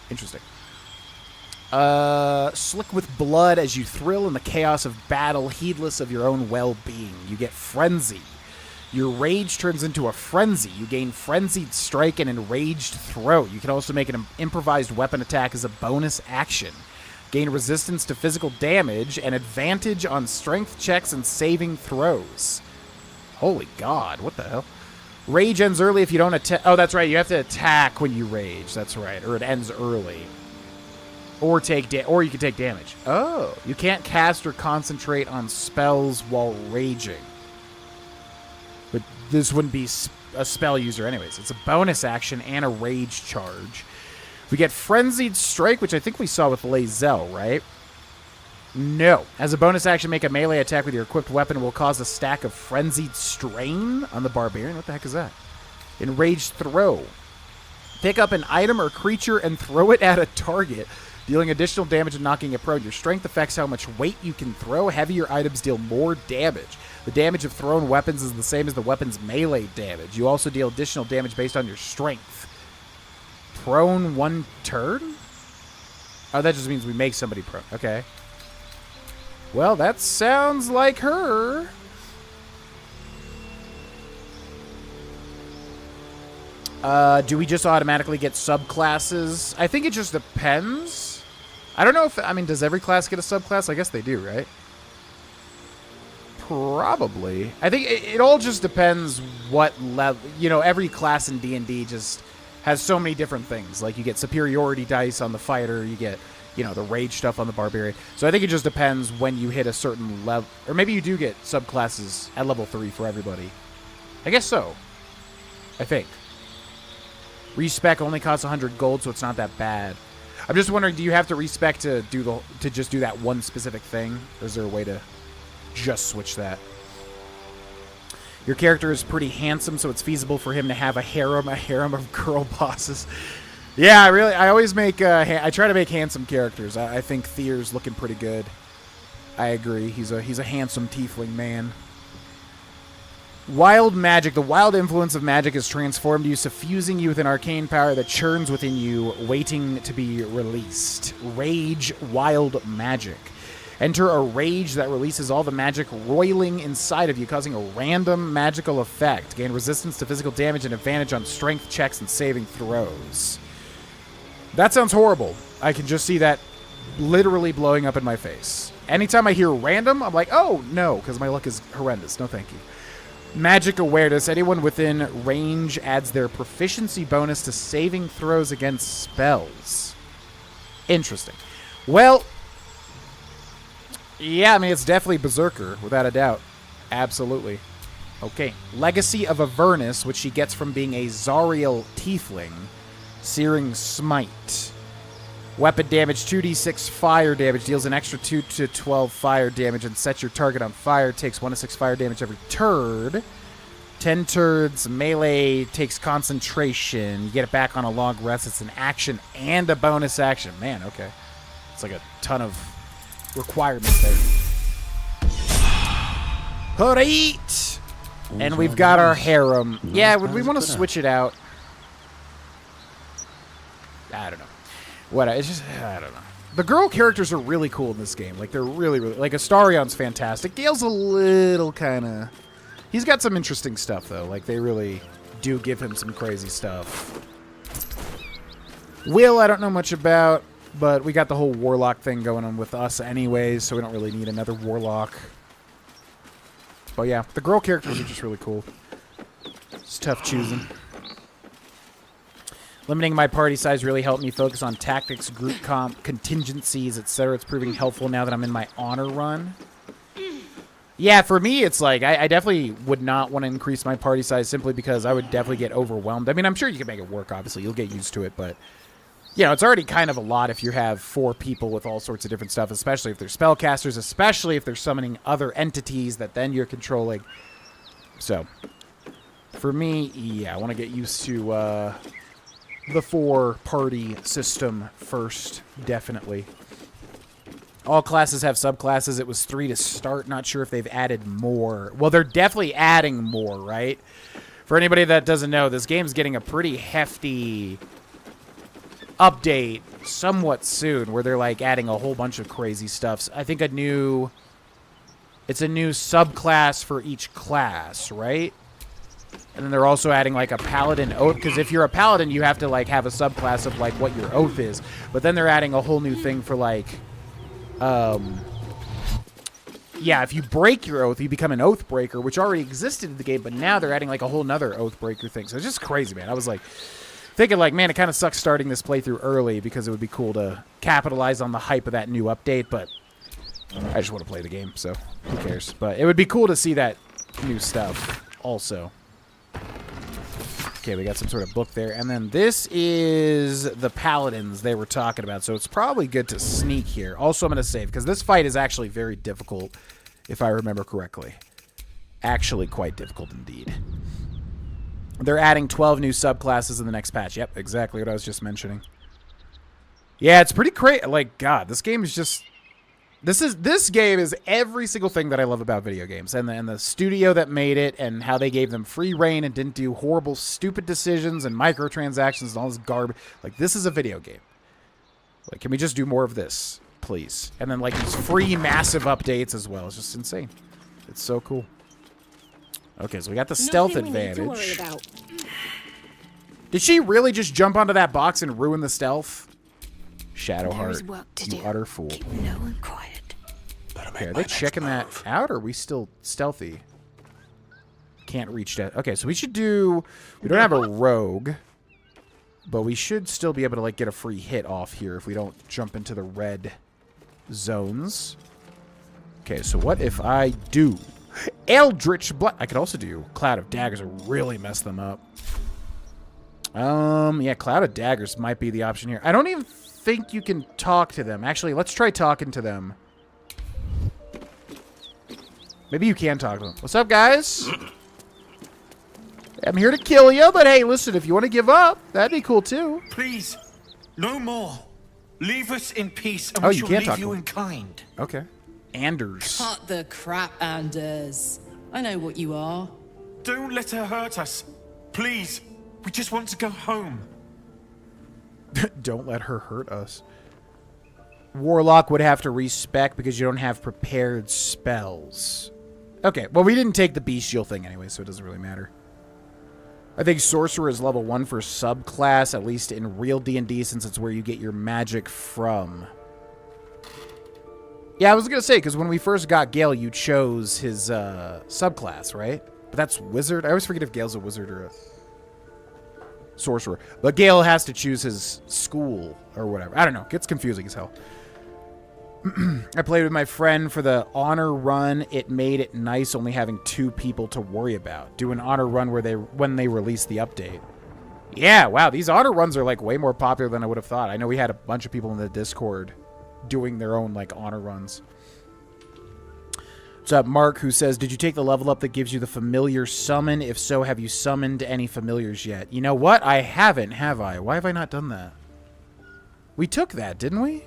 Interesting. Slick with blood as you thrill in the chaos of battle, heedless of your own well-being. You get Frenzy. Your rage turns into a frenzy. You gain Frenzied Strike and Enraged Throw. You can also make an improvised weapon attack as a bonus action. Gain resistance to physical damage and advantage on strength checks and saving throws. Holy God, what the hell? Rage ends early if you don't attack. Oh, that's right. You have to attack when you rage. That's right. Or it ends early. Or or you can take damage. Oh, you can't cast or concentrate on spells while raging. But this wouldn't be a spell user anyways. It's a bonus action and a rage charge. We get Frenzied Strike, which I think we saw with Lae'zel, right? No. As a bonus action, make a melee attack with your equipped weapon. It will cause a stack of Frenzied Strain on the Barbarian. What the heck is that? Enraged Throw. Pick up an item or creature and throw it at a target, dealing additional damage and knocking it prone. Your strength affects how much weight you can throw. Heavier items deal more damage. The damage of thrown weapons is the same as the weapon's melee damage. You also deal additional damage based on your strength. Prone 1 turn? Oh, that just means we make somebody prone. Okay. Well, that sounds like her. Do we just automatically get subclasses? I think it just depends. I don't know if... I mean, does every class get a subclass? I guess they do, right? Probably. I think it all just depends what level... You know, every class in D&D just has so many different things. Like, you get superiority dice on the fighter. You get, you know, the rage stuff on the barbarian. So I think it just depends when you hit a certain level. Or maybe you do get subclasses at level 3 for everybody. I guess so. I think. Respec only costs 100 gold, so it's not that bad. I'm just wondering, do you have to respec to just do that one specific thing? Or is there a way to just switch that? Your character is pretty handsome, so it's feasible for him to have a harem of girl bosses. Yeah, I always make, I try to make handsome characters. I think Thier's looking pretty good. I agree. He's a handsome tiefling man. Wild magic. The wild influence of magic has transformed you, suffusing you with an arcane power that churns within you, waiting to be released. Rage, wild magic. Enter a rage that releases all the magic roiling inside of you, causing a random magical effect. Gain resistance to physical damage and advantage on strength checks and saving throws. That sounds horrible. I can just see that literally blowing up in my face. Anytime I hear random, I'm like, oh, no, because my luck is horrendous. No, thank you. Magic awareness. Anyone within range adds their proficiency bonus to saving throws against spells. Interesting. Well, yeah, I mean, it's definitely Berserker, without a doubt. Absolutely. Okay. Legacy of Avernus, which she gets from being a Zariel Tiefling. Searing Smite. Weapon damage, 2d6 fire damage. Deals an extra 2 to 12 fire damage and sets your target on fire. Takes 1 to 6 fire damage every turn. 10 turns. Melee takes concentration. You get it back on a long rest. It's an action and a bonus action. Man, okay. It's like a ton of requirements there. Alright! And we've got our harem. Yeah, would we want to switch it out? I don't know. What? It's just, I don't know. The girl characters are really cool in this game. Like, they're really, really... Like, Astarion's fantastic. Gale's a little kind of... He's got some interesting stuff, though. Like, they really do give him some crazy stuff. Will, I don't know much about, but we got the whole Warlock thing going on with us anyways, so we don't really need another Warlock. But yeah, the girl characters are just really cool. It's tough choosing. Limiting my party size really helped me focus on tactics, group comp, contingencies, etc. It's proving helpful now that I'm in my honor run. Yeah, for me, it's like, I definitely would not want to increase my party size simply because I would definitely get overwhelmed. I mean, I'm sure you can make it work, obviously. You'll get used to it, but, you know, it's already kind of a lot if you have 4 people with all sorts of different stuff, especially if they're spellcasters, especially if they're summoning other entities that then you're controlling. So, for me, yeah, I want to get used to the 4-party system first, definitely. All classes have subclasses. It was 3 to start. Not sure if they've added more. Well, they're definitely adding more, right? For anybody that doesn't know, this game's getting a pretty hefty update somewhat soon where they're, like, adding a whole bunch of crazy stuff. I think it's a new subclass for each class, right? And then they're also adding, like, a paladin oath. Because if you're a paladin, you have to, like, have a subclass of, like, what your oath is. But then they're adding a whole new thing for, like... yeah, if you break your oath, you become an oath breaker, which already existed in the game, but now they're adding like a whole nother oath breaker thing. So it's just crazy, man. I was like thinking like, man, it kind of sucks starting this playthrough early because it would be cool to capitalize on the hype of that new update, but I just want to play the game, so who cares? But it would be cool to see that new stuff also. Okay, we got some sort of book there. And then this is the paladins they were talking about. So it's probably good to sneak here. Also, I'm going to save, because this fight is actually very difficult, if I remember correctly. Actually quite difficult indeed. They're adding 12 new subclasses in the next patch. Yep, exactly what I was just mentioning. Yeah, it's pretty crazy. Like, God, this game is just... This game is every single thing that I love about video games, and the studio that made it, and how they gave them free reign and didn't do horrible, stupid decisions and microtransactions and all this garbage. Like, this is a video game. Like, can we just do more of this, please? And then like these free massive updates as well. It's just insane. It's so cool. Okay, so we got the stealth advantage. Did she really just jump onto that box and ruin the stealth? Shadowheart, you utter fool. Keep low and quiet. Okay, are they checking that out, or are we still stealthy? Can't reach that. Okay, so we should do... We don't have a rogue, but we should still be able to, like, get a free hit off here if we don't jump into the red zones. Okay, so what if I do Eldritch Blast? I could also do Cloud of Daggers or really mess them up. Yeah, Cloud of Daggers might be the option here. I don't even think you can talk to them. Actually, let's try talking to them. Maybe you can talk to them. What's up, guys? I'm here to kill you, but hey, listen, if you want to give up, that'd be cool too. Please, no more. Leave us in peace, and oh, we you shall can't leave talk you to in kind. Okay. Anders. Cut the crap, Anders. I know what you are. Don't let her hurt us. Please, we just want to go home. Don't let her hurt us. Warlock would have to respec because you don't have prepared spells. Okay, well, we didn't take the bestial thing anyway, so it doesn't really matter. I think Sorcerer is level 1 for subclass, at least in real D&D, since it's where you get your magic from. Yeah, I was going to say, because when we first got Gale, you chose his subclass, right? But that's wizard. I always forget if Gale's a wizard or a sorcerer. But Gale has to choose his school or whatever. I don't know. It gets confusing as hell. I played with my friend for the honor run. It made it nice only having 2 people to worry about. Do an honor run when they release the update. Yeah, wow. These honor runs are like way more popular than I would have thought. I know we had a bunch of people in the Discord doing their own like honor runs. What's up, Mark, who says, did you take the level up that gives you the familiar summon? If so, have you summoned any familiars yet? You know what? I haven't, have I? Why have I not done that? We took that, didn't we?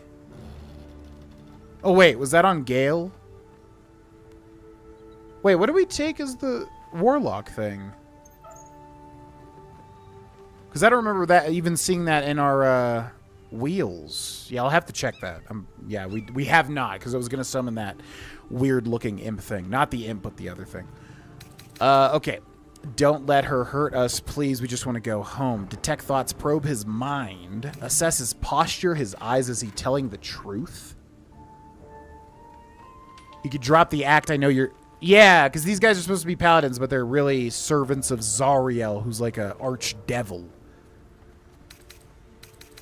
Oh, wait. Was that on Gale? Wait, what did we take as the Warlock thing? Because I don't remember that even seeing that in our wheels. Yeah, I'll have to check that. Yeah, we have not, because I was going to summon that weird-looking imp thing. Not the imp, but the other thing. Okay. Don't let her hurt us, please. We just want to go home. Detect thoughts, probe his mind. Assess his posture, his eyes. Is he telling the truth? You could drop the act. I know you're... Yeah, because these guys are supposed to be paladins, but they're really servants of Zariel, who's like an archdevil.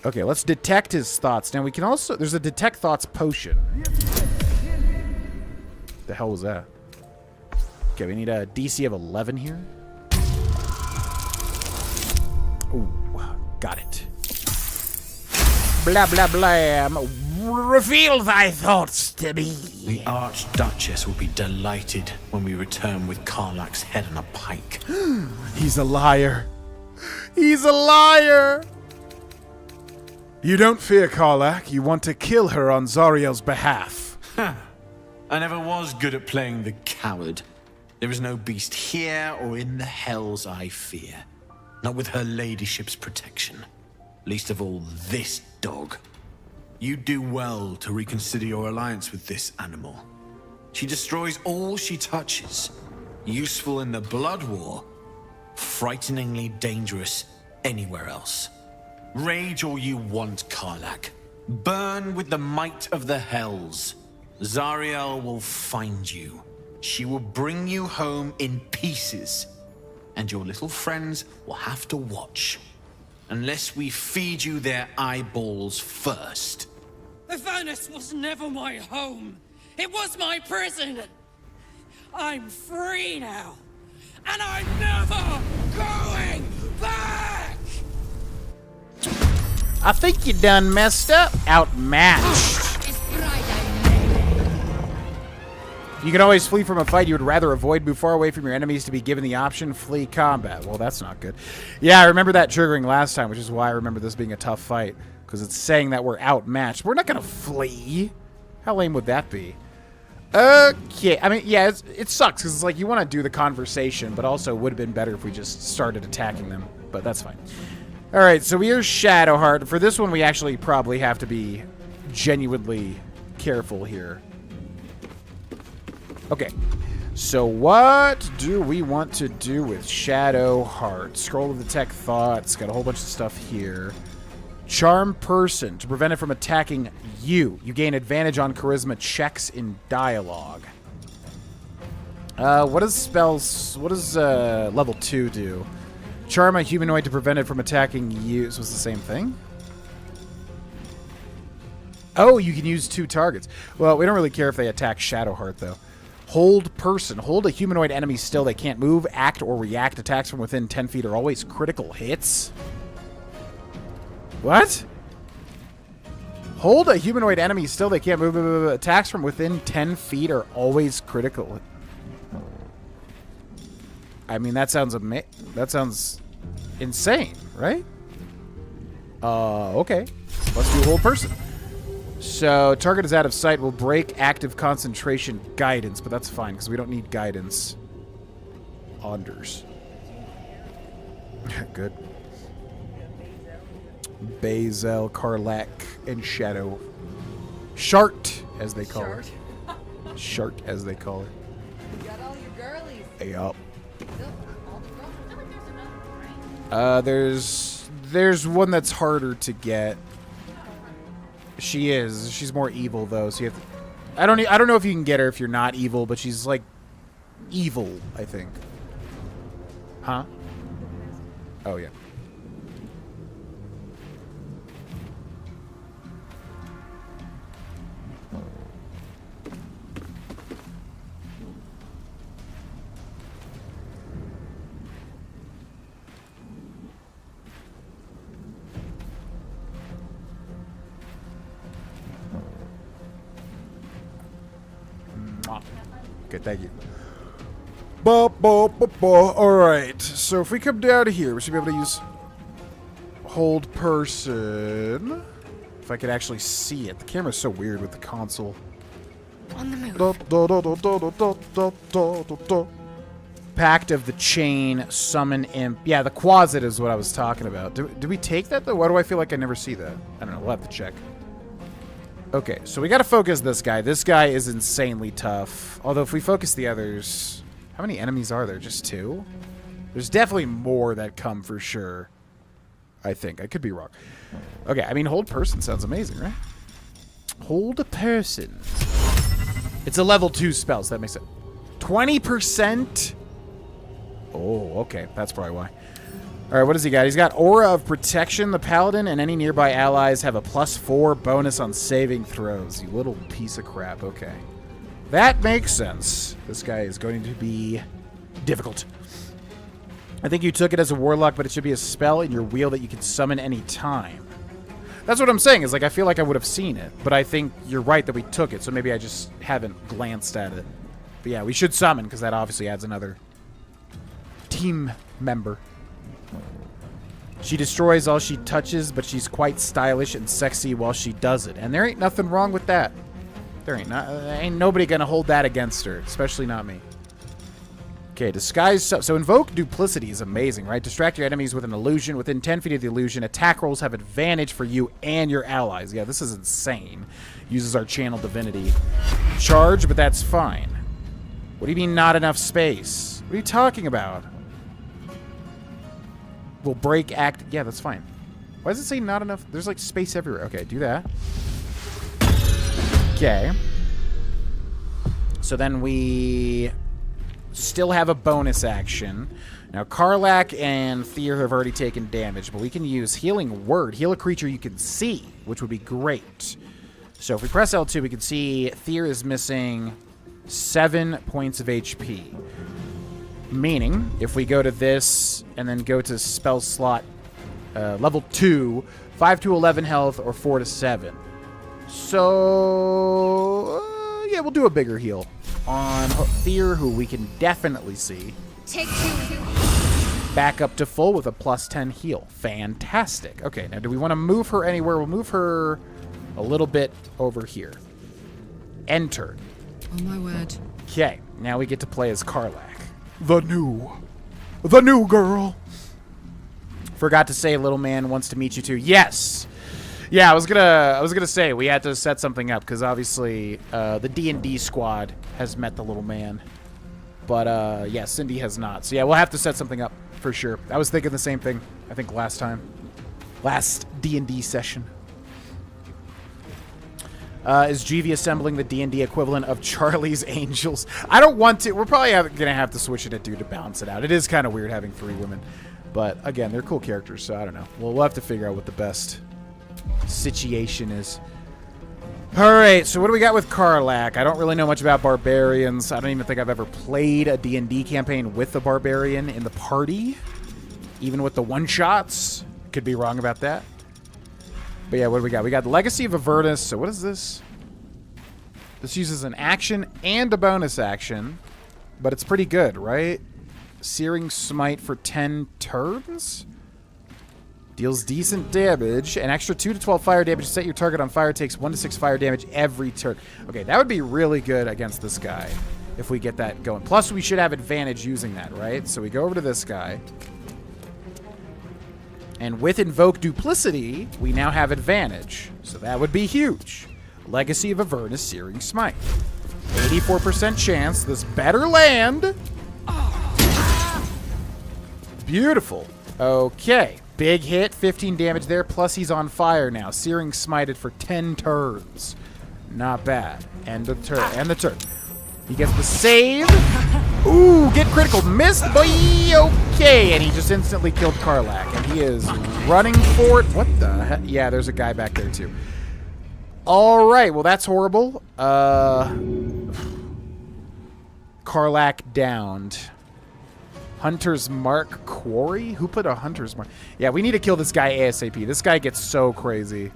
Okay, let's detect his thoughts. Now, we can also... There's a detect thoughts potion. The hell was that? Okay, we need a DC of 11 here. Ooh, got it. Blah, blah, blah. Reveal thy thoughts to me. The Archduchess will be delighted when we return with Karlach's head on a pike. He's a liar. He's a liar. You don't fear Karlach. You want to kill her on Zariel's behalf. I never was good at playing the coward. There is no beast here or in the hells I fear. Not with her ladyship's protection. Least of all this dog. You do well to reconsider your alliance with this animal. She destroys all she touches. Useful in the blood war. Frighteningly dangerous anywhere else. Rage all you want, Karlach. Burn with the might of the hells. Zariel will find you. She will bring you home in pieces. And your little friends will have to watch. Unless we feed you their eyeballs first. Avernus was never my home. It was my prison. I'm free now. And I'm never going back! I think you done messed up. Outmatched. You can always flee from a fight you would rather avoid. Move far away from your enemies to be given the option. Flee combat. Well, that's not good. Yeah, I remember that triggering last time, which is why I remember this being a tough fight. Because it's saying that we're outmatched. We're not going to flee. How lame would that be? Okay. I mean, yeah, it sucks. Because it's like you want to do the conversation. But also it would have been better if we just started attacking them. But that's fine. Alright, so we are Shadowheart. For this one, we actually probably have to be genuinely careful here. Okay, so what do we want to do with Shadowheart? Scroll to detect thoughts. Got a whole bunch of stuff here. Charm person to prevent it from attacking you. You gain advantage on charisma checks in dialogue. What does spells? What does level 2 do? Charm a humanoid to prevent it from attacking you. So it's the same thing. Oh, you can use 2 targets. Well, we don't really care if they attack Shadowheart though. Hold person. Hold a humanoid enemy still. They can't move, act, or react. Attacks from within 10 feet are always critical hits. What? Hold a humanoid enemy still. They can't move. Attacks from within 10 feet are always critical. I mean, that sounds insane, right? Okay. Let's do hold person. So, target is out of sight. Will break active concentration guidance, but that's fine because we don't need guidance. Anders. Good. Lae'zel, Karlach, and Shadow. Shart, as they call it. Shart, as they call it. You got all your girlies. Yup. There's one that's harder to get. She is. She's more evil, though, so you have to... I don't know if you can get her if you're not evil, but she's like evil, I think. Huh? Oh yeah. Good, thank you. Alright, so if we come down here, we should be able to use hold person. If I could actually see it. The camera's so weird with the console. On the move. Pact of the Chain, Summon Imp. Yeah, the Quasit is what I was talking about. Did we take that, though? Why do I feel like I never see that? I don't know. We'll have to check. Okay, so we got to focus this guy. This guy is insanely tough. Although if we focus the others... How many enemies are there? Just 2? There's definitely more that come for sure. I think. I could be wrong. Okay, I mean, hold person sounds amazing, right? Hold a person. It's a level 2 spell, so that makes it 20%. Oh, okay. That's probably why. All right, what does he got? He's got Aura of Protection. The Paladin and any nearby allies have a +4 bonus on saving throws. You little piece of crap. Okay. That makes sense. This guy is going to be difficult. I think you took it as a warlock, but it should be a spell in your wheel that you can summon any time. That's what I'm saying, is like I feel like I would have seen it, but I think you're right that we took it, so maybe I just haven't glanced at it. But yeah, we should summon, because that obviously adds another team member. She destroys all she touches, but she's quite stylish and sexy while she does it. And there ain't nothing wrong with that. There ain't nobody gonna hold that against her, especially not me. Okay, disguise. So invoke duplicity is amazing, right? Distract your enemies with an illusion. Within 10 feet of the illusion, attack rolls have advantage for you and your allies. Yeah, this is insane. Uses our channel divinity. Charge, but that's fine. What do you mean not enough space? What are you talking about? Will break act. Yeah, that's fine. Why does it say not enough? There's like space everywhere. Okay, do that. Okay. So then we still have a bonus action. Now, Karlach and Thea have already taken damage, but we can use Healing Word. Heal a creature you can see, which would be great. So if we press L2, we can see Thea is missing 7 points of HP. Meaning, if we go to this and then go to spell slot level 2, 5 to 11 health or 4 to 7. So, yeah, we'll do a bigger heal on Thea, who we can definitely see. Take 2. Back up to full with a +10 heal. Fantastic. Okay, now do we want to move her anywhere? We'll move her a little bit over here. Enter. Oh my word. Okay, now we get to play as Karlach. The new girl. Forgot to say, little man wants to meet you too. Yes. Yeah, I was gonna say we had to set something up because obviously the D&D squad has met the little man, but yeah, Cindy has not. So yeah, we'll have to set something up for sure. I was thinking the same thing. I think last D&D session. Is GV assembling the D&D equivalent of Charlie's Angels? I don't want to. We're probably going to have to switch it to 2 to balance it out. It is kind of weird having 3 women. But, again, they're cool characters, so I don't know. We'll have to figure out what the best situation is. Alright, so what do we got with Karlach? I don't really know much about barbarians. I don't even think I've ever played a D&D campaign with a barbarian in the party. Even with the one-shots. Could be wrong about that. But yeah, what do we got? We got Legacy of Avernus. So what is this? This uses an action and a bonus action. But it's pretty good, right? Searing Smite for 10 turns? Deals decent damage. An extra 2 to 12 fire damage. Set your target on fire. Takes 1 to 6 fire damage every turn. Okay, that would be really good against this guy. If we get that going. Plus, we should have advantage using that, right? So we go over to this guy. And with Invoke Duplicity, we now have advantage. So that would be huge. Legacy of Avernus, Searing Smite. 84% chance this better land. Beautiful. Okay. Big hit, 15 damage there, plus he's on fire now. Searing Smited for 10 turns. Not bad. And the turn. And the turn. He gets the save. Ooh, get critical. Missed, boy. Okay. And he just instantly killed Karlach. And he is running for it. What the heck? Yeah, there's a guy back there, too. All right. Well, that's horrible. Karlach downed. Hunter's Mark Quarry? Who put a Hunter's Mark? Yeah, we need to kill this guy ASAP. This guy gets so crazy.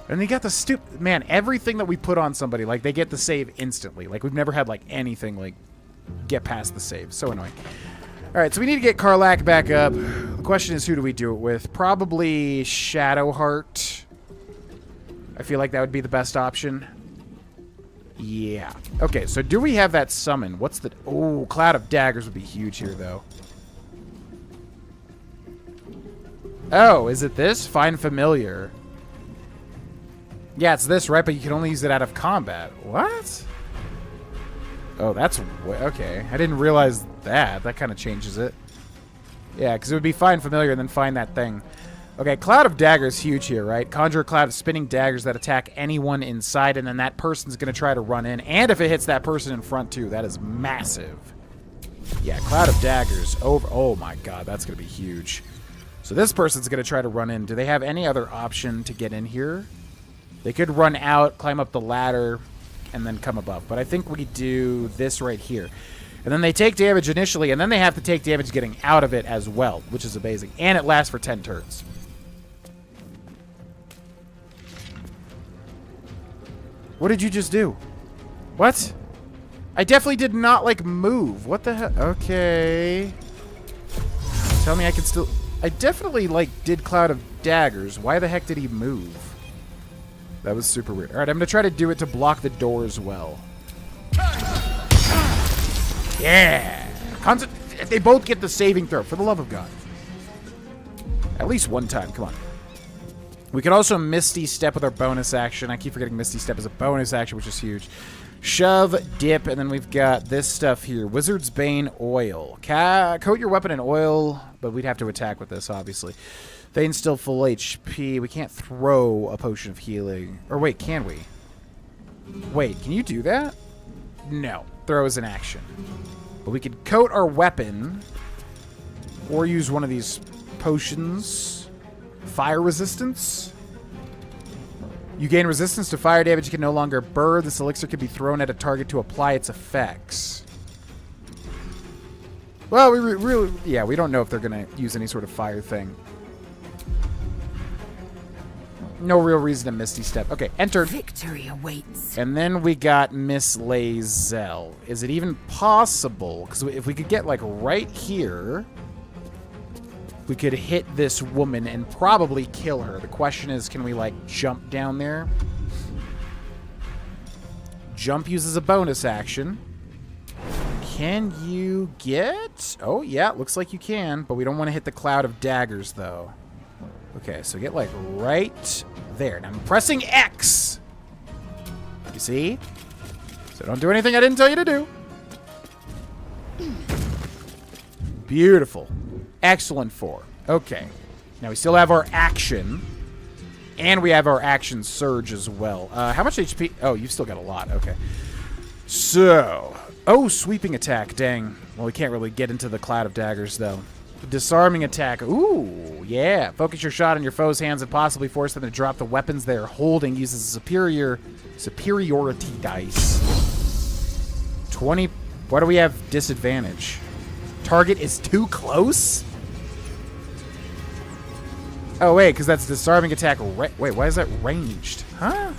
And they got the stupid... Man, everything that we put on somebody, like, they get the save instantly. Like, we've never had, like, anything, like, get past the save. So annoying. All right, so we need to get Karlach back up. The question is, who do we do it with? Probably Shadowheart. I feel like that would be the best option. Yeah. Okay, so do we have that summon? What's the... Oh, Cloud of Daggers would be huge here, though. Oh, is it this? Find Familiar. Yeah, it's this, right? But you can only use it out of combat. What? Oh, that's... Okay. I didn't realize that. That kind of changes it. Yeah, because it would be Find Familiar and then find that thing. Okay, Cloud of Daggers huge here, right? Conjure a cloud of spinning daggers that attack anyone inside, and then that person's going to try to run in. And if it hits that person in front, too, that is massive. Yeah, Cloud of Daggers over... Oh, my God, that's going to be huge. So this person's going to try to run in. Do they have any other option to get in here? They could run out, climb up the ladder, and then come above. But I think we do this right here. And then they take damage initially, and then they have to take damage getting out of it as well, which is amazing. And it lasts for 10 turns. What did you just do? What? I definitely did not, like, move. What the hell? Okay. Tell me I can still... I definitely, like, did Cloud of Daggers. Why the heck did he move? That was super weird. All right, I'm going to try to do it to block the door as well. Yeah! They both get the saving throw, for the love of God. At least one time. Come on. We can also Misty Step with our bonus action. I keep forgetting Misty Step is a bonus action, which is huge. Shove, dip, and then we've got this stuff here. Wizard's Bane Oil. Coat your weapon in oil, but we'd have to attack with this, obviously. Thane's still full HP. We can't throw a potion of healing. Or wait, can we? Wait, can you do that? No. Throw is an action. But we could coat our weapon or use one of these potions. Fire resistance. You gain resistance to fire damage you can no longer burn. This elixir can be thrown at a target to apply its effects. Well, we really... Yeah, we don't know if they're going to use any sort of fire thing. No real reason to Misty Step. Okay, entered. Victory awaits. And then we got Miss Lae'zel. Is it even possible? Because if we could get, like, right here... We could hit this woman and probably kill her. The question is, can we, like, jump down there? Jump uses a bonus action. Can you get... Oh, yeah, looks like you can. But we don't want to hit the Cloud of Daggers, though. Okay, so get, like, right there. Now I'm pressing X. You see? So don't do anything I didn't tell you to do. Beautiful. Excellent 4. Okay. Now we still have our action. And we have our action surge as well. How much HP? Oh, you've still got a lot. Okay. So. Oh, sweeping attack. Dang. Well, we can't really get into the Cloud of Daggers, though. Disarming attack. Ooh, yeah. Focus your shot on your foe's hands and possibly force them to drop the weapons they are holding. Uses superiority dice. 20. Why do we have disadvantage? Target is too close? Oh, wait, because that's disarming attack. Wait, why is that ranged? Huh?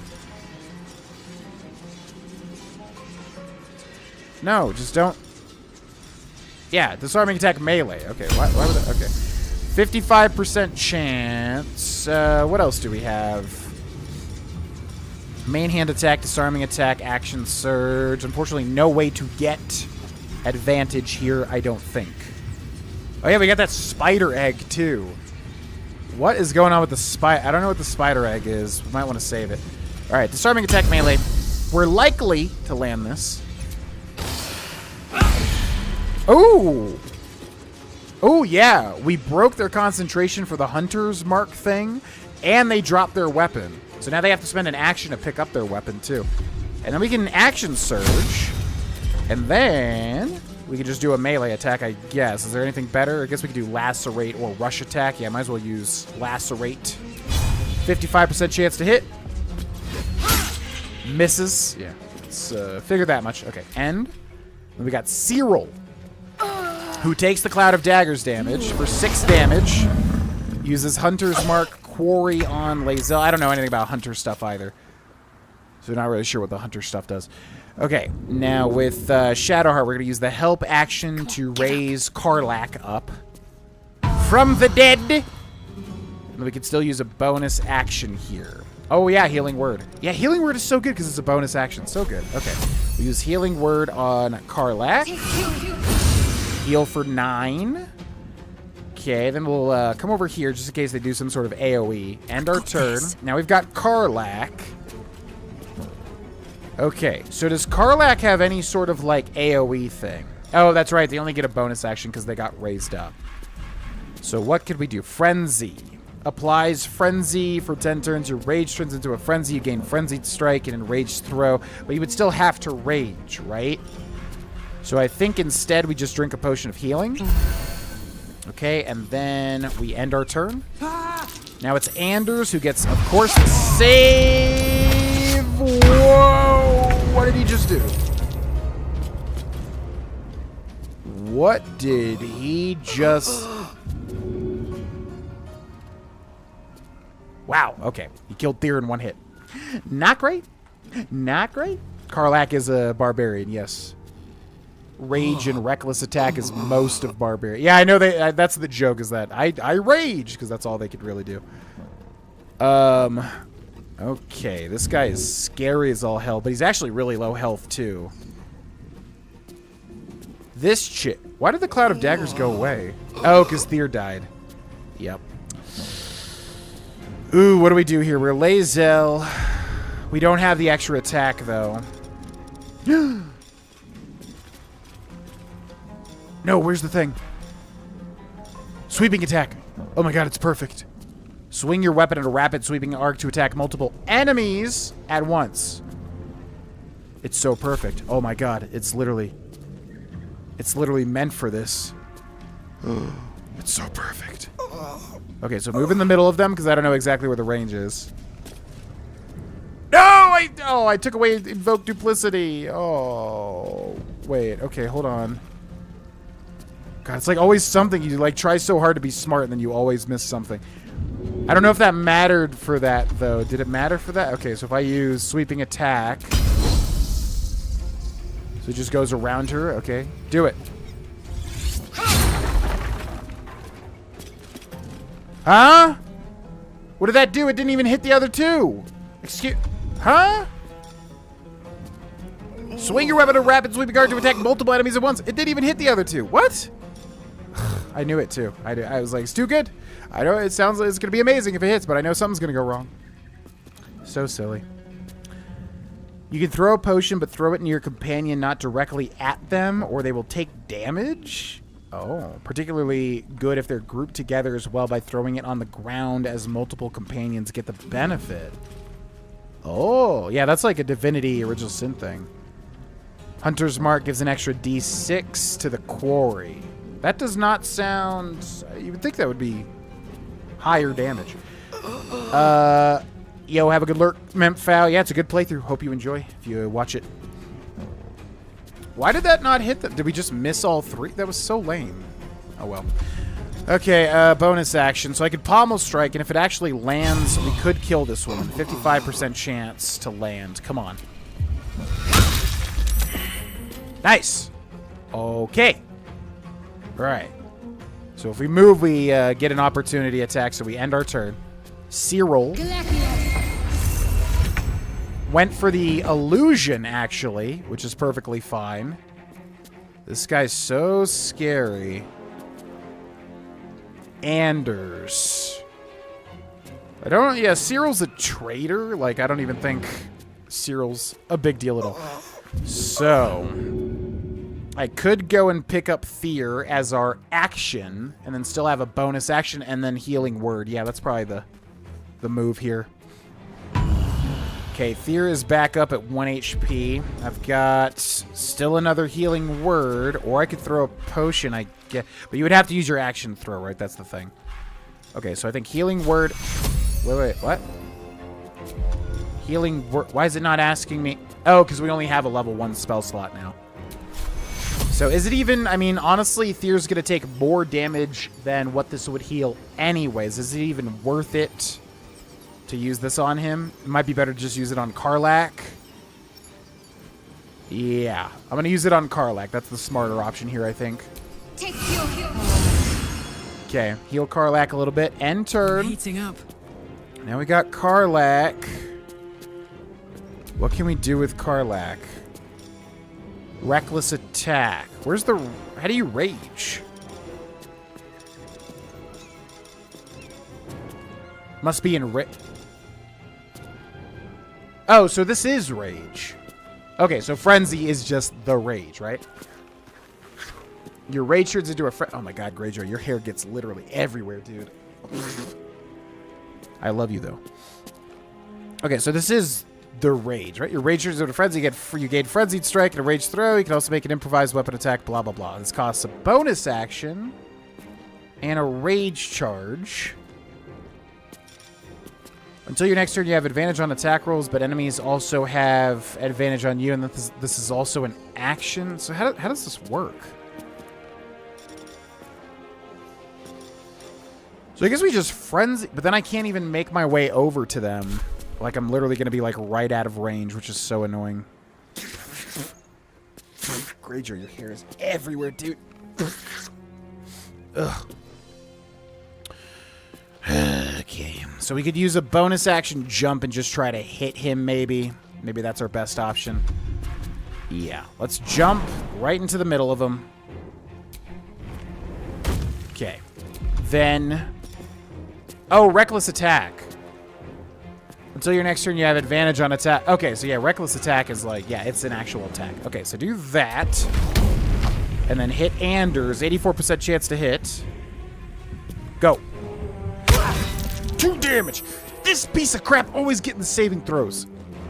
No, just don't. Yeah, disarming attack melee. Okay, why would that? Okay. 55% chance. What else do we have? Main hand attack, disarming attack, action surge. Unfortunately, no way to get advantage here, I don't think. Oh, yeah, we got that spider egg, too. What is going on with the spider? I don't know what the spider egg is. We might want to save it. All right, disarming attack melee. We're likely to land this. Oh! Oh, yeah. We broke their concentration for the Hunter's Mark thing, And they drop their weapon. So now they have to spend an action to pick up their weapon, too. And then we can action surge. And then we can just do a melee attack, I guess. Is there anything better? I guess we could do lacerate or rush attack. Yeah, might as well use lacerate. 55% chance to hit. Misses. Yeah, let's figure that much. Okay, and then we got Cyril, who takes the Cloud of Daggers damage for 6 damage. Uses Hunter's Mark Quarry on Lae'zel. I don't know anything about Hunter stuff either. So not really sure what the Hunter stuff does. Okay, now with Shadowheart, we're going to use the help action to raise Karlach up from the dead. And we can still use a bonus action here. Oh, yeah, Healing Word. Yeah, Healing Word is so good because it's a bonus action. So good. Okay, we use Healing Word on Karlach. Heal for 9. Okay, then we'll come over here just in case they do some sort of AoE. End our turn. Now we've got Karlach. Okay, so does Karlach have any sort of, like, AoE thing? Oh, that's right. They only get a bonus action because they got raised up. So what could we do? Frenzy. Applies Frenzy for 10 turns. Your rage turns into a Frenzy. You gain Frenzied Strike and Enraged Throw. But you would still have to rage, right? So I think instead we just drink a potion of healing. Okay, and then we end our turn. Now it's Anders who gets, of course, the save. Whoa! What did he just do? What did he just... Wow, okay. He killed Tyr in 1 hit. Not great. Not great. Karlach is a barbarian, yes. Rage and reckless attack is most of barbarian. Yeah, I know that's the joke, is that I rage because that's all they could really do. Okay, this guy is scary as all hell, but he's actually really low health too. This chick. Why did the Cloud of Daggers go away? Oh, because Tyr died. Yep. Ooh, what do we do here? We're Lae'zel. We don't have the extra attack though. No, where's the thing? Sweeping attack. Oh my god, it's perfect. Swing your weapon at a rapid sweeping arc to attack multiple enemies at once. It's so perfect. Oh my god, it's literally meant for this. It's so perfect. Okay, so move in the middle of them because I don't know exactly where the range is. No, I took away Invoke Duplicity. Oh, wait. Okay, hold on. God, it's like always something. You like try so hard to be smart and then you always miss something. I don't know if that mattered for that, though. Did it matter for that? Okay, so if I use sweeping attack. So it just goes around her. Okay, do it. Huh? What did that do? It didn't even hit the other two. Excuse... Huh? Swing your weapon at a rapid sweeping guard to attack multiple enemies at once. It didn't even hit the other two. What? I knew it too. I was like, it's too good. I know it sounds like it's going to be amazing if it hits, but I know something's going to go wrong. So silly. You can throw a potion, but throw it near your companion, not directly at them, or they will take damage. Oh, particularly good if they're grouped together as well by throwing it on the ground as multiple companions get the benefit. Oh, yeah, that's like a Divinity Original Sin thing. Hunter's Mark gives an extra D6 to the quarry. That does not sound... You would think that would be higher damage. Yo, have a good lurk, Memphow. Yeah, it's a good playthrough. Hope you enjoy if you watch it. Why did that not hit them? Did we just miss all 3? That was so lame. Oh, well. Okay, bonus action. So I could pommel strike, and if it actually lands, we could kill this one. 55% chance to land. Come on. Nice. Okay. All right. So if we move, we get an opportunity attack, so we end our turn. Cyril went for the illusion, actually, which is perfectly fine. This guy's so scary. Anders. I don't... Yeah, Cyril's a traitor. Like, I don't even think Cyril's a big deal at all. So... I could go and pick up Tyr as our action, and then still have a bonus action, and then Healing Word. Yeah, that's probably the move here. Okay, Thea is back up at 1 HP. I've got still another healing word, or I could throw a potion, I guess. But you would have to use your action throw, right? That's the thing. Okay, so I think healing word... Wait, what? Healing word... Why is it not asking me... Oh, because we only have a level 1 spell slot now. So is it even... I mean, honestly, Thea's going to take more damage than what this would heal anyways. Is it even worth it to use this on him? It might be better to just use it on Karlach. Yeah, I'm going to use it on Karlach. That's the smarter option here, I think. Okay, heal Karlach a little bit. End turn. Heating up. Now we got Karlach. What can we do with Karlach? Reckless attack. Where's the... How do you rage? Must be in... Oh, so this is rage. Okay, so frenzy is just the rage, right? Your rage turns into a... Oh my god, Greyjoy, your hair gets literally everywhere, dude. I love you, though. Okay, so this is the rage, right? Your rage turns into a frenzy. You gain frenzied strike and a rage throw. You can also make an improvised weapon attack, blah, blah, blah. This costs a bonus action and a rage charge. Until your next turn, you have advantage on attack rolls, but enemies also have advantage on you, and this is also an action. So how does this work? So I guess we just frenzy, but then I can't even make my way over to them. Like, I'm literally going to be, like, right out of range, which is so annoying. Greyjoy, your hair is everywhere, dude. Ugh. Okay, so we could use a bonus action jump and just try to hit him, maybe. Maybe that's our best option. Yeah, let's jump right into the middle of him. Okay. Then... Oh, reckless attack. Until your next turn, you have advantage on attack. Okay, so yeah, reckless attack is like, yeah, it's an actual attack. Okay, so do that. And then hit Anders. 84% chance to hit. Go. 2 damage. This piece of crap always getting the saving throws.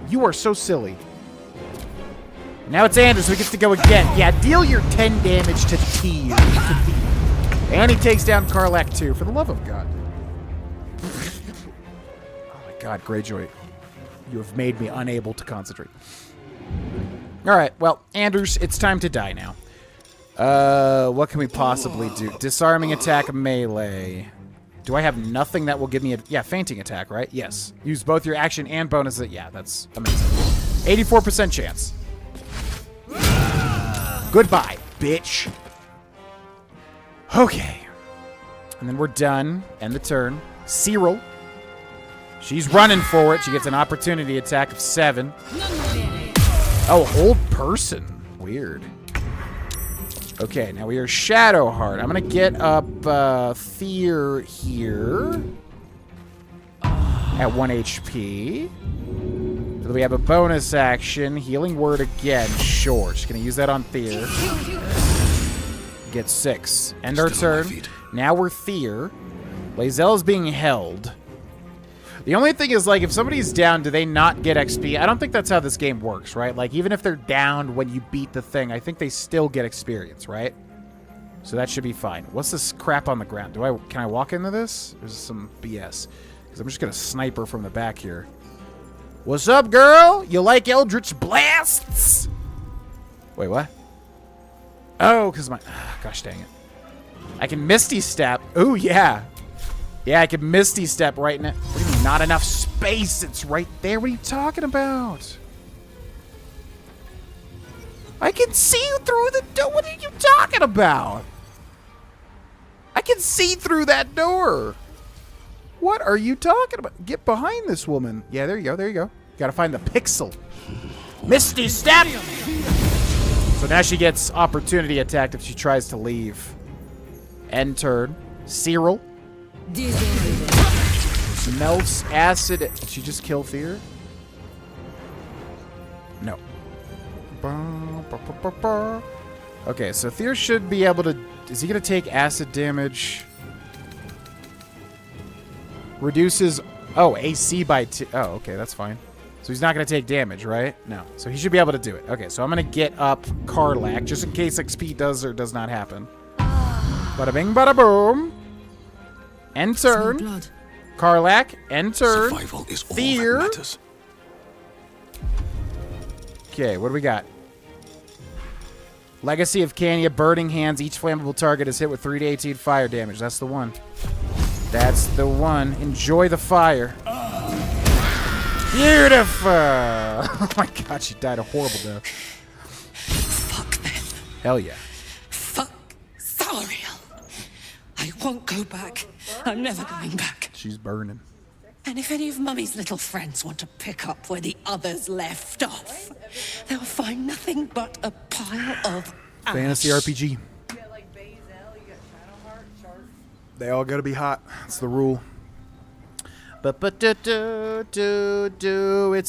You are so silly. Now it's Anders, so he gets to go again. Yeah, deal your 10 damage to T. And he takes down Karlach too, for the love of God. Oh my God, Greyjoy. You have made me unable to concentrate. Alright, well, Anders, it's time to die now. What can we possibly do? Disarming attack, melee. Do I have nothing that will give me a... Yeah, fainting attack, right? Yes. Use both your action and bonus. Yeah, that's amazing. 84% chance. Goodbye, bitch. Okay. And then we're done. End the turn. Cyril. She's running for it. She gets an opportunity attack of 7. Oh, hold person. Weird. Okay, now we are Shadowheart. I'm going to get up Fear here at 1 HP. So we have a bonus action. Healing Word again. Sure. Just going to use that on Fear. Get 6. End our turn. Now we're Fear. Lae'zel is being held. The only thing is, like, if somebody's down, do they not get XP? I don't think that's how this game works, right? Like, even if they're down when you beat the thing, I think they still get experience, right? So that should be fine. What's this crap on the ground? Can I walk into this? Or is this some BS? Because I'm just going to snipe her from the back here. What's up, girl? You like Eldritch Blasts? Wait, what? Oh, because my... gosh dang it. I can Misty Step. Ooh, yeah. Yeah, I can Misty Step right now. What do you mean, not enough space? It's right there. What are you talking about? I can see you through the door. What are you talking about? I can see through that door. What are you talking about? Get behind this woman. Yeah, there you go. There you go. Gotta find the pixel. Misty Step! So now she gets opportunity attacked if she tries to leave. End turn. Cyril. Melts acid. Did she just kill Fear? No. Okay, so Fear should be able to... Is he going to take acid damage? Reduces Oh, AC by 2. Oh, okay, that's fine. So he's not going to take damage, right? No. So he should be able to do it. Okay, so I'm going to get up Karlach, just in case XP does or does not happen. Bada bing, bada boom. End turn. Karlach, end turn. Survival is all Fear. that matters. Okay, what do we got? Legacy of Kanya, Burning Hands. Each flammable target is hit with 3 to 18 fire damage. That's the one. That's the one. Enjoy the fire. Beautiful! Oh my god, she died a horrible death. Fuck them. Hell yeah. Fuck Zariel. I won't go back. I'm never going back. She's burning. And if any of Mummy's little friends want to pick up where the others left off, they'll find nothing but a pile of ash. Fantasy RPG. They all gotta be hot. That's the rule. But it's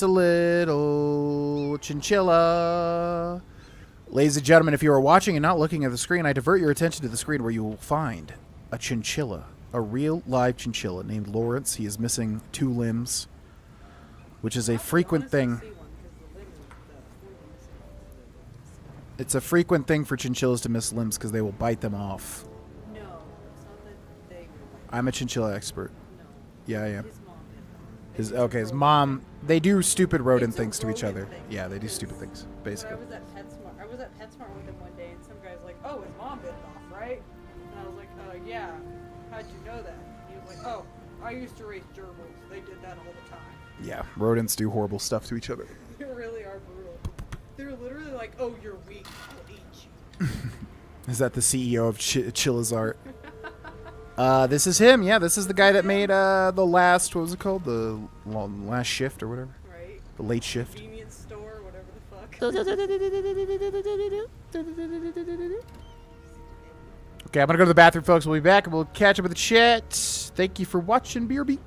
a little chinchilla. Ladies and gentlemen, if you are watching and not looking at the screen, I divert your attention to the screen where you will find a chinchilla. A real live chinchilla named Lawrence. He is missing 2 limbs, which is a frequent thing. It's a frequent thing for chinchillas to miss limbs because they will bite them off. No, it's not that they. I'm a chinchilla expert. Yeah, I am. His mom. They do stupid rodent things to each other. Yeah, they do stupid things, basically. I was at PetSmart with him one day, and some guy's like, "Oh, his mom bit it off, right?" And I was like, "Yeah. How'd you know that?" He was like, "Oh, I used to raise gerbils. They did that all the time." Yeah, rodents do horrible stuff to each other. They really are brutal. They're literally like, "Oh, you're weak. I'll eat you." Is that the CEO of Chilla's Art? This is him. Yeah, this is the guy that made the last. What was it called? The last shift or whatever. Right. The late shift. Convenience store, whatever the fuck. Okay, I'm gonna go to the bathroom, folks. We'll be back and we'll catch up with the chat. Thank you for watching, BRB.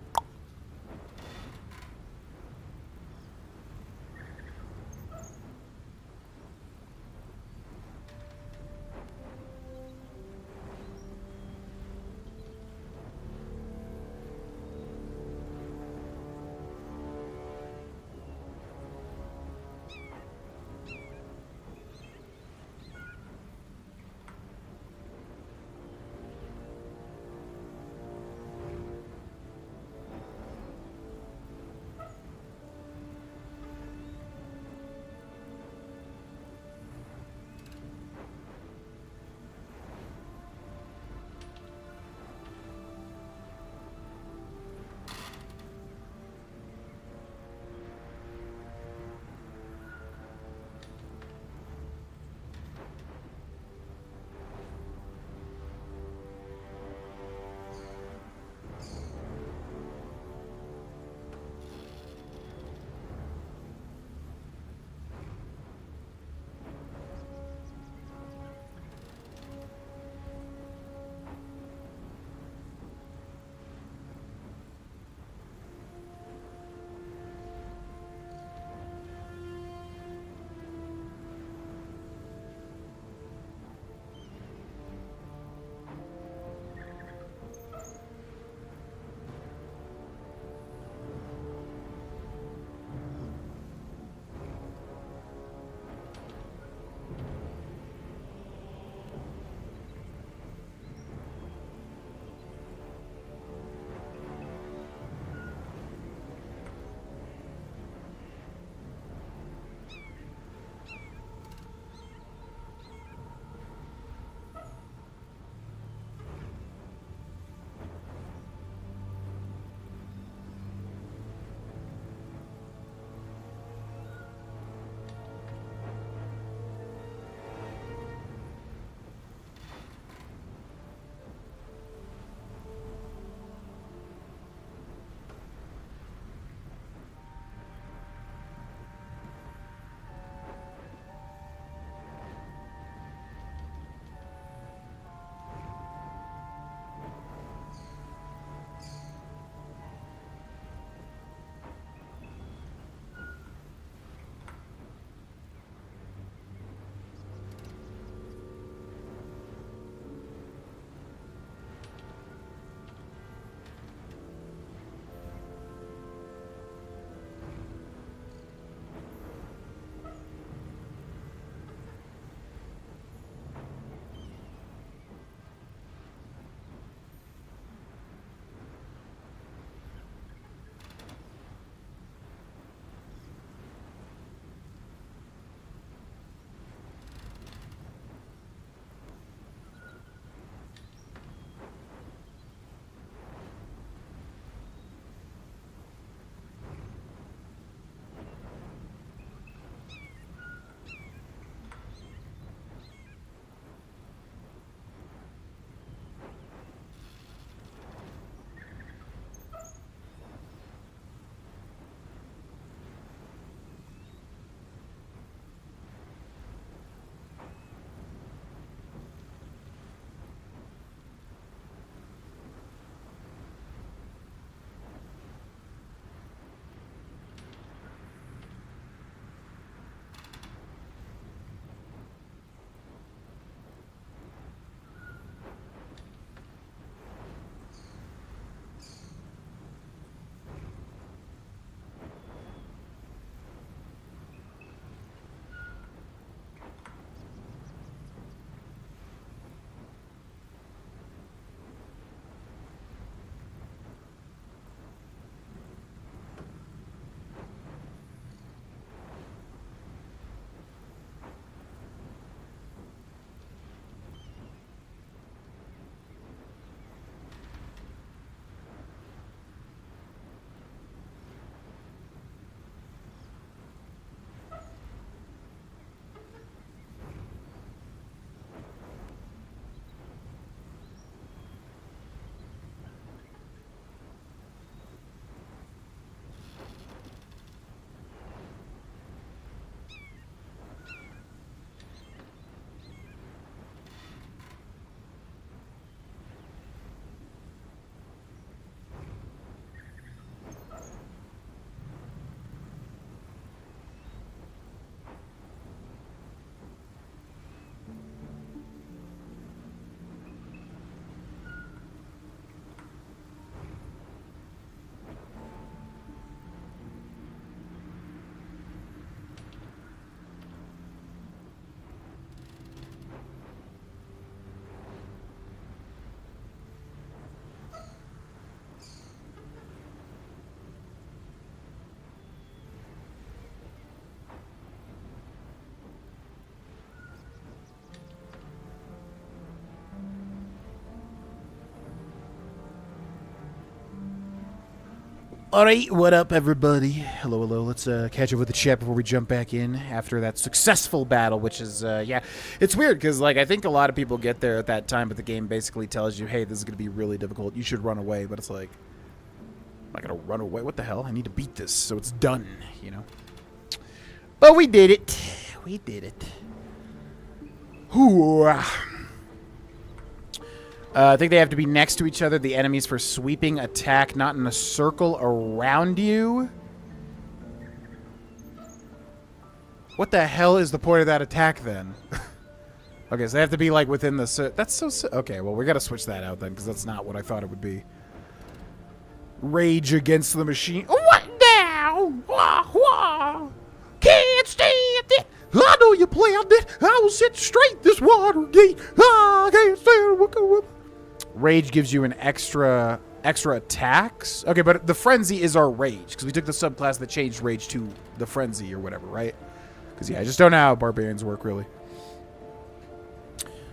Alright, what up, everybody? Hello, hello. Let's catch up with the chat before we jump back in after that successful battle, which is, yeah. It's weird, because, like, I think a lot of people get there at that time, but the game basically tells you, hey, this is going to be really difficult. You should run away, but it's like, I'm not going to run away. What the hell? I need to beat this, so it's done, you know? But we did it. We did it. Ooh. I think they have to be next to each other, the enemies, for sweeping attack, not in a circle around you. What the hell is the point of that attack, then? Okay, so they have to be, like, within the... That's so... Okay, well, we gotta switch that out, then, because that's not what I thought it would be. Rage against the machine. What now? Wah, wah. Can't stand it. I know you planned it. I will set straight this water gate. I can't stand it. Rage gives you an extra attacks. Okay, but the frenzy is our rage, because we took the subclass that changed rage to the frenzy or whatever, right? Because, yeah, I just don't know how barbarians work, really.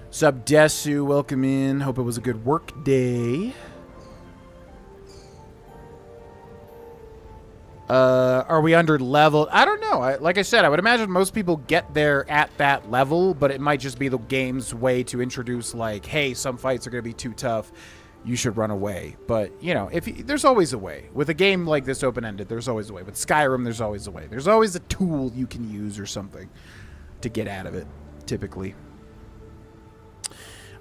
Sub Desu, welcome in. Hope it was a good work day. Are we under level? I don't know. Like I said, I would imagine most people get there at that level, but it might just be the game's way to introduce, like, hey, some fights are going to be too tough. You should run away. But, you know, there's always a way. With a game like this open-ended, there's always a way. With Skyrim, there's always a way. There's always a tool you can use or something to get out of it, typically.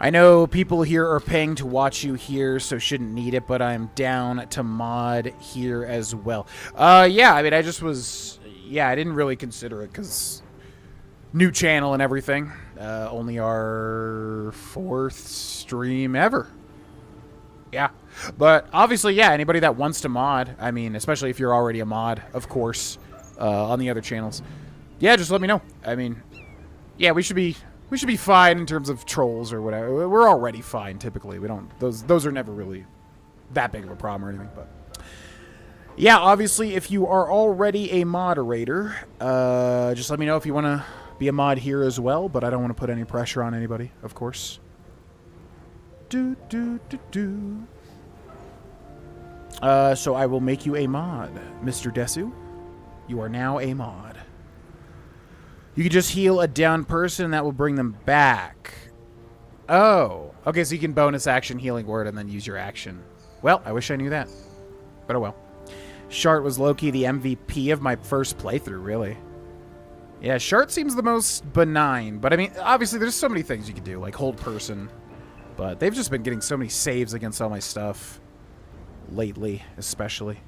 I know people here are paying to watch you here, so shouldn't need it, but I'm down to mod here as well. Yeah, I mean, I just was... Yeah, I didn't really consider it, because... New channel and everything. Only our 4th stream ever. Yeah. But, obviously, yeah, anybody that wants to mod, I mean, especially if you're already a mod, of course, on the other channels. Yeah, just let me know. I mean, yeah, we should be fine in terms of trolls or whatever. We're already fine, typically. We don't... Those are never really that big of a problem or anything, but... Yeah, obviously, if you are already a moderator, just let me know if you want to be a mod here as well, but I don't want to put any pressure on anybody, of course. So I will make you a mod, Mr. Desu. You are now a mod. You can just heal a down person, and that will bring them back. Oh. Okay, so you can bonus action healing word and then use your action. Well, I wish I knew that. But oh well. Shart was low-key the MVP of my first playthrough, really. Yeah, Shart seems the most benign. But, I mean, obviously there's so many things you can do, like hold person. But they've just been getting so many saves against all my stuff. Lately, especially.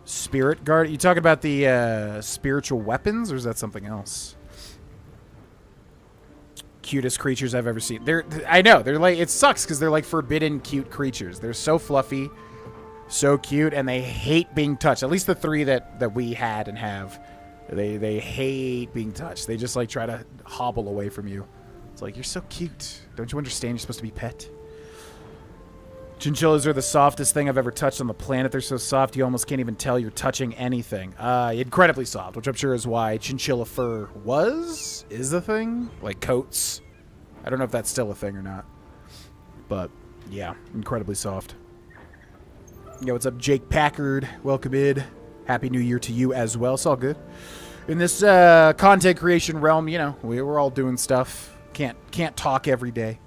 Spirit Guard? You talking about the spiritual weapons, or is that something else? Cutest creatures I've ever seen. I know, they're like, it sucks because they're like forbidden cute creatures. They're so fluffy, so cute, and they hate being touched. At least the 3 that we had and have. They hate being touched. They just like try to hobble away from you. It's like, you're so cute. Don't you understand you're supposed to be pet? Chinchillas are the softest thing I've ever touched on the planet. They're so soft you almost can't even tell you're touching anything. Incredibly soft, which I'm sure is why chinchilla fur is a thing. Like coats. I don't know if that's still a thing or not. But, yeah, incredibly soft. Yo, what's up, Jake Packard? Welcome in. Happy New Year to you as well. It's all good. In this content creation realm, you know, we're all doing stuff. Can't talk every day.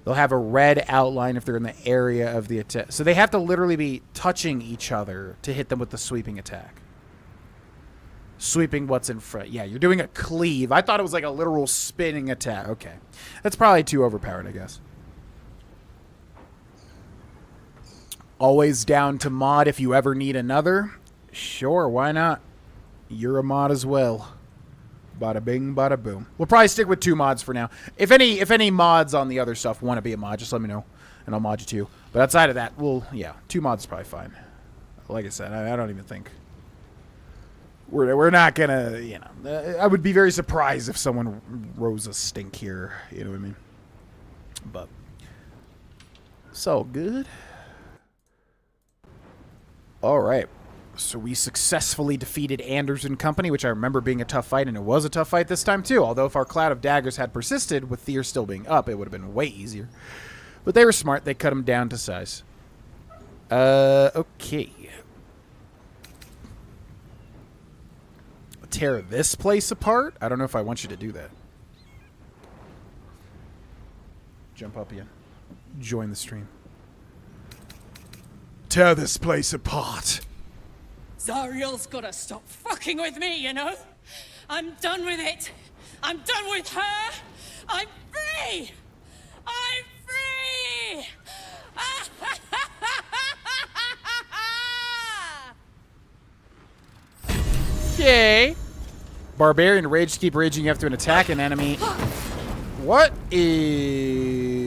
They'll have a red outline if they're in the area of the attack. So they have to literally be touching each other to hit them with the sweeping attack. Sweeping what's in front. Yeah, you're doing a cleave. I thought it was like a literal spinning attack. Okay. That's probably too overpowered, I guess. Always down to mod if you ever need another. Sure, why not? You're a mod as well. Bada bing, bada boom. We'll probably stick with 2 mods for now. If any mods on the other stuff want to be a mod, just let me know, and I'll mod you too. But outside of that, yeah, 2 mods is probably fine. Like I said, I don't even think we're not gonna, you know. I would be very surprised if someone rose a stink here. You know what I mean? But it's all good. All right. So we successfully defeated Anders and company, which I remember being a tough fight, and it was a tough fight this time too. Although if our cloud of daggers had persisted, with Tyr still being up, it would have been way easier. But they were smart. They cut him down to size. Okay. Tear this place apart? I don't know if I want you to do that. Jump up again. Join the stream. Tear this place apart. Zariel's gotta stop fucking with me, you know? I'm done with it. I'm done with her. I'm free. I'm free. Okay. Barbarian rage to keep raging. You have to attack an enemy. What is...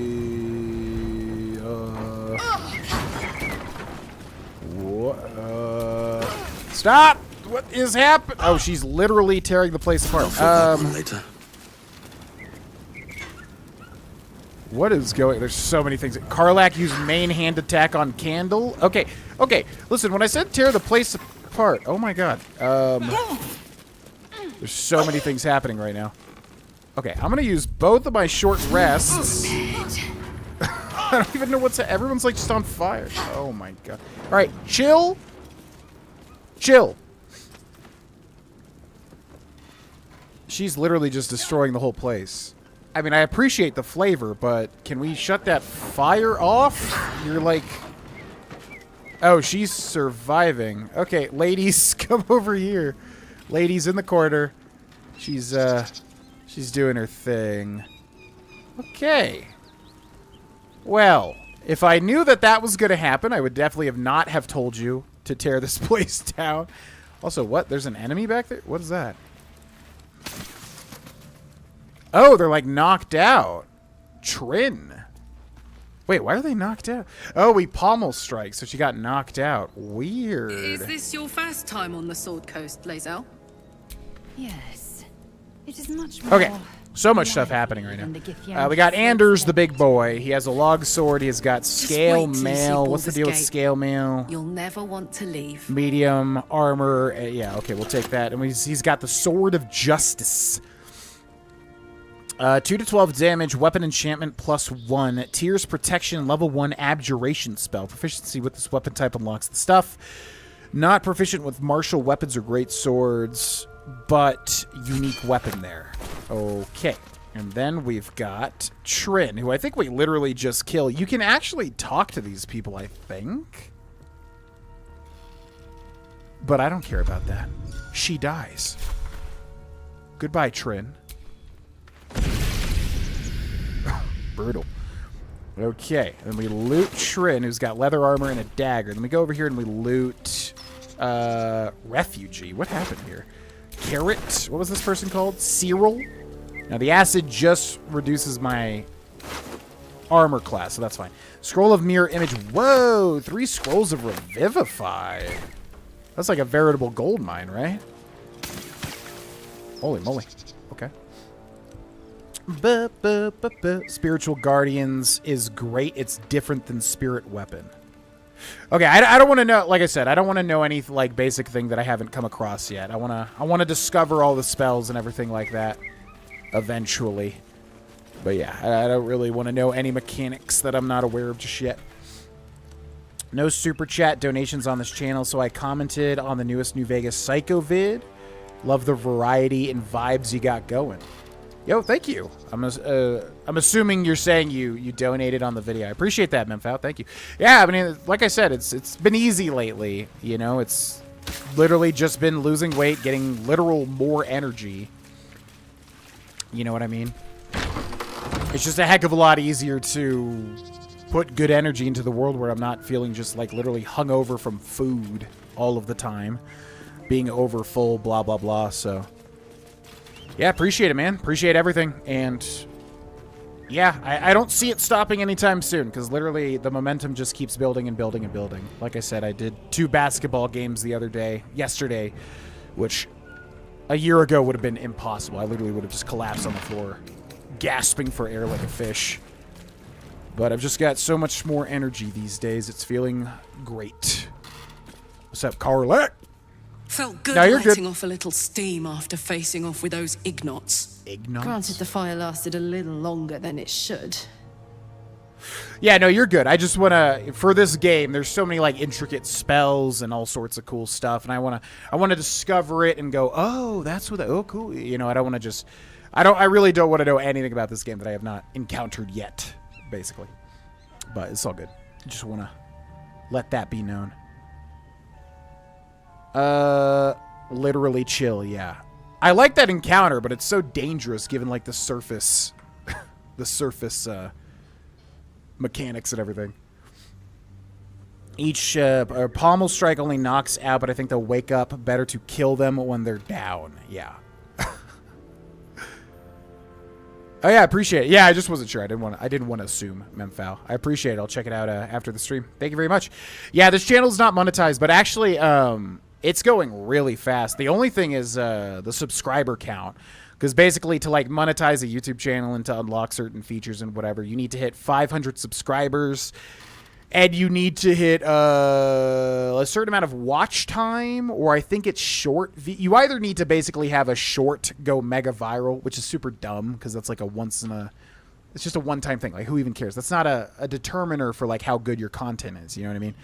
Stop! What is happening? Oh, she's literally tearing the place apart. Later. What is going... There's so many things. Karlach used main hand attack on Candle. Okay, okay. Listen, when I said tear the place apart... Oh my god. There's so many things happening right now. Okay, I'm gonna use both of my short rests. I don't even know what's... Everyone's like just on fire. Oh my god. Alright, chill. Chill. She's literally just destroying the whole place. I mean, I appreciate the flavor, but can we shut that fire off? You're like... Oh, she's surviving. Okay, ladies, come over here. Ladies in the corner. She's doing her thing. Okay. Well, if I knew that that was going to happen, I would definitely not have told you to tear this place down. Also, what? There's an enemy back there? What is that? Oh, they're like knocked out. Trin. Wait, why are they knocked out? Oh, we pommel strike, so she got knocked out. Weird. Is this your first time on the Sword Coast, Lae'zel? Yes. It is much more... Okay. So much stuff happening right now. We got Anders, the big boy. He has a log sword. He has got scale mail. What's the deal with scale mail? You'll never want to leave. Medium armor. Yeah, okay, we'll take that. And he's got the Sword of Justice. 2 to 12 damage, weapon enchantment +1. Tears protection, level 1 abjuration spell. Proficiency with this weapon type unlocks the stuff. Not proficient with martial weapons or great swords, but unique weapon there. Okay. And then we've got Trin, who I think we literally just kill. You can actually talk to these people, I think. But I don't care about that. She dies. Goodbye, Trin. Brutal. Okay, and we loot Trin, who's got leather armor and a dagger. Then we go over here and we loot Refugee. What happened here? Carrot. What was this person called? Cyril. Now the acid just reduces my armor class, so that's fine. Scroll of mirror image. Whoa, 3 scrolls of revivify. That's like a veritable gold mine, right? Holy moly. Okay. Spiritual Guardians is great. It's different than Spirit Weapon. Okay, I don't want to know, like I said, I don't want to know any like basic thing that I haven't come across yet. I want to discover all the spells and everything like that eventually. But yeah, I don't really want to know any mechanics that I'm not aware of just yet. No super chat donations on this channel, so I commented on the newest New Vegas Psycho vid. Love the variety and vibes you got going. Yo, thank you. I'm assuming you're saying you donated on the video. I appreciate that, Memphou. Thank you. Yeah, I mean, like I said, it's been easy lately. You know, it's literally just been losing weight, getting literal more energy. You know what I mean? It's just a heck of a lot easier to put good energy into the world where I'm not feeling just like literally hungover from food all of the time, being over full, blah, blah, blah. So yeah, appreciate it, man. Appreciate everything. And yeah, I don't see it stopping anytime soon because literally the momentum just keeps building and building and building. Like I said, I did 2 basketball games yesterday, which a year ago would have been impossible. I literally would have just collapsed on the floor, gasping for air like a fish. But I've just got so much more energy these days. It's feeling great. What's up, Karlach? Felt good No, you're letting good. off a little steam after facing off with those Ignots. Ignots? Granted, the fire lasted a little longer than it should. Yeah, no, you're good. I just want to, for this game, there's so many like intricate spells and all sorts of cool stuff, and I want to discover it and go, oh, that's what, oh, cool. You know, I don't want to just, I really don't want to know anything about this game that I have not encountered yet, basically. But it's all good. Just want to let that be known. Literally chill, yeah. I like that encounter, but it's so dangerous given like the surface, mechanics and everything. Each pommel strike only knocks out, but I think they'll wake up. Better to kill them when they're down. Yeah. Oh yeah, I appreciate it. Yeah, I just wasn't sure. I didn't want to assume, Memphal. I appreciate it. I'll check it out after the stream. Thank you very much. Yeah, this channel's not monetized, but actually, it's going really fast. The only thing is the subscriber count. Because basically to like monetize a YouTube channel and to unlock certain features and whatever, you need to hit 500 subscribers and you need to hit a certain amount of watch time, or I think it's short. You either need to basically have a short go mega viral, which is super dumb because that's like it's just a one-time thing. Like who even cares? That's not a determiner for like how good your content is. You know what I mean?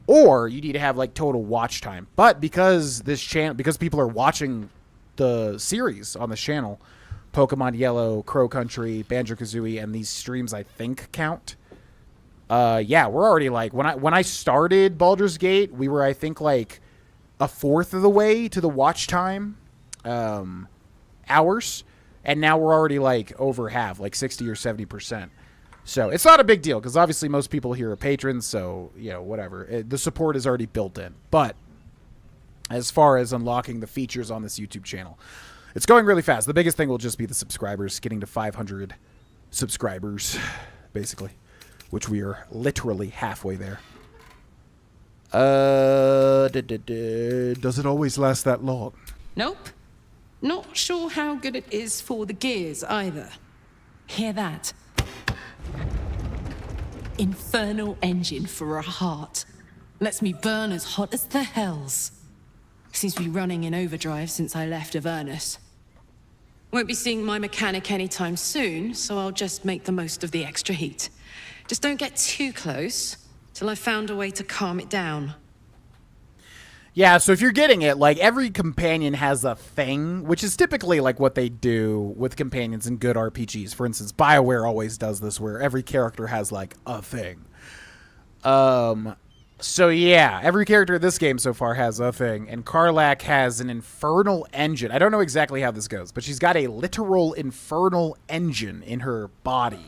Or you need to have like total watch time. But because because people are watching the series on the channel, Pokemon Yellow, Crow Country, Banjo-Kazooie, and these streams I think count. Yeah, we're already like when I started Baldur's Gate, we were I think like a fourth of the way to the watch time hours, and now we're already like over half, like 60 or 70%. So it's not a big deal because obviously most people here are patrons, so you know whatever. The support is already built in, but as far as unlocking the features on this YouTube channel, it's going really fast. The biggest thing will just be the subscribers, getting to 500 subscribers, basically, which we are literally halfway there. Does it always last that long? Nope. Not sure how good it is for the gears either. Hear that? Infernal engine for a heart. Lets me burn as hot as the hells. Seems to be running in overdrive since I left Avernus. Won't be seeing my mechanic anytime soon, so I'll just make the most of the extra heat. Just don't get too close till I've found a way to calm it down. Yeah, so if you're getting it, like every companion has a thing, which is typically like what they do with companions in good RPGs. For instance, BioWare always does this where every character has like a thing. So yeah, every character in this game so far has a thing, and Karlach has an infernal engine. I don't know exactly how this goes, but she's got a literal infernal engine in her body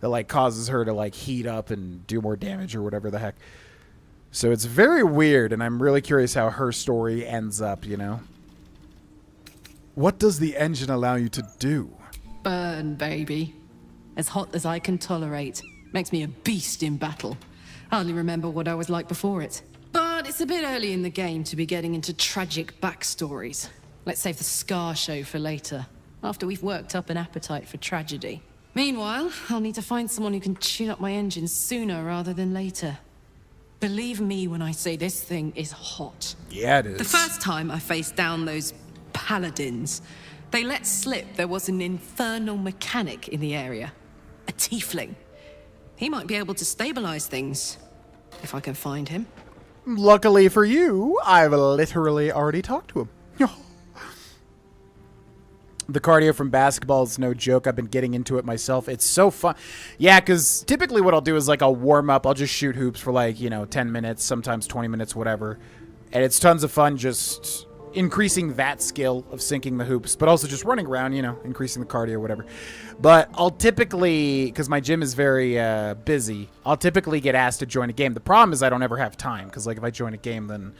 that like causes her to like heat up and do more damage or whatever the heck. So it's very weird, and I'm really curious how her story ends up, you know? What does the engine allow you to do? Burn, baby. As hot as I can tolerate. Makes me a beast in battle. Hardly remember what I was like before it. But it's a bit early in the game to be getting into tragic backstories. Let's save the Scar show for later, after we've worked up an appetite for tragedy. Meanwhile, I'll need to find someone who can tune up my engine sooner rather than later. Believe me when I say this thing is hot. Yeah, it is. The first time I faced down those paladins, they let slip there was an infernal mechanic in the area. A tiefling. He might be able to stabilize things, if I can find him. Luckily for you, I've literally already talked to him. The cardio from basketball is no joke. I've been getting into it myself. It's so fun. Yeah, because typically what I'll do is like I'll warm up. I'll just shoot hoops for like, 10 minutes, sometimes 20 minutes, whatever. And it's tons of fun just increasing that skill of sinking the hoops, but also just running around, increasing the cardio, whatever. But I'll typically, because my gym is very busy, I'll typically get asked to join a game. The problem is I don't ever have time, because like if I join a game, then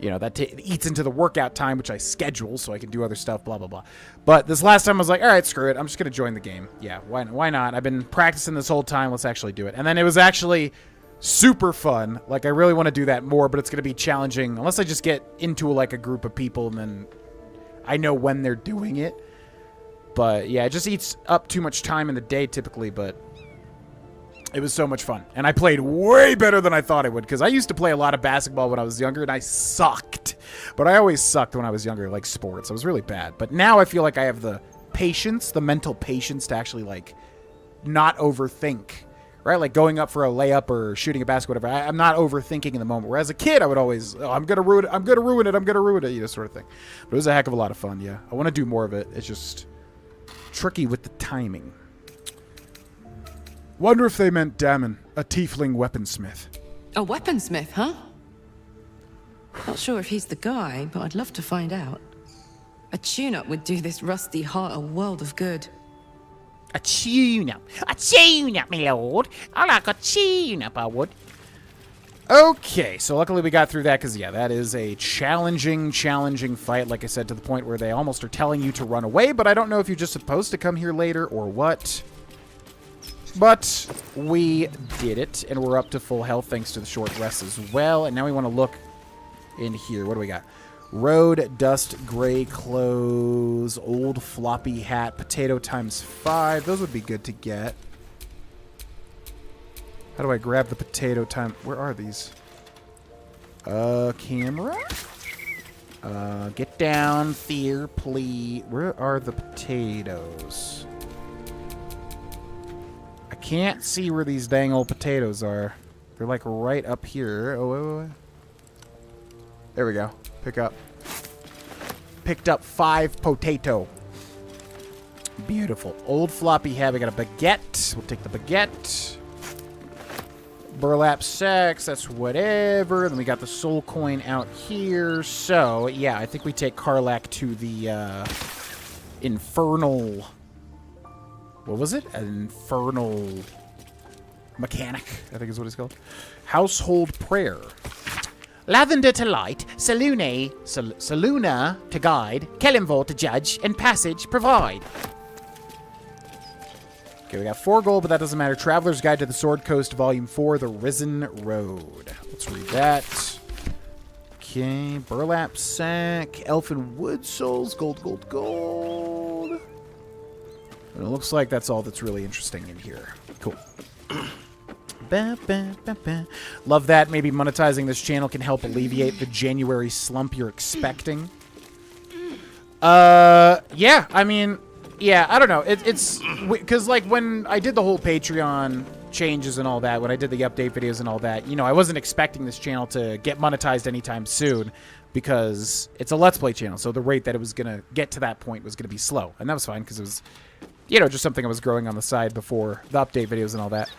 that eats into the workout time, which I schedule so I can do other stuff, blah, blah, blah. But this last time I was like, all right, screw it. I'm just going to join the game. Yeah, why not? I've been practicing this whole time. Let's actually do it. And then it was actually super fun. Like, I really want to do that more, but it's going to be challenging unless I just get into like a group of people and then I know when they're doing it. But yeah, it just eats up too much time in the day typically, but it was so much fun. And I played way better than I thought I would, because I used to play a lot of basketball when I was younger, and I sucked. But I always sucked when I was younger, like sports. I was really bad. But now I feel like I have the patience, the mental patience to actually, like, not overthink right? Like going up for a layup or shooting a basket, whatever. I'm not overthinking in the moment. Whereas a kid, I would always, oh, I'm gonna ruin it, I'm gonna ruin it, you know, sort of thing. But it was a heck of a lot of fun. Yeah, I want to do more of it. It's just tricky with the timing. Wonder if they meant Damon, a tiefling weaponsmith. A weaponsmith, huh? Not sure if he's the guy, but I'd love to find out. A tune-up would do this rusty heart a world of good. A tune-up, my lord. I like a tune-up, I would. Okay, so luckily we got through that, because, yeah, that is a challenging fight, like I said, to the point where they almost are telling you to run away, but I don't know if you're just supposed to come here later or what. But we did it, and we're up to full health thanks to the short rest as well, and now we want to look in here. What do we got? Road, dust, gray clothes, old floppy hat, potato ×5. Those would be good to get. How do I grab the potato time? Where are these? Camera? Get down, fear, please. Where are the potatoes? I can't see where these dang old potatoes are. They're like right up here. Oh, wait. There we go. Pick up. Picked up 5 potato. Beautiful. Old floppy hat. We got a baguette. We'll take the baguette. Burlap sacks. That's whatever. Then we got the soul coin out here. So, yeah, I think we take Karlach to the infernal... What was it? An infernal mechanic, I think is what it's called. Household prayer. Lavender to light, Saluna to guide, Kelimvor to judge, and passage provide. Okay, we got 4 gold, but that doesn't matter. Traveler's Guide to the Sword Coast, Volume 4, The Risen Road. Let's read that. Okay, burlap sack, elfin wood souls, gold. And it looks like that's all that's really interesting in here. Cool. Love that. Maybe monetizing this channel can help alleviate the January slump you're expecting. Yeah, I mean, yeah, I don't know. It's because, like, when I did the whole Patreon changes and all that, when I did the update videos and all that, you know, I wasn't expecting this channel to get monetized anytime soon because it's a Let's Play channel. So the rate that it was going to get to that point was going to be slow. And that was fine because it was, you know, just something I was growing on the side before the update videos and all that.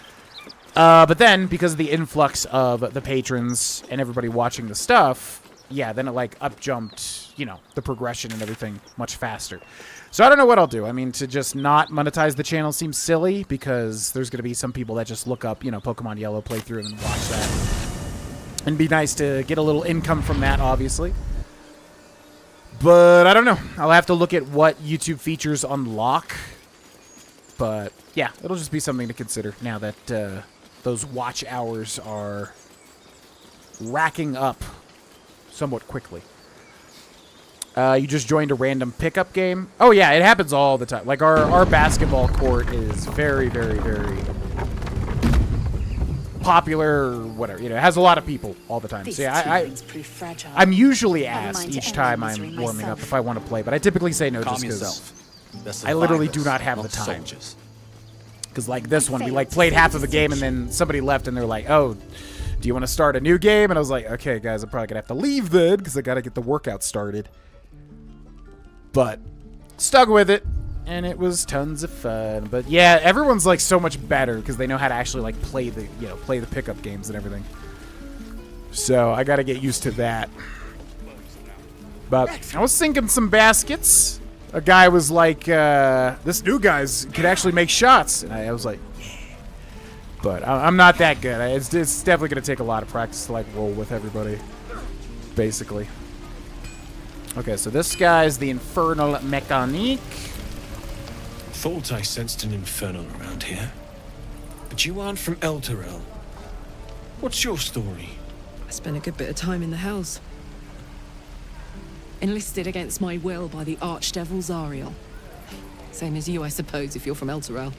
But then, because of the influx of the patrons and everybody watching the stuff, yeah, then it, like, up-jumped, you know, the progression and everything much faster. So I don't know what I'll do. I mean, to just not monetize the channel seems silly, because there's going to be some people that just look up, you know, Pokemon Yellow playthrough and watch that. And be nice to get a little income from that, obviously. But I don't know. I'll have to look at what YouTube features unlock. But, yeah, it'll just be something to consider now that those watch hours are racking up somewhat quickly. You just joined a random pickup game? Oh, yeah, it happens all the time. Like, our basketball court is very, very, very popular, or whatever. You know, it has a lot of people all the time. So, yeah, I'm usually asked each time I'm warming up if I want to play, but I typically say no just because I literally do not have the time. Because, like, this one, we, like, played half of a game, and then somebody left, and they're like, oh, do you want to start a new game? And I was like, okay, guys, I'm probably going to have to leave then, because I got to get the workout started. But stuck with it, and it was tons of fun. But, yeah, everyone's, like, so much better, because they know how to actually, like, play the pickup games and everything. So, I got to get used to that. But I was thinking some baskets. A guy was like, this new guy's could actually make shots. And I was like, yeah. But I'm not that good. It's definitely going to take a lot of practice to, like, roll with everybody, basically. Okay, so this guy's the Infernal Mechanique. Thought I sensed an Infernal around here. But you aren't from Elturel. What's your story? I spent a good bit of time in the Hells. Enlisted against my will by the Archdevil Zariel. Same as you, I suppose, if you're from Elturel.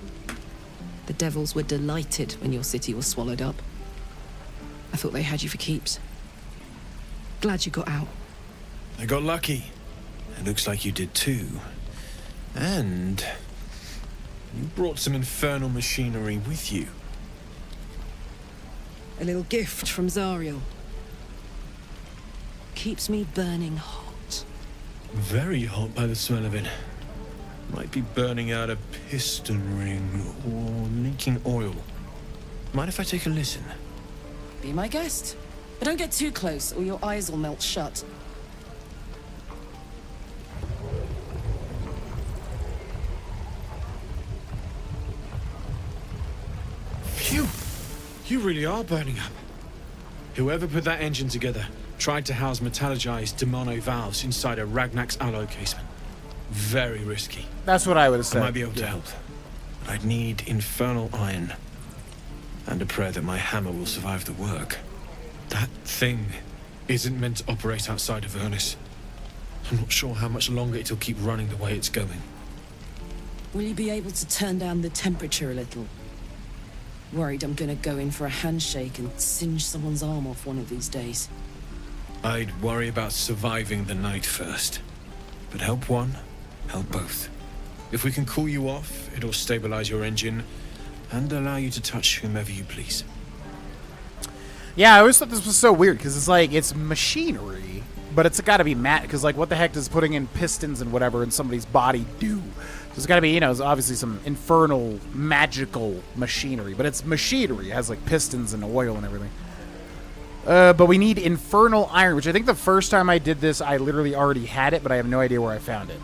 The devils were delighted when your city was swallowed up. I thought they had you for keeps. Glad you got out. I got lucky. It looks like you did too. And you brought some infernal machinery with you. A little gift from Zariel. Keeps me burning hot. Very hot by the smell of it. Might be burning out a piston ring or leaking oil. Mind if I take a listen? Be my guest. But don't get too close or your eyes will melt shut. Phew! You really are burning up. Whoever put that engine together tried to house metallogized Demono valves inside a Ragnak's alloy casement. Very risky. That's what I would have said. I might be able to help. But I'd need infernal iron. And a prayer that my hammer will survive the work. That thing isn't meant to operate outside of Ernest. I'm not sure how much longer it'll keep running the way it's going. Will you be able to turn down the temperature a little? Worried I'm gonna go in for a handshake and singe someone's arm off one of these days. I'd worry about surviving the night first. But help one, help both. If we can cool you off, it'll stabilize your engine and allow you to touch whomever you please. Yeah, I always thought this was so weird, because it's like, it's machinery, but it's got to be matte, because like, what the heck does putting in pistons and whatever in somebody's body do? There's got to be, you know, there's obviously some infernal, magical machinery, but it's machinery. It has like pistons and oil and everything. But we need infernal iron, which I think the first time I did this, I literally already had it, but I have no idea where I found it.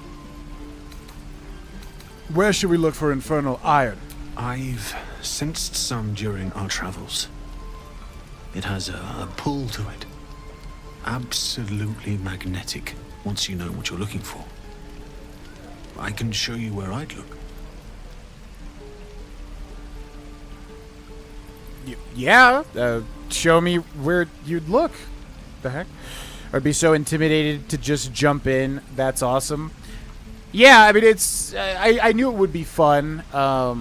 Where should we look for infernal iron? I've sensed some during our travels. It has a pull to it. Absolutely magnetic, once you know what you're looking for. I can show you where I'd look. Yeah, show me where you'd look. The heck? I'd be so intimidated to just jump in. That's awesome. Yeah, I mean, it's... I knew it would be fun. I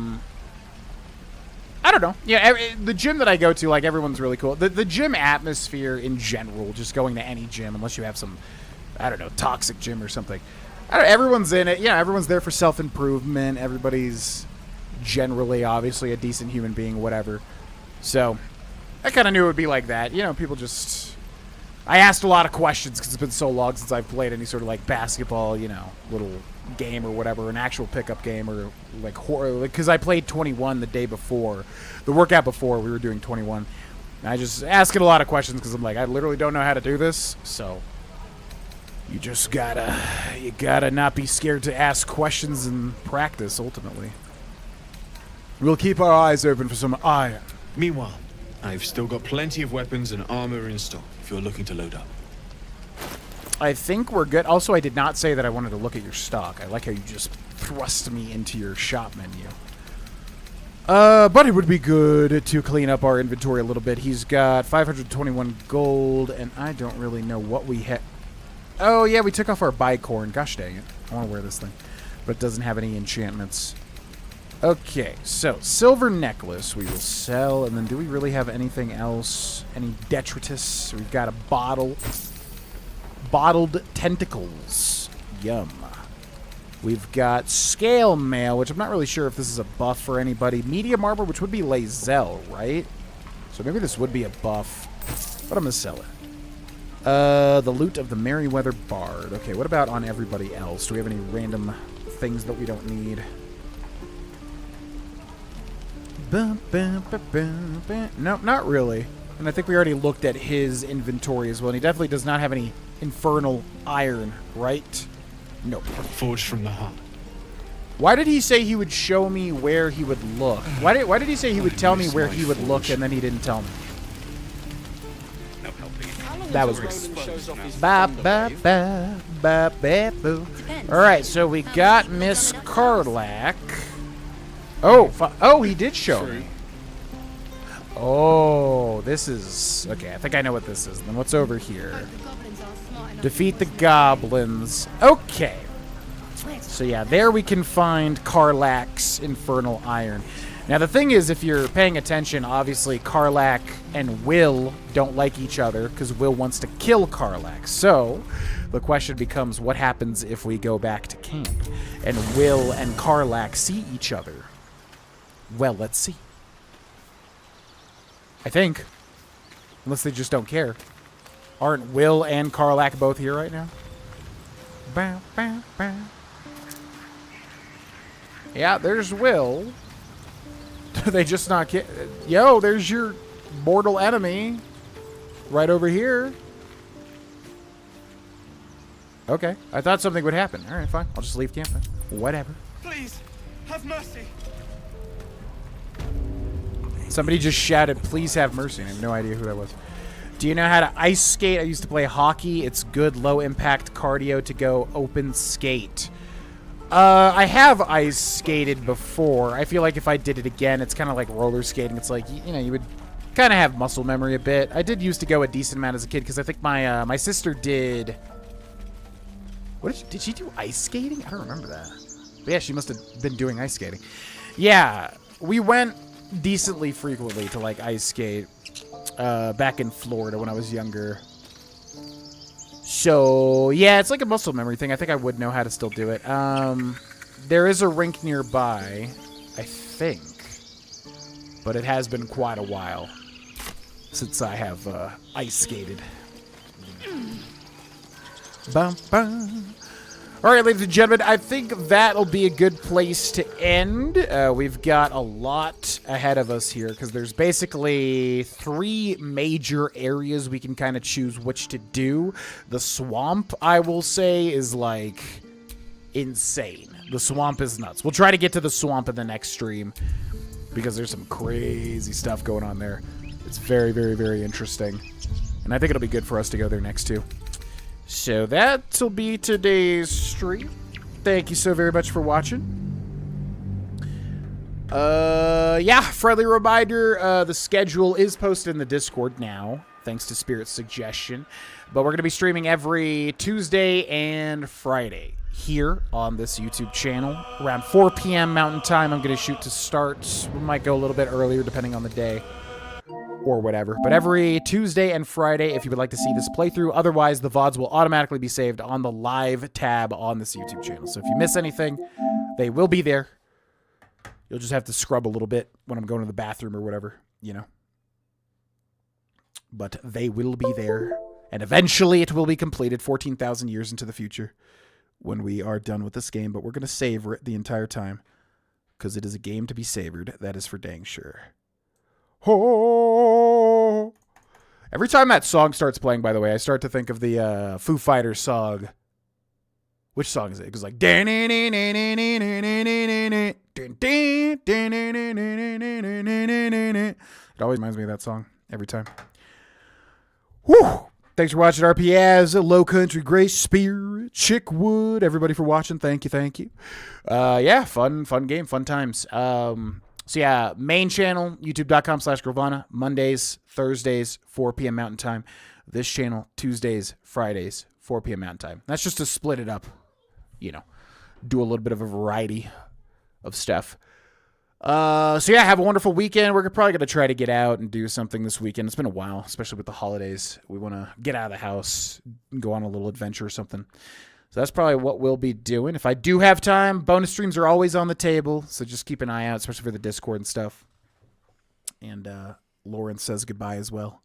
don't know. Yeah, the gym that I go to, like, everyone's really cool. The gym atmosphere in general, just going to any gym, unless you have some, I don't know, toxic gym or something. Everyone's in it. Yeah, everyone's there for self-improvement. Everybody's generally, obviously, a decent human being, whatever. So, I kind of knew it would be like that. You know, people just... I asked a lot of questions because it's been so long since I've played any sort of, like, basketball, you know, little game or whatever, an actual pickup game, or, like, horror. Because I played 21 the day before. The workout before, we were doing 21. And I just asking a lot of questions because I'm like, I literally don't know how to do this, so... You just gotta not be scared to ask questions and practice, ultimately. We'll keep our eyes open for some iron. Meanwhile, I've still got plenty of weapons and armor in stock if you're looking to load up. I think we're good. Also, I did not say that I wanted to look at your stock. I like how you just thrust me into your shop menu. But it would be good to clean up our inventory a little bit. He's got 521 gold, and I don't really know what we had. Oh, yeah, we took off our bicorn. Gosh dang it. I want to wear this thing. But it doesn't have any enchantments. Okay, so silver necklace we will sell. And then do we really have anything else? Any detritus? We've got a bottle. Bottled tentacles. Yum. We've got scale mail, which I'm not really sure if this is a buff for anybody. Medium armor, which would be Lae'zel, right? So maybe this would be a buff. But I'm going to sell it. The loot of the Merryweather Bard. Okay, what about on everybody else? Do we have any random things that we don't need? Nope, not really. And I think we already looked at his inventory as well. And he definitely does not have any infernal iron, right? Nope. Forged from the heart. Why did he say he would show me where he would look? Why did he say he would tell me where he would look and then he didn't tell me? That was weird. Alright, so we got Miss Karlach. Oh, he did show me. Oh, this is... Okay, I think I know what this is. Then what's over here? Defeat the goblins. Okay. So yeah, there we can find Karlach's infernal iron. Now the thing is, if you're paying attention, obviously Karlach and Will don't like each other because Will wants to kill Karlach. So the question becomes, what happens if we go back to camp and Will and Karlach see each other? Well, let's see. I think. Unless they just don't care. Aren't Will and Karlach both here right now? Bow, bow, bow. Yeah, there's Will. Do they just not care? Yo, there's your mortal enemy. Right over here. Okay. I thought something would happen. Alright, fine. I'll just leave camp then. Whatever. Please, have mercy. Somebody just shouted, please have mercy. I have no idea who that was. Do you know how to ice skate? I used to play hockey. It's good low impact cardio to go open skate. I have ice skated before. I feel like if I did it again, it's kind of like roller skating. It's like, you know, you would kind of have muscle memory a bit. I did used to go a decent amount as a kid because I think my sister did. Did she do ice skating? I don't remember that. But yeah, she must have been doing ice skating. Yeah, we went decently frequently to like ice skate back in Florida when I was younger. So yeah, it's like a muscle memory thing. I think I would know how to still do it. There is a rink nearby, I think, but it has been quite a while since I have ice skated. Bum, bum. All right, ladies and gentlemen, I think that'll be a good place to end. We've got a lot ahead of us here because there's basically 3 major areas we can kind of choose which to do. The swamp, I will say, is like insane. The swamp is nuts. We'll try to get to the swamp in the next stream because there's some crazy stuff going on there. It's very, very, very interesting. And I think it'll be good for us to go there next too. So that'll be today's stream. Thank you so very much for watching. Yeah, friendly reminder, the schedule is posted in the Discord now, thanks to Spirit's suggestion. But we're going to be streaming every Tuesday and Friday here on this YouTube channel. Around 4 p.m. Mountain Time, I'm going to shoot to start. We might go a little bit earlier depending on the day. Or whatever. But every Tuesday and Friday, if you would like to see this playthrough. Otherwise, the VODs will automatically be saved on the live tab on this YouTube channel. So if you miss anything, they will be there. You'll just have to scrub a little bit when I'm going to the bathroom or whatever, you know. But they will be there. And eventually it will be completed 14,000 years into the future when we are done with this game. But we're going to savor it the entire time because it is a game to be savored. That is for dang sure. Oh. Every time that song starts playing, by the way, I start to think of the Foo Fighters song. Which song is it? It goes like... It always reminds me of that song every time. Whew. Thanks for watching RPS, Low Country, Grace, Spirit, Chickwood. Everybody for watching. Thank you, thank you. Yeah, fun game, fun times. So yeah, main channel, youtube.com/Grovana, Mondays, Thursdays, 4 p.m. Mountain Time. This channel, Tuesdays, Fridays, 4 p.m. Mountain Time. That's just to split it up, you know, do a little bit of a variety of stuff. So yeah, have a wonderful weekend. We're probably going to try to get out and do something this weekend. It's been a while, especially with the holidays. We want to get out of the house and go on a little adventure or something. So that's probably what we'll be doing. If I do have time, bonus streams are always on the table. So just keep an eye out, especially for the Discord and stuff. And Lauren says goodbye as well.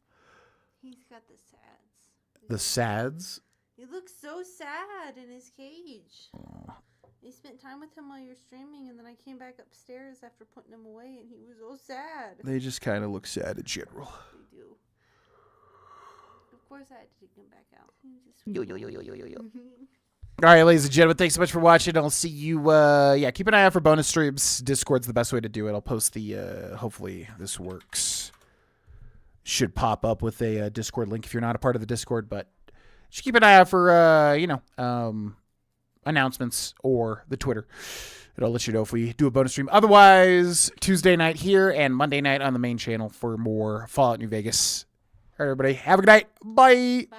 He's got the sads. The sads? He looks so sad in his cage. Aww. I spent time with him while you were streaming, and then I came back upstairs after putting him away, and he was so sad. They just kind of look sad in general. They do. Of course I had to take him back out. Yo. All right, ladies and gentlemen, thanks so much for watching. I'll see you, yeah, keep an eye out for bonus streams. Discord's the best way to do it. I'll post the, hopefully this works. Should pop up with a Discord link if you're not a part of the Discord, but just keep an eye out for, you know, announcements or the Twitter. It'll let you know if we do a bonus stream. Otherwise, Tuesday night here and Monday night on the main channel for more Fallout New Vegas. All right, everybody, have a good night. Bye. Bye.